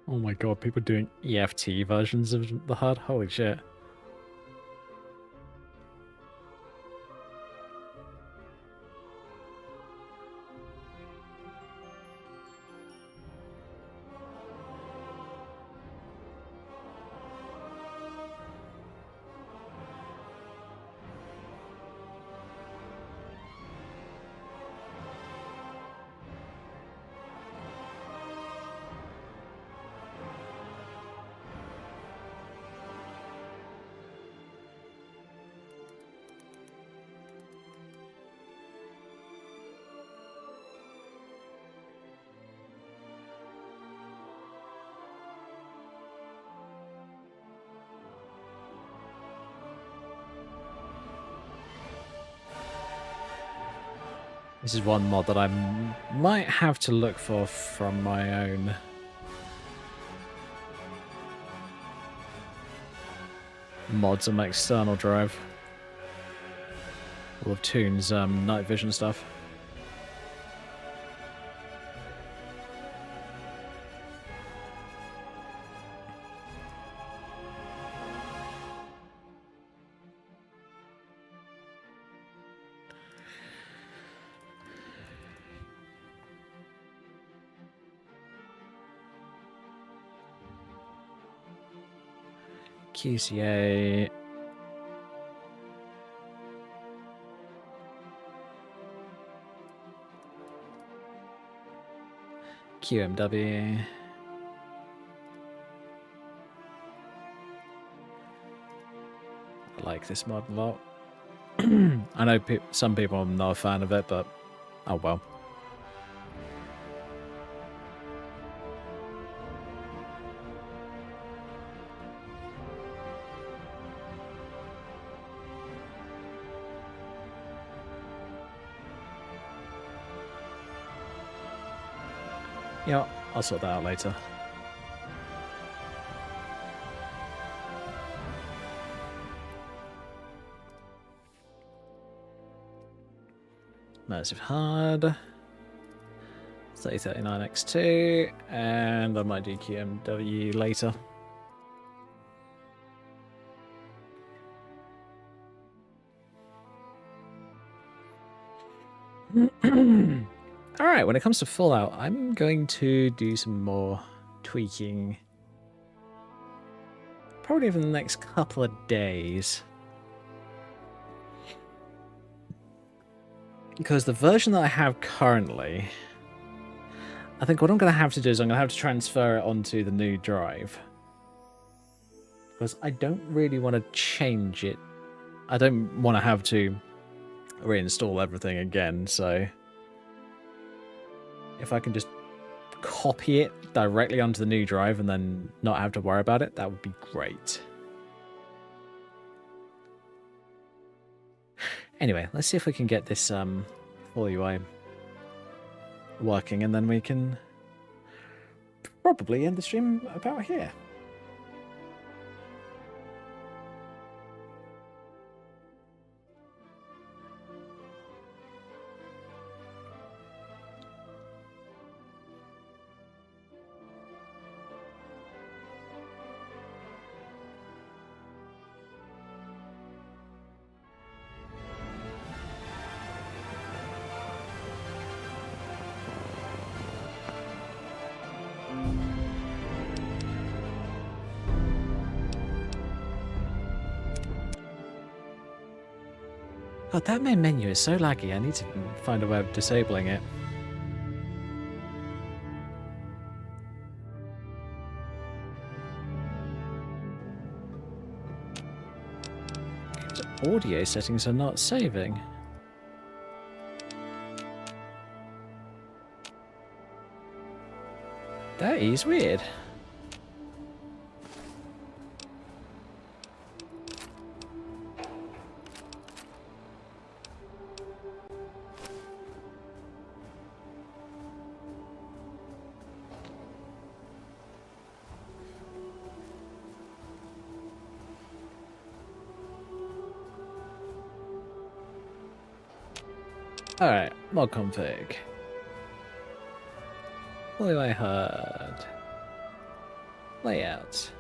Oh my god, people doing EFT versions of the HUD? Holy shit. This is one mod that I might have to look for from my own mods on my external drive. All of Toon's night vision stuff. QCA. QMW. I like this mod a lot. I know some people are not a fan of it, but oh well. Yeah, I'll sort that out later. Massive hard. 3039X2, and I might do QMW later. Alright, when it comes to Fallout, I'm going to do some more tweaking. Probably over the next couple of days. Because the version that I have currently, I think what I'm going to have to do is I'm going to have to transfer it onto the new drive. Because I don't really want to change it. I don't want to have to reinstall everything again, so if I can just copy it directly onto the new drive and then not have to worry about it, that would be great. Anyway, let's see if we can get this full UI working, and then we can probably end the stream about here. God, that main menu is so laggy. I need to find a way of disabling it. Audio settings are not saving. That is weird. Alright, mod config. What do I heard? Layout.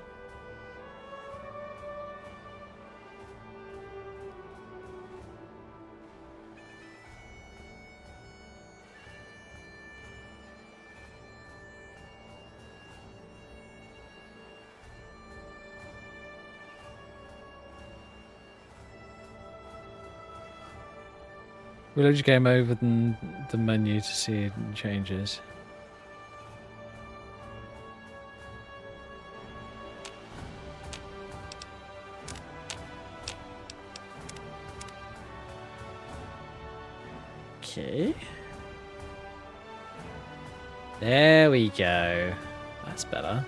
We'll just game over the menu to see changes. Okay. There we go. That's better.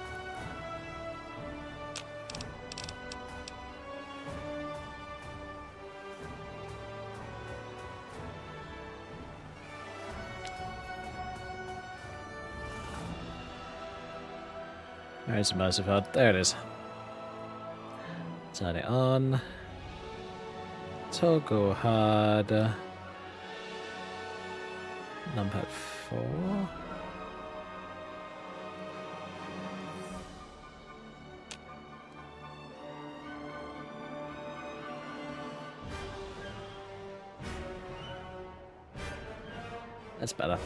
Where's the immersive HUD? There it is. Turn it on. Toggle HUD. Numpad 4. That's better.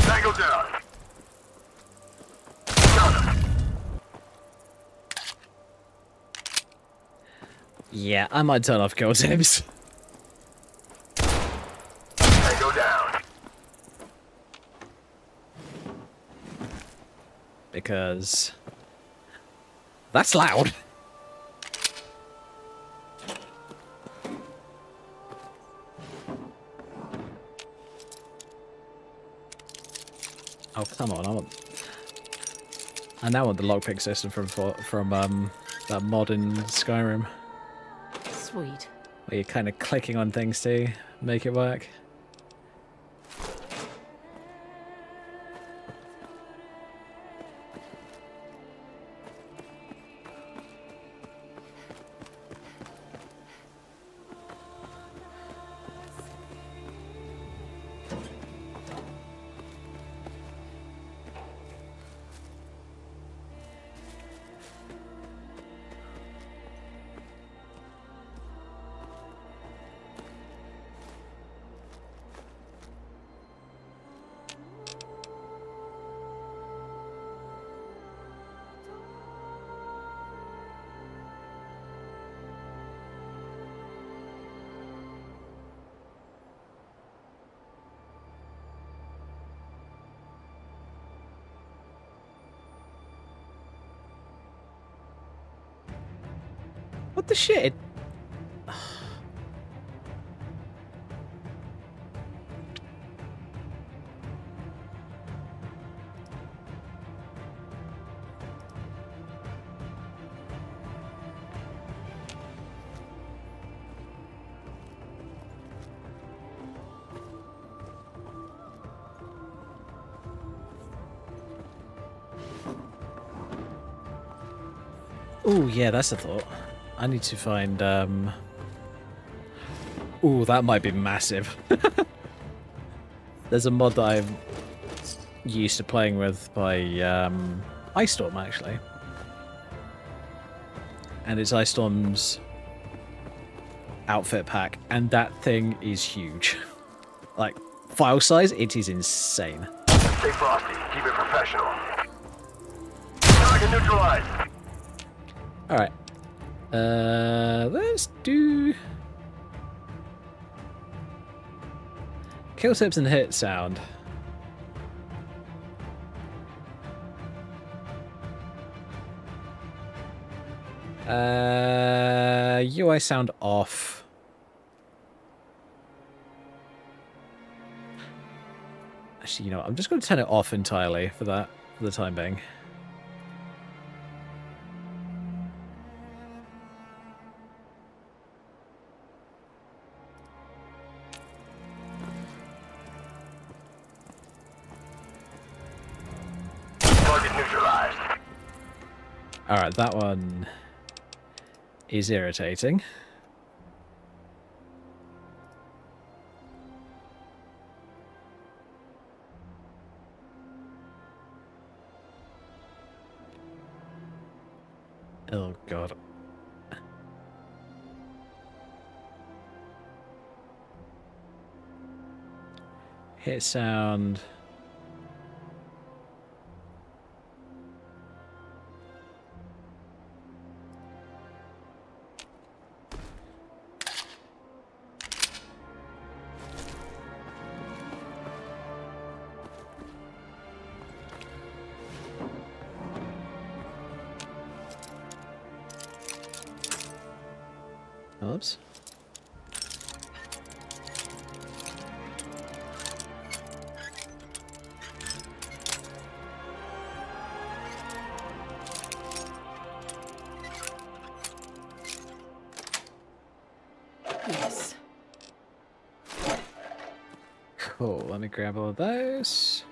Tango down. Got him. Yeah, I might turn off kill tips. Tango down. Because that's loud. Oh, come on! I now want the lockpick system from that mod in Skyrim, Sweet. where you're kind of clicking on things to make it work. What the shit? Oh yeah, that's a thought. I need to find ooh, that might be massive. There's a mod that I'm used to playing with by Ice Storm actually. And it's Ice Storm's outfit pack, and that thing is huge. Like, file size, it is insane. Stay frosty. Keep it professional. Target neutralized. Alright. Let's do kill tips and hit sound. UI sound off. Actually, you know what? I'm just going to turn it off entirely for that, for the time being. Target neutralized. Alright, that one is irritating. Oh god. Hit sound. Whoops. Yes. Cool, let me grab all of those.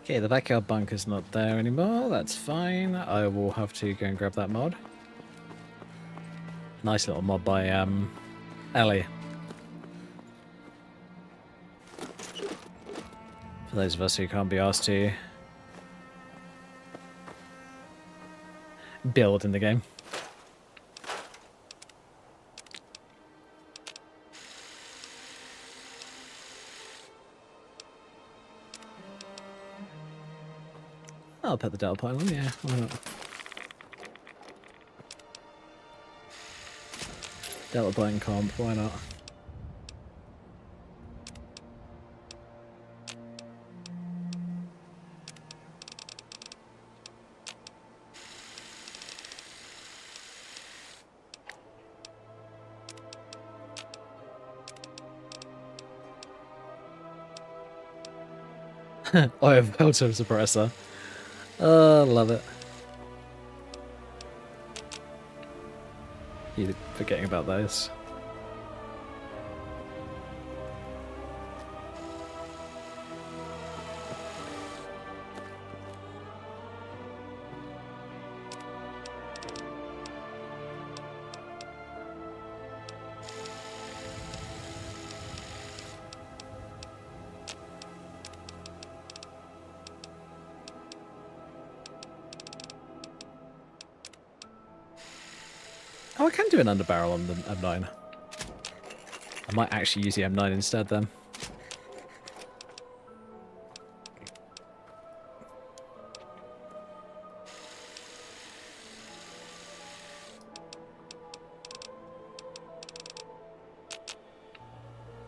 Okay, the backyard bunker's not there anymore. That's fine. I will have to go and grab that mod. Nice little mod by Ellie. For those of us who can't be asked to build in the game. I'll put the delta point on, yeah, why not? Delta point comp, why not? I have auto suppressor. Oh, love it. Keep forgetting about those. Oh, I can do an underbarrel on the M9. I might actually use the M9 instead then.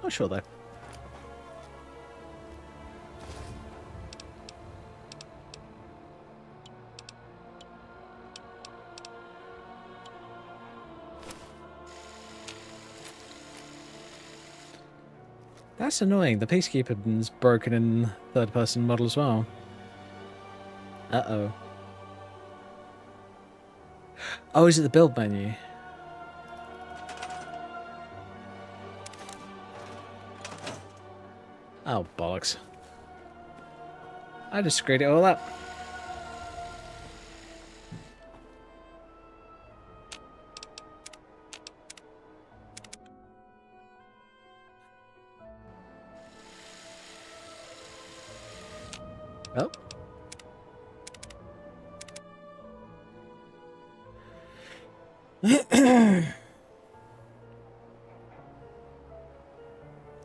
Not sure though. That's annoying. The Peacekeeper's broken in third-person model as well. Uh-oh. Oh, is it the build menu? Oh, bollocks. I just screwed it all up. Oh.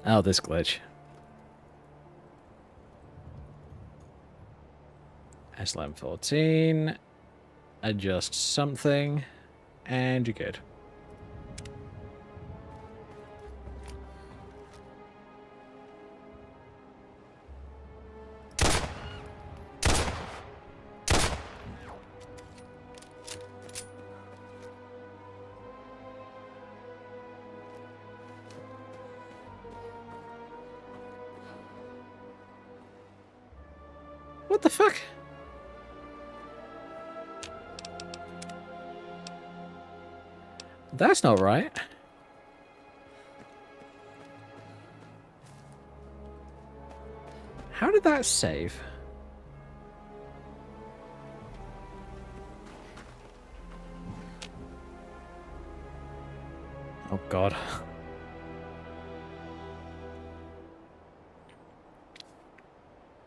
Oh, this glitch. S-Line 14. Adjust something. And you're good. What the fuck? That's not right. How did that save? Oh god.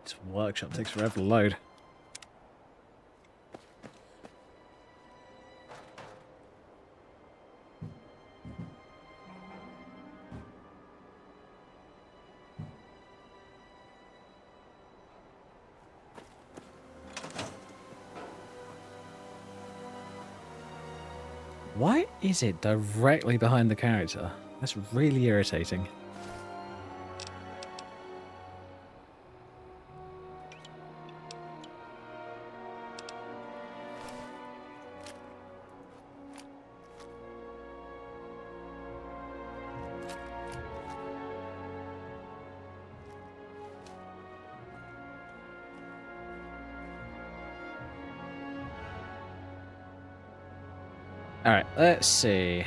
This workshop takes forever to load. Why is it directly behind the character? That's really irritating. Alright, let's see.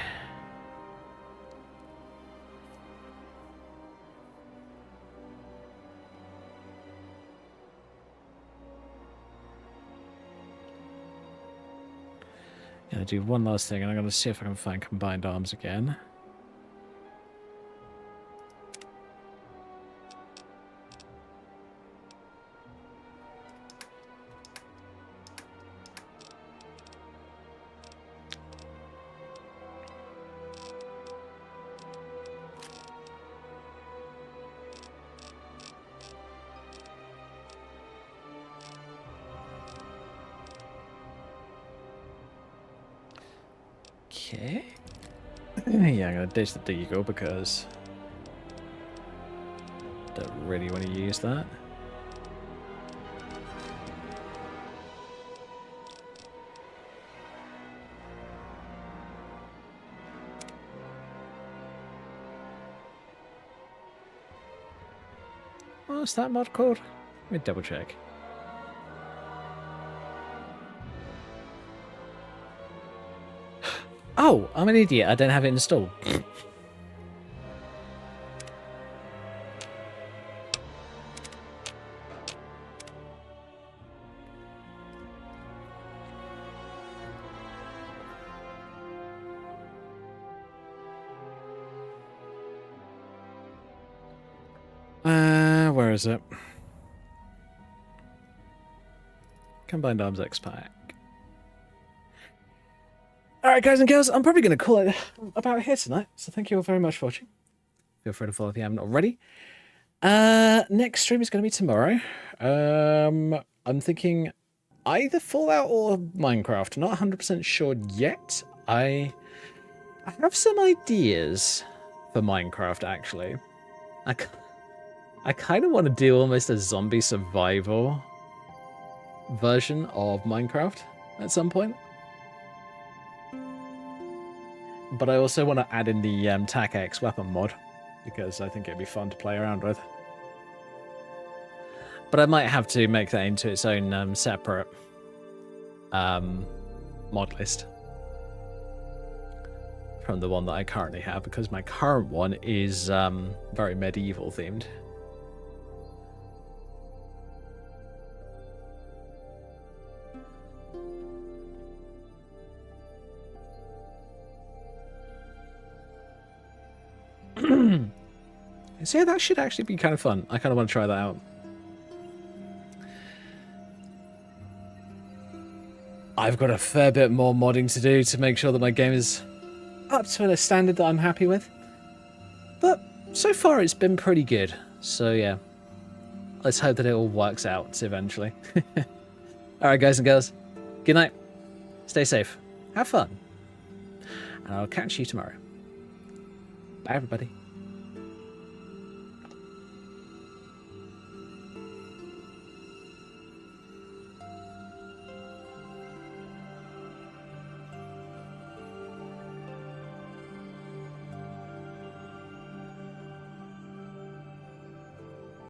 Gonna do one last thing, and I'm gonna see if I can find combined arms again. Okay. Yeah, I'm gonna ditch the deagle because don't really want to use that. What's that mod called? Let me double check. Oh, I'm an idiot. I don't have it installed. Where is it? Combined Arms X Pack. Alright, guys and girls, I'm probably going to call it about here tonight. So thank you all very much for watching. Feel free to follow if you haven't already. Next stream is going to be tomorrow. I'm thinking either Fallout or Minecraft. Not 100% sure yet. I have some ideas for Minecraft, actually. I kind of want to do almost a zombie survival version of Minecraft at some point. But I also want to add in the TAC-X weapon mod, because I think it'd be fun to play around with. But I might have to make that into its own separate mod list from the one that I currently have, because my current one is very medieval themed. So yeah, that should actually be kind of fun. I kind of want to try that out. I've got a fair bit more modding to do to make sure that my game is up to a standard that I'm happy with. But so far it's been pretty good. So yeah, let's hope that it all works out eventually. Alright guys and girls, good night. Stay safe. Have fun. And I'll catch you tomorrow. Bye everybody.